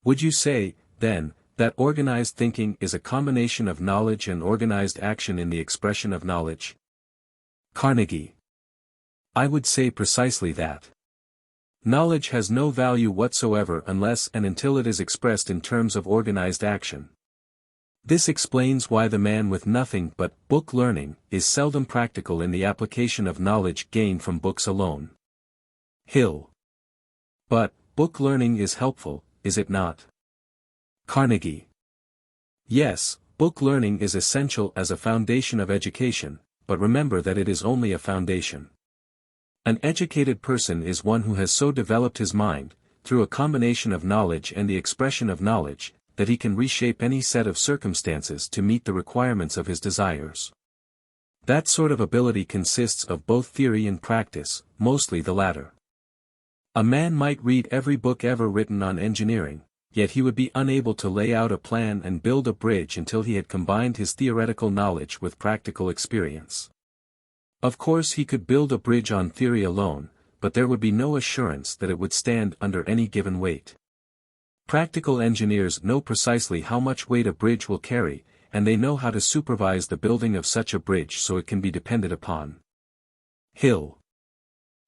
Would you say, then, that organized thinking is a combination of knowledge and organized action in the expression of knowledge? Carnegie. I would say precisely that. Knowledge has no value whatsoever unless and until it is expressed in terms of organized action. This explains why the man with nothing but book learning is seldom practical in the application of knowledge gained from books alone. Hill. But, book learning is helpful, is it not? Carnegie. Yes, book learning is essential as a foundation of education, but remember that it is only a foundation. An educated person is one who has so developed his mind, through a combination of knowledge and the expression of knowledge, that he can reshape any set of circumstances to meet the requirements of his desires. That sort of ability consists of both theory and practice, mostly the latter. A man might read every book ever written on engineering, yet he would be unable to lay out a plan and build a bridge until he had combined his theoretical knowledge with practical experience. Of course he could build a bridge on theory alone, but there would be no assurance that it would stand under any given weight. Practical engineers know precisely how much weight a bridge will carry, and they know how to supervise the building of such a bridge so it can be depended upon. Hill.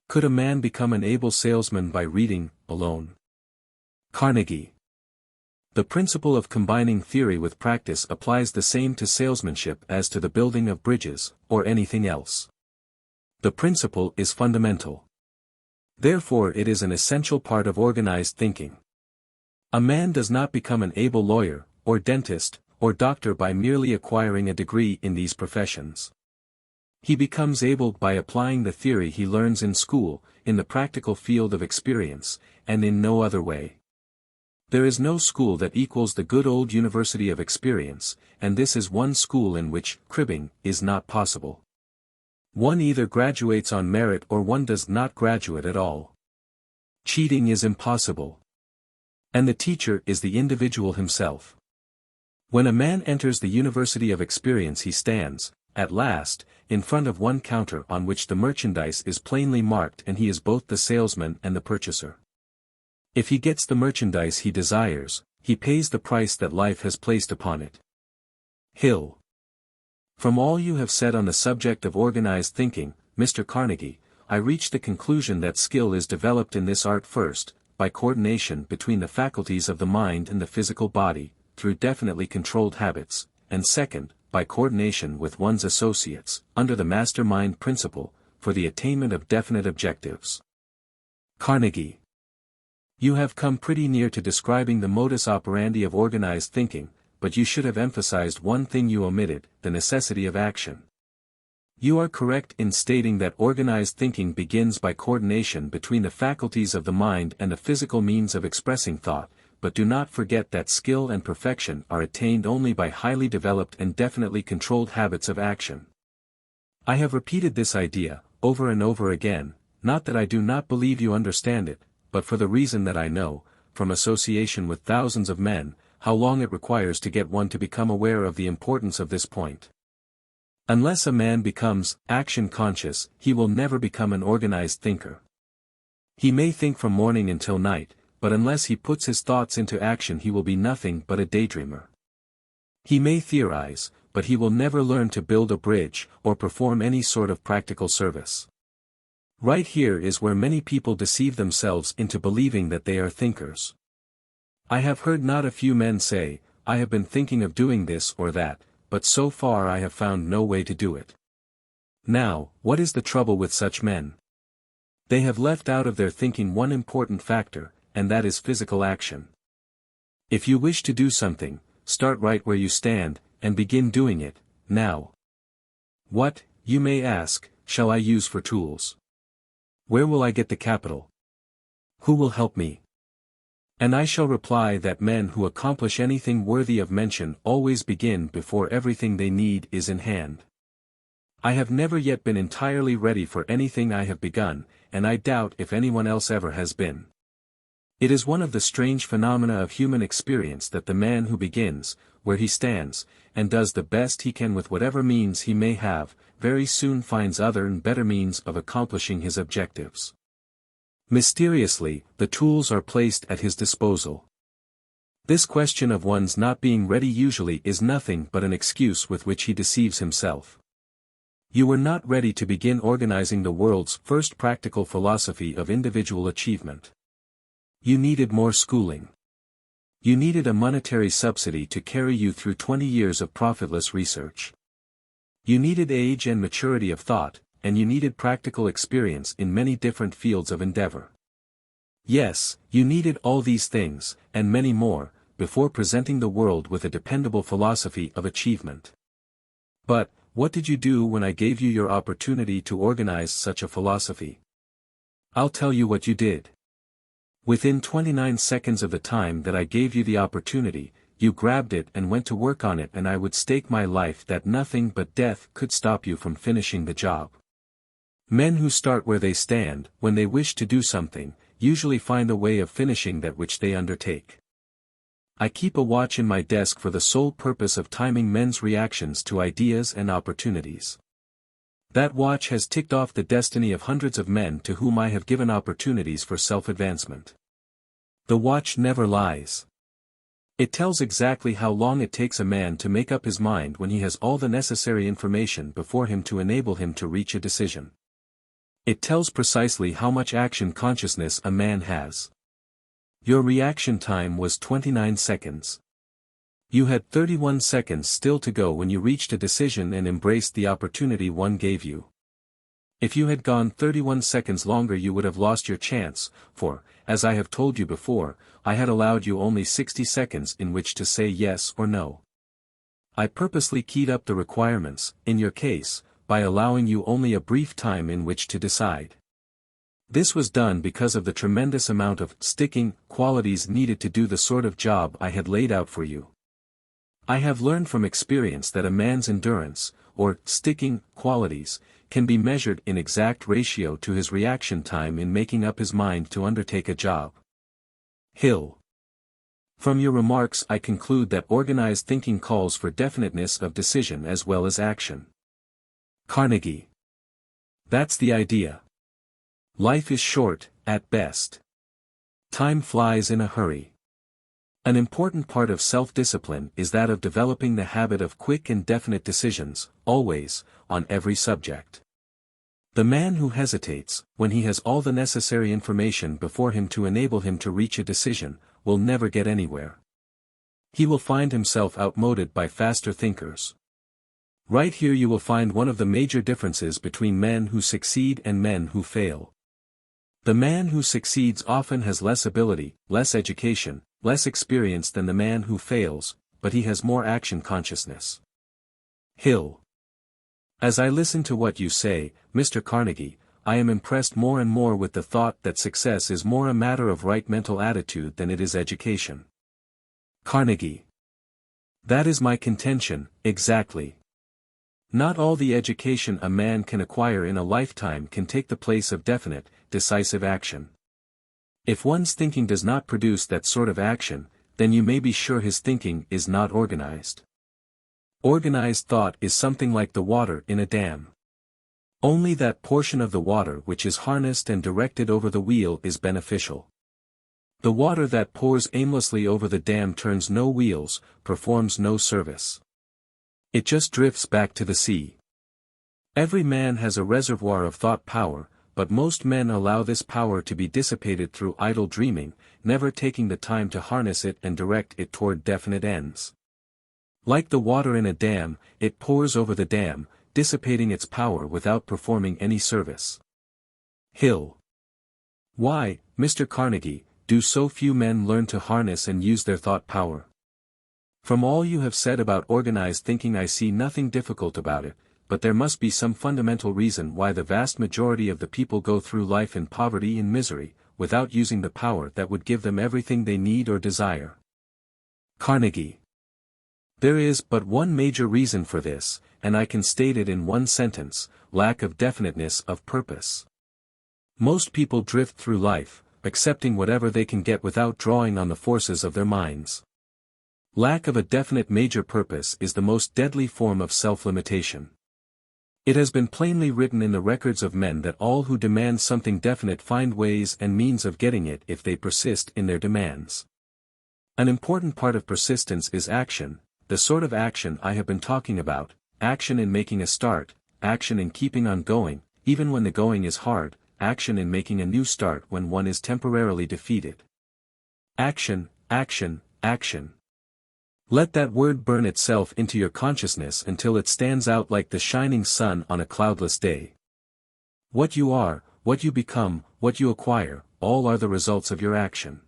Could a man become an able salesman by reading, alone? Carnegie. The principle of combining theory with practice applies the same to salesmanship as to the building of bridges, or anything else. The principle is fundamental. Therefore it is an essential part of organized thinking. A man does not become an able lawyer, or dentist, or doctor by merely acquiring a degree in these professions. He becomes able by applying the theory he learns in school, in the practical field of experience, and in no other way. There is no school that equals the good old university of experience, and this is one school in which cribbing is not possible. One either graduates on merit or one does not graduate at all. Cheating is impossible. And the teacher is the individual himself. When a man enters the university of experience he stands, at last, in front of one counter on which the merchandise is plainly marked and he is both the salesman and the purchaser. If he gets the merchandise he desires, he pays the price that life has placed upon it. Hill. From all you have said on the subject of organized thinking, Mr. Carnegie, I reach the conclusion that skill is developed in this art first, by coordination between the faculties of the mind and the physical body, through definitely controlled habits, and second, by coordination with one's associates, under the mastermind principle, for the attainment of definite objectives. Carnegie. You have come pretty near to describing the modus operandi of organized thinking, but you should have emphasized one thing you omitted, the necessity of action. You are correct in stating that organized thinking begins by coordination between the faculties of the mind and the physical means of expressing thought, but do not forget that skill and perfection are attained only by highly developed and definitely controlled habits of action. I have repeated this idea, over and over again, not that I do not believe you understand it, but for the reason that I know, from association with thousands of men, how long it requires to get one to become aware of the importance of this point. Unless a man becomes action-conscious, he will never become an organized thinker. He may think from morning until night, but unless he puts his thoughts into action he will be nothing but a daydreamer. He may theorize, but he will never learn to build a bridge, or perform any sort of practical service. Right here is where many people deceive themselves into believing that they are thinkers. I have heard not a few men say, I have been thinking of doing this or that, but so far I have found no way to do it. Now, what is the trouble with such men? They have left out of their thinking one important factor, and that is physical action. If you wish to do something, start right where you stand, and begin doing it, now. What, you may ask, shall I use for tools? Where will I get the capital? Who will help me? And I shall reply that men who accomplish anything worthy of mention always begin before everything they need is in hand. I have never yet been entirely ready for anything I have begun, and I doubt if anyone else ever has been. It is one of the strange phenomena of human experience that the man who begins, where he stands, and does the best he can with whatever means he may have, very soon finds other and better means of accomplishing his objectives. Mysteriously, the tools are placed at his disposal. This question of one's not being ready usually is nothing but an excuse with which he deceives himself. You were not ready to begin organizing the world's first practical philosophy of individual achievement. You needed more schooling. You needed a monetary subsidy to carry you through 20 years of profitless research. You needed age and maturity of thought, and you needed practical experience in many different fields of endeavor. Yes, you needed all these things, and many more, before presenting the world with a dependable philosophy of achievement. But, what did you do when I gave you your opportunity to organize such a philosophy? I'll tell you what you did. Within 29 seconds of the time that I gave you the opportunity, you grabbed it and went to work on it, and I would stake my life that nothing but death could stop you from finishing the job. Men who start where they stand, when they wish to do something, usually find a way of finishing that which they undertake. I keep a watch in my desk for the sole purpose of timing men's reactions to ideas and opportunities. That watch has ticked off the destiny of hundreds of men to whom I have given opportunities for self-advancement. The watch never lies. It tells exactly how long it takes a man to make up his mind when he has all the necessary information before him to enable him to reach a decision. It tells precisely how much action consciousness a man has. Your reaction time was 29 seconds. You had 31 seconds still to go when you reached a decision and embraced the opportunity one gave you. If you had gone 31 seconds longer you would have lost your chance, for, as I have told you before, I had allowed you only 60 seconds in which to say yes or no. I purposely keyed up the requirements, in your case, by allowing you only a brief time in which to decide. This was done because of the tremendous amount of sticking qualities needed to do the sort of job I had laid out for you. I have learned from experience that a man's endurance, or sticking qualities, can be measured in exact ratio to his reaction time in making up his mind to undertake a job. Hill. From your remarks I conclude that organized thinking calls for definiteness of decision as well as action. Carnegie. That's the idea. Life is short, at best. Time flies in a hurry. An important part of self-discipline is that of developing the habit of quick and definite decisions, always, on every subject. The man who hesitates, when he has all the necessary information before him to enable him to reach a decision, will never get anywhere. He will find himself outmoded by faster thinkers. Right here you will find one of the major differences between men who succeed and men who fail. The man who succeeds often has less ability, less education, less experience than the man who fails, but he has more action consciousness. Hill. As I listen to what you say, Mr. Carnegie, I am impressed more and more with the thought that success is more a matter of right mental attitude than it is education. Carnegie. That is my contention, exactly. Not all the education a man can acquire in a lifetime can take the place of definite, decisive action. If one's thinking does not produce that sort of action, then you may be sure his thinking is not organized. Organized thought is something like the water in a dam. Only that portion of the water which is harnessed and directed over the wheel is beneficial. The water that pours aimlessly over the dam turns no wheels, performs no service. It just drifts back to the sea. Every man has a reservoir of thought power, but most men allow this power to be dissipated through idle dreaming, never taking the time to harness it and direct it toward definite ends. Like the water in a dam, it pours over the dam, dissipating its power without performing any service. Hill. Why, Mr. Carnegie, do so few men learn to harness and use their thought power? From all you have said about organized thinking I see nothing difficult about it, but there must be some fundamental reason why the vast majority of the people go through life in poverty and misery, without using the power that would give them everything they need or desire. Carnegie. There is but one major reason for this, and I can state it in one sentence: lack of definiteness of purpose. Most people drift through life, accepting whatever they can get without drawing on the forces of their minds. Lack of a definite major purpose is the most deadly form of self-limitation. It has been plainly written in the records of men that all who demand something definite find ways and means of getting it if they persist in their demands. An important part of persistence is action, the sort of action I have been talking about, action in making a start, action in keeping on going, even when the going is hard, action in making a new start when one is temporarily defeated. Action, action, action. Let that word burn itself into your consciousness until it stands out like the shining sun on a cloudless day. What you are, what you become, what you acquire, all are the results of your action.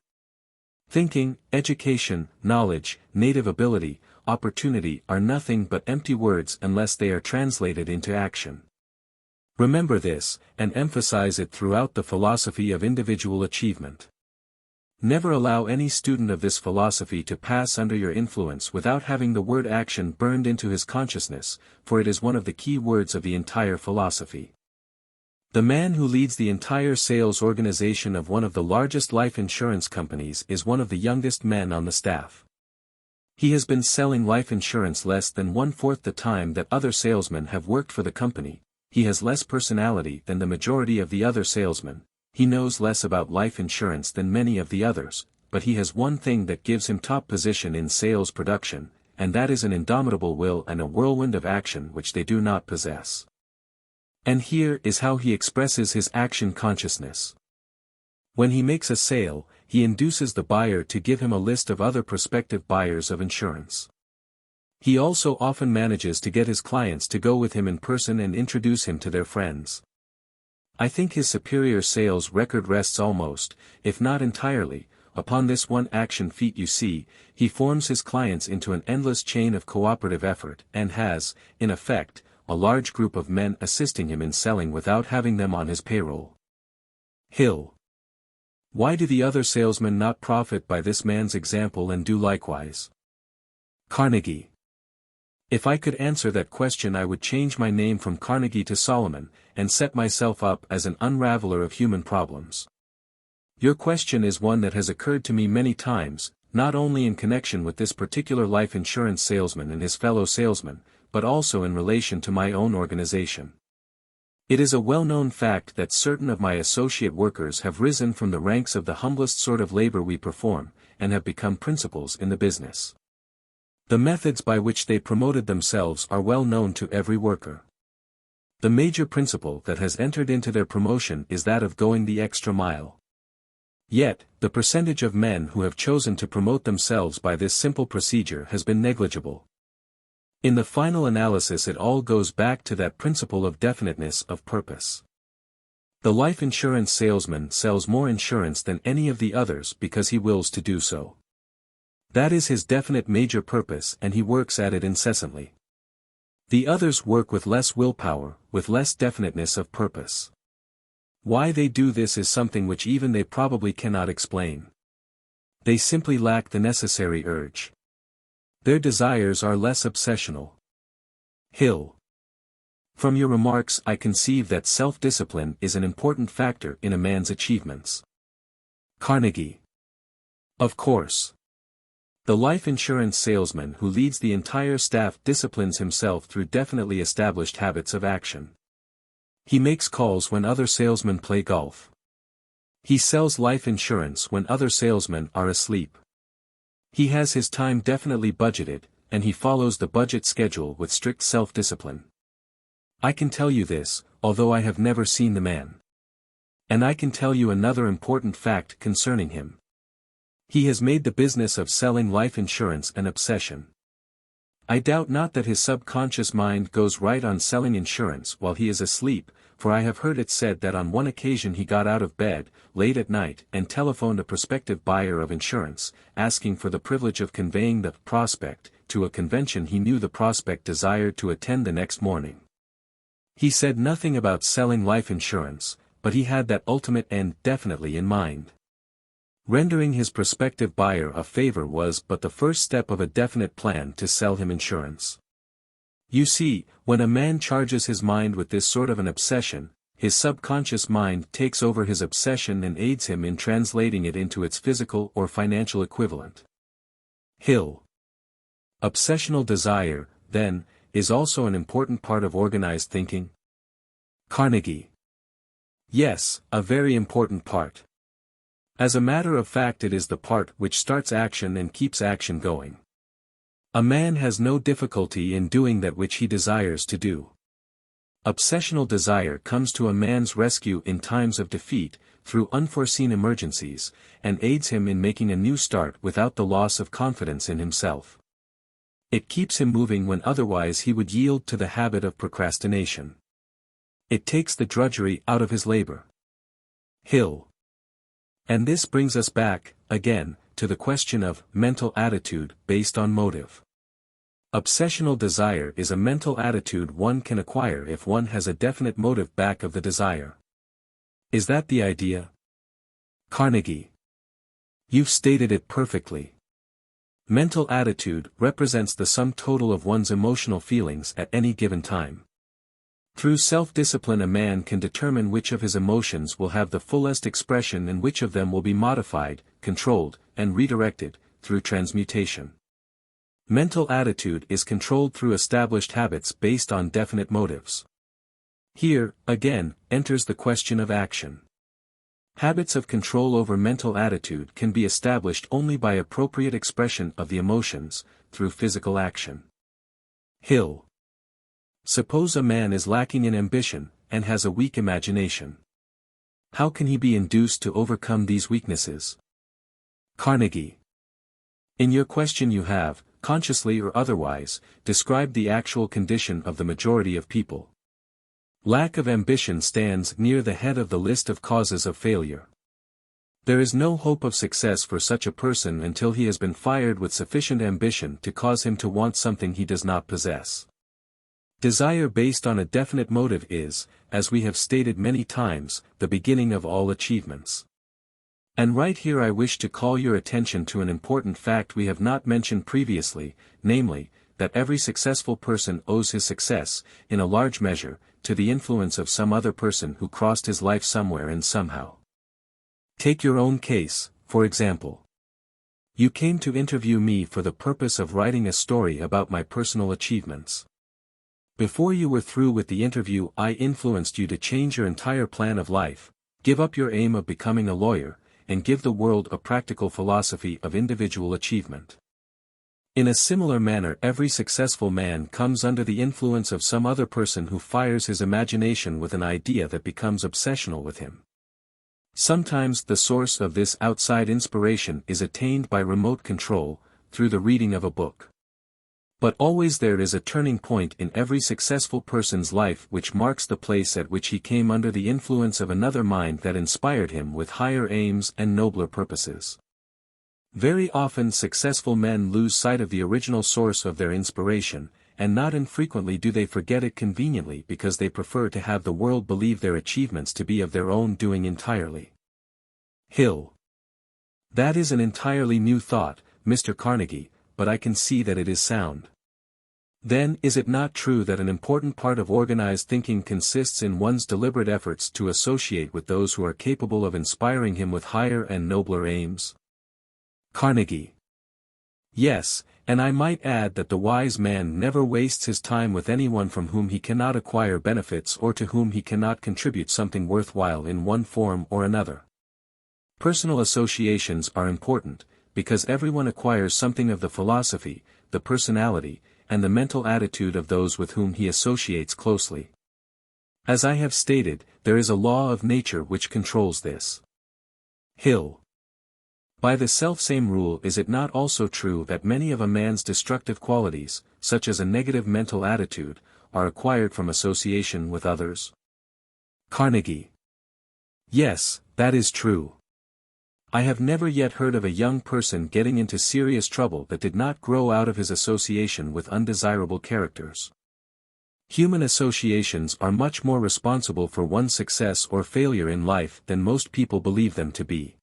Thinking, education, knowledge, native ability, opportunity are nothing but empty words unless they are translated into action. Remember this, and emphasize it throughout the philosophy of individual achievement. Never allow any student of this philosophy to pass under your influence without having the word action burned into his consciousness, for it is one of the key words of the entire philosophy. The man who leads the entire sales organization of one of the largest life insurance companies is one of the youngest men on the staff. He has been selling life insurance less than 1/4 the time that other salesmen have worked for the company. He has less personality than the majority of the other salesmen. He knows less about life insurance than many of the others, but he has one thing that gives him top position in sales production, and that is an indomitable will and a whirlwind of action which they do not possess. And here is how he expresses his action consciousness. When he makes a sale, he induces the buyer to give him a list of other prospective buyers of insurance. He also often manages to get his clients to go with him in person and introduce him to their friends. I think his superior sales record rests almost, if not entirely, upon this one action feat. You see, he forms his clients into an endless chain of cooperative effort and has, in effect, a large group of men assisting him in selling without having them on his payroll. Hill. Why do the other salesmen not profit by this man's example and do likewise? Carnegie. If I could answer that question I would change my name from Carnegie to Solomon, and set myself up as an unraveler of human problems. Your question is one that has occurred to me many times, not only in connection with this particular life insurance salesman and his fellow salesmen, but also in relation to my own organization. It is a well-known fact that certain of my associate workers have risen from the ranks of the humblest sort of labor we perform, and have become principals in the business. The methods by which they promoted themselves are well known to every worker. The major principle that has entered into their promotion is that of going the extra mile. Yet, the percentage of men who have chosen to promote themselves by this simple procedure has been negligible. In the final analysis, it all goes back to that principle of definiteness of purpose. The life insurance salesman sells more insurance than any of the others because he wills to do so. That is his definite major purpose, and he works at it incessantly. The others work with less willpower, with less definiteness of purpose. Why they do this is something which even they probably cannot explain. They simply lack the necessary urge. Their desires are less obsessional. Hill. From your remarks I conceive that self-discipline is an important factor in a man's achievements. Carnegie. Of course. The life insurance salesman who leads the entire staff disciplines himself through definitely established habits of action. He makes calls when other salesmen play golf. He sells life insurance when other salesmen are asleep. He has his time definitely budgeted, and he follows the budget schedule with strict self-discipline. I can tell you this, although I have never seen the man. And I can tell you another important fact concerning him. He has made the business of selling life insurance an obsession. I doubt not that his subconscious mind goes right on selling insurance while he is asleep, for I have heard it said that on one occasion he got out of bed, late at night, and telephoned a prospective buyer of insurance, asking for the privilege of conveying the prospect to a convention he knew the prospect desired to attend the next morning. He said nothing about selling life insurance, but he had that ultimate end definitely in mind. Rendering his prospective buyer a favor was but the first step of a definite plan to sell him insurance. You see, when a man charges his mind with this sort of an obsession, his subconscious mind takes over his obsession and aids him in translating it into its physical or financial equivalent. Hill. Obsessional desire, then, is also an important part of organized thinking? Carnegie. Yes, a very important part. As a matter of fact, it is the part which starts action and keeps action going. A man has no difficulty in doing that which he desires to do. Obsessional desire comes to a man's rescue in times of defeat, through unforeseen emergencies, and aids him in making a new start without the loss of confidence in himself. It keeps him moving when otherwise he would yield to the habit of procrastination. It takes the drudgery out of his labor. Hill. And this brings us back, again, to the question of mental attitude based on motive. Obsessional desire is a mental attitude one can acquire if one has a definite motive back of the desire. Is that the idea? Carnegie. You've stated it perfectly. Mental attitude represents the sum total of one's emotional feelings at any given time. Through self-discipline a man can determine which of his emotions will have the fullest expression and which of them will be modified, controlled, and redirected, through transmutation. Mental attitude is controlled through established habits based on definite motives. Here, again, enters the question of action. Habits of control over mental attitude can be established only by appropriate expression of the emotions, through physical action. Hill. Suppose a man is lacking in ambition, and has a weak imagination. How can he be induced to overcome these weaknesses? Carnegie. In your question you have, consciously or otherwise, described the actual condition of the majority of people. Lack of ambition stands near the head of the list of causes of failure. There is no hope of success for such a person until he has been fired with sufficient ambition to cause him to want something he does not possess. Desire based on a definite motive is, as we have stated many times, the beginning of all achievements. And right here I wish to call your attention to an important fact we have not mentioned previously, namely, that every successful person owes his success, in a large measure, to the influence of some other person who crossed his life somewhere and somehow. Take your own case, for example. You came to interview me for the purpose of writing a story about my personal achievements. Before you were through with the interview I influenced you to change your entire plan of life, give up your aim of becoming a lawyer, and give the world a practical philosophy of individual achievement. In a similar manner, every successful man comes under the influence of some other person who fires his imagination with an idea that becomes obsessional with him. Sometimes the source of this outside inspiration is attained by remote control, through the reading of a book. But always there is a turning point in every successful person's life which marks the place at which he came under the influence of another mind that inspired him with higher aims and nobler purposes. Very often successful men lose sight of the original source of their inspiration, and not infrequently do they forget it conveniently because they prefer to have the world believe their achievements to be of their own doing entirely. Hill. That is an entirely new thought, Mr. Carnegie, but I can see that it is sound. Then is it not true that an important part of organized thinking consists in one's deliberate efforts to associate with those who are capable of inspiring him with higher and nobler aims? Carnegie. Yes, and I might add that the wise man never wastes his time with anyone from whom he cannot acquire benefits or to whom he cannot contribute something worthwhile in one form or another. Personal associations are important, because everyone acquires something of the philosophy, the personality, and the mental attitude of those with whom he associates closely. As I have stated, there is a law of nature which controls this. Hill. By the selfsame rule, is it not also true that many of a man's destructive qualities, such as a negative mental attitude, are acquired from association with others? Carnegie. Yes, that is true. I have never yet heard of a young person getting into serious trouble that did not grow out of his association with undesirable characters. Human associations are much more responsible for one's success or failure in life than most people believe them to be.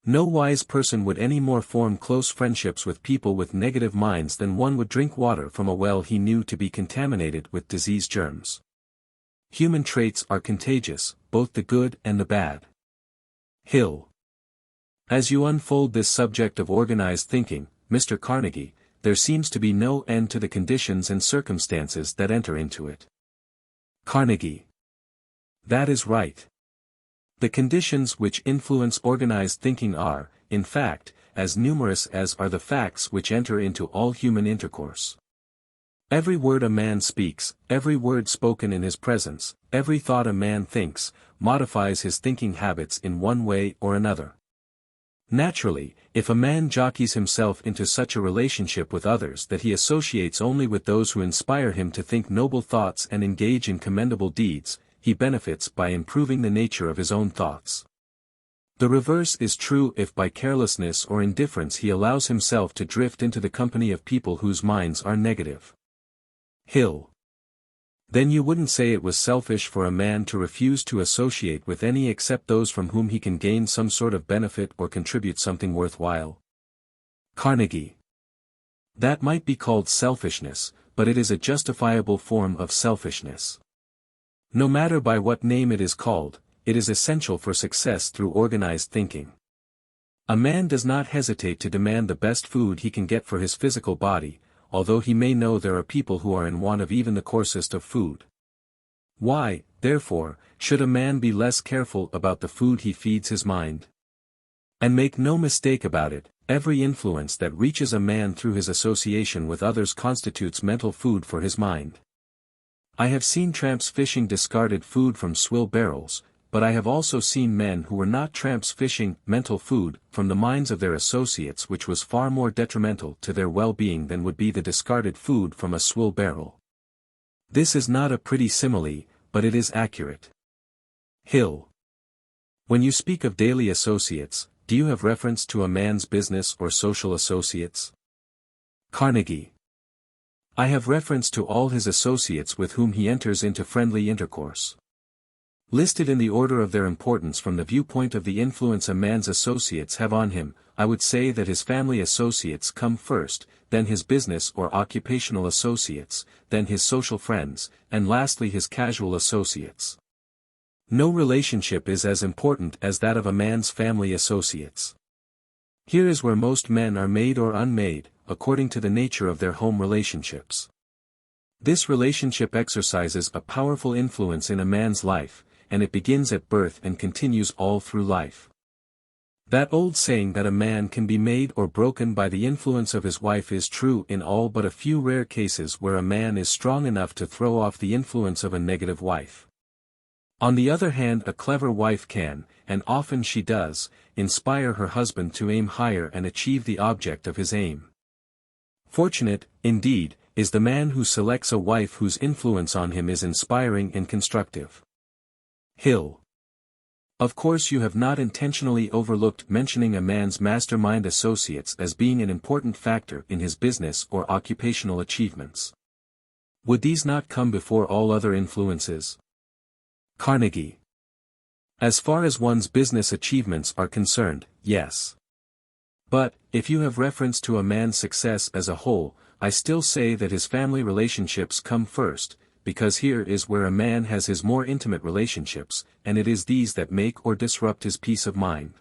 No wise person would any more form close friendships with people with negative minds than one would drink water from a well he knew to be contaminated with disease germs. Human traits are contagious, both the good and the bad. Hill. As you unfold this subject of organized thinking, Mr. Carnegie, there seems to be no end to the conditions and circumstances that enter into it. Carnegie. That is right. The conditions which influence organized thinking are, in fact, as numerous as are the facts which enter into all human intercourse. Every word a man speaks, every word spoken in his presence, every thought a man thinks, modifies his thinking habits in one way or another. Naturally, if a man jockeys himself into such a relationship with others that he associates only with those who inspire him to think noble thoughts and engage in commendable deeds, he benefits by improving the nature of his own thoughts. The reverse is true if by carelessness or indifference he allows himself to drift into the company of people whose minds are negative. Hill. Then you wouldn't say it was selfish for a man to refuse to associate with any except those from whom he can gain some sort of benefit or contribute something worthwhile? Carnegie. That might be called selfishness, but it is a justifiable form of selfishness. No matter by what name it is called, it is essential for success through organized thinking. A man does not hesitate to demand the best food he can get for his physical body, although he may know there are people who are in want of even the coarsest of food. Why, therefore, should a man be less careful about the food he feeds his mind? And make no mistake about it, every influence that reaches a man through his association with others constitutes mental food for his mind. I have seen tramps fishing discarded food from swill barrels, but I have also seen men who were not tramps fishing mental food from the minds of their associates, which was far more detrimental to their well-being than would be the discarded food from a swill barrel. This is not a pretty simile, but it is accurate. Hill. When you speak of daily associates, do you have reference to a man's business or social associates? Carnegie. I have reference to all his associates with whom he enters into friendly intercourse. Listed in the order of their importance from the viewpoint of the influence a man's associates have on him, I would say that his family associates come first, then his business or occupational associates, then his social friends, and lastly his casual associates. No relationship is as important as that of a man's family associates. Here is where most men are made or unmade, according to the nature of their home relationships. This relationship exercises a powerful influence in a man's life, and it begins at birth and continues all through life. That old saying that a man can be made or broken by the influence of his wife is true in all but a few rare cases where a man is strong enough to throw off the influence of a negative wife. On the other hand, a clever wife can, and often she does, inspire her husband to aim higher and achieve the object of his aim. Fortunate, indeed, is the man who selects a wife whose influence on him is inspiring and constructive. Hill. Of course, you have not intentionally overlooked mentioning a man's mastermind associates as being an important factor in his business or occupational achievements. Would these not come before all other influences? Carnegie. As far as one's business achievements are concerned, yes. But, if you have reference to a man's success as a whole, I still say that his family relationships come first, because here is where a man has his more intimate relationships, and it is these that make or disrupt his peace of mind.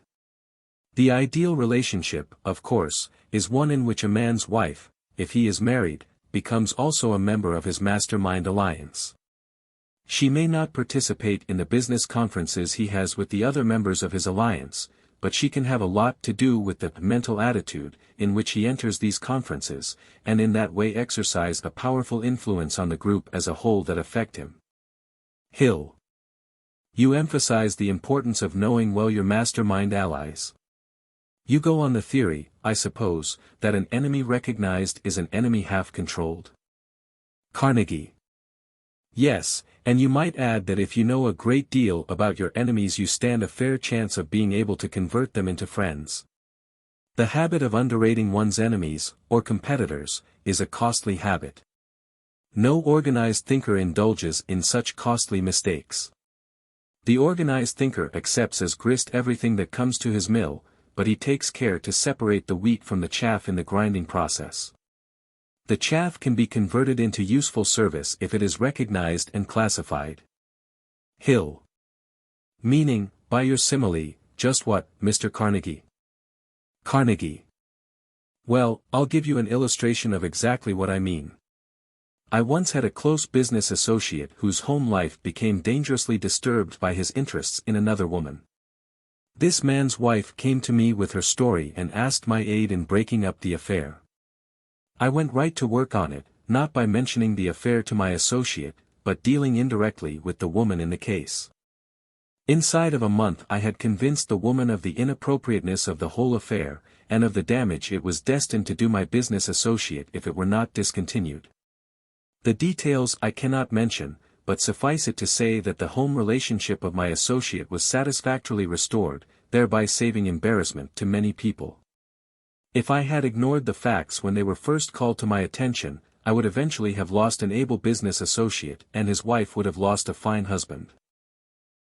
The ideal relationship, of course, is one in which a man's wife, if he is married, becomes also a member of his mastermind alliance. She may not participate in the business conferences he has with the other members of his alliance, but she can have a lot to do with the mental attitude in which he enters these conferences, and in that way exercise a powerful influence on the group as a whole that affect him. Hill. You emphasize the importance of knowing well your mastermind allies. You go on the theory, I suppose, that an enemy recognized is an enemy half controlled. Carnegie. Yes, and you might add that if you know a great deal about your enemies you stand a fair chance of being able to convert them into friends. The habit of underrating one's enemies, or competitors, is a costly habit. No organized thinker indulges in such costly mistakes. The organized thinker accepts as grist everything that comes to his mill, but he takes care to separate the wheat from the chaff in the grinding process. The chaff can be converted into useful service if it is recognized and classified. Hill. Meaning, by your simile, just what, Mr. Carnegie? Carnegie. Well, I'll give you an illustration of exactly what I mean. I once had a close business associate whose home life became dangerously disturbed by his interests in another woman. This man's wife came to me with her story and asked my aid in breaking up the affair. I went right to work on it, not by mentioning the affair to my associate, but dealing indirectly with the woman in the case. Inside of a month I had convinced the woman of the inappropriateness of the whole affair, and of the damage it was destined to do my business associate if it were not discontinued. The details I cannot mention, but suffice it to say that the home relationship of my associate was satisfactorily restored, thereby saving embarrassment to many people. If I had ignored the facts when they were first called to my attention, I would eventually have lost an able business associate and his wife would have lost a fine husband.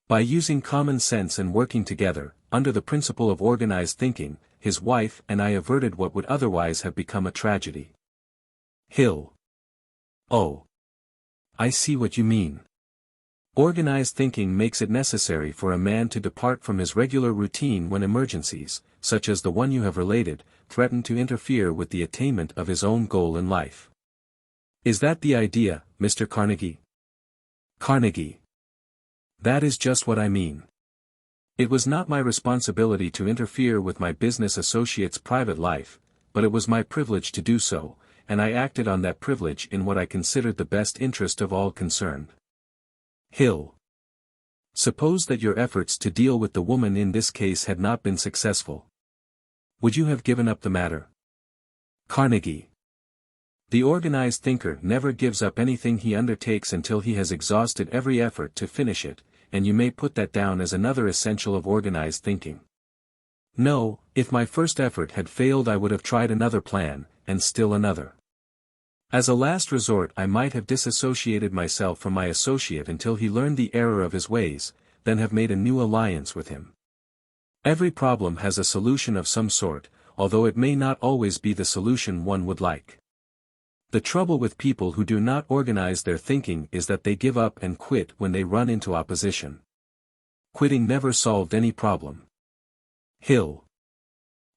By using common sense and working together, under the principle of organized thinking, his wife and I averted what would otherwise have become a tragedy. Hill. Oh. I see what you mean. Organized thinking makes it necessary for a man to depart from his regular routine when emergencies, such as the one you have related, threaten to interfere with the attainment of his own goal in life. Is that the idea, Mr. Carnegie? Carnegie. That is just what I mean. It was not my responsibility to interfere with my business associate's private life, but it was my privilege to do so, and I acted on that privilege in what I considered the best interest of all concerned. Hill. Suppose that your efforts to deal with the woman in this case had not been successful. Would you have given up the matter? Carnegie. The organized thinker never gives up anything he undertakes until he has exhausted every effort to finish it, and you may put that down as another essential of organized thinking. No, if my first effort had failed I would have tried another plan, and still another. As a last resort I might have disassociated myself from my associate until he learned the error of his ways, then have made a new alliance with him. Every problem has a solution of some sort, although it may not always be the solution one would like. The trouble with people who do not organize their thinking is that they give up and quit when they run into opposition. Quitting never solved any problem. Hill.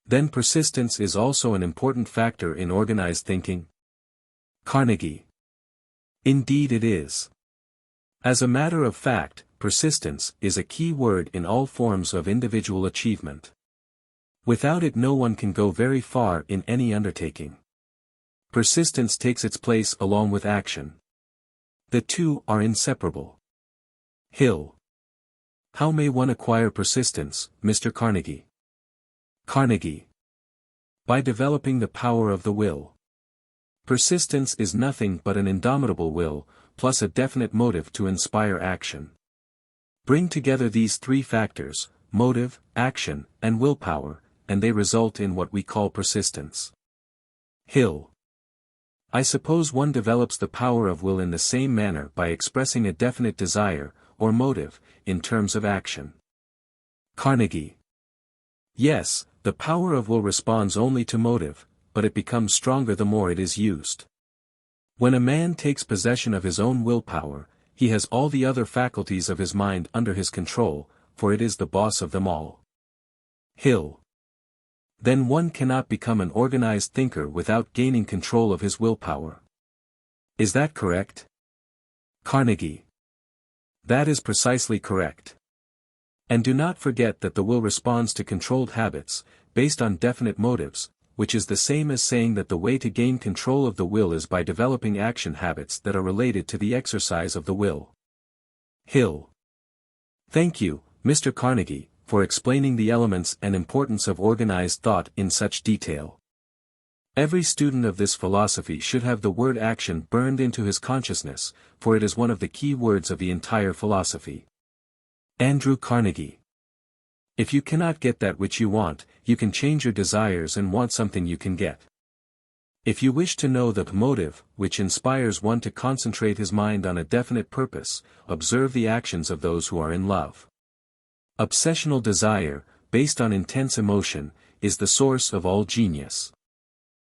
Then persistence is also an important factor in organized thinking? Carnegie. Indeed it is. As a matter of fact, persistence is a key word in all forms of individual achievement. Without it no one can go very far in any undertaking. Persistence takes its place along with action. The two are inseparable. Hill. How may one acquire persistence, Mr. Carnegie? Carnegie. By developing the power of the will. Persistence is nothing but an indomitable will, plus a definite motive to inspire action. Bring together these three factors, motive, action, and willpower, and they result in what we call persistence. Hill. I suppose one develops the power of will in the same manner by expressing a definite desire, or motive, in terms of action. Carnegie. Yes, the power of will responds only to motive, but it becomes stronger the more it is used. When a man takes possession of his own willpower, he has all the other faculties of his mind under his control, for it is the boss of them all. Hill. Then one cannot become an organized thinker without gaining control of his willpower. Is that correct? Carnegie. That is precisely correct. And do not forget that the will responds to controlled habits, based on definite motives, which is the same as saying that the way to gain control of the will is by developing action habits that are related to the exercise of the will. Hill. Thank you, Mr. Carnegie, for explaining the elements and importance of organized thought in such detail. Every student of this philosophy should have the word action burned into his consciousness, for it is one of the key words of the entire philosophy. Andrew Carnegie. If you cannot get that which you want, you can change your desires and want something you can get. If you wish to know the motive which inspires one to concentrate his mind on a definite purpose, observe the actions of those who are in love. Obsessional desire, based on intense emotion, is the source of all genius.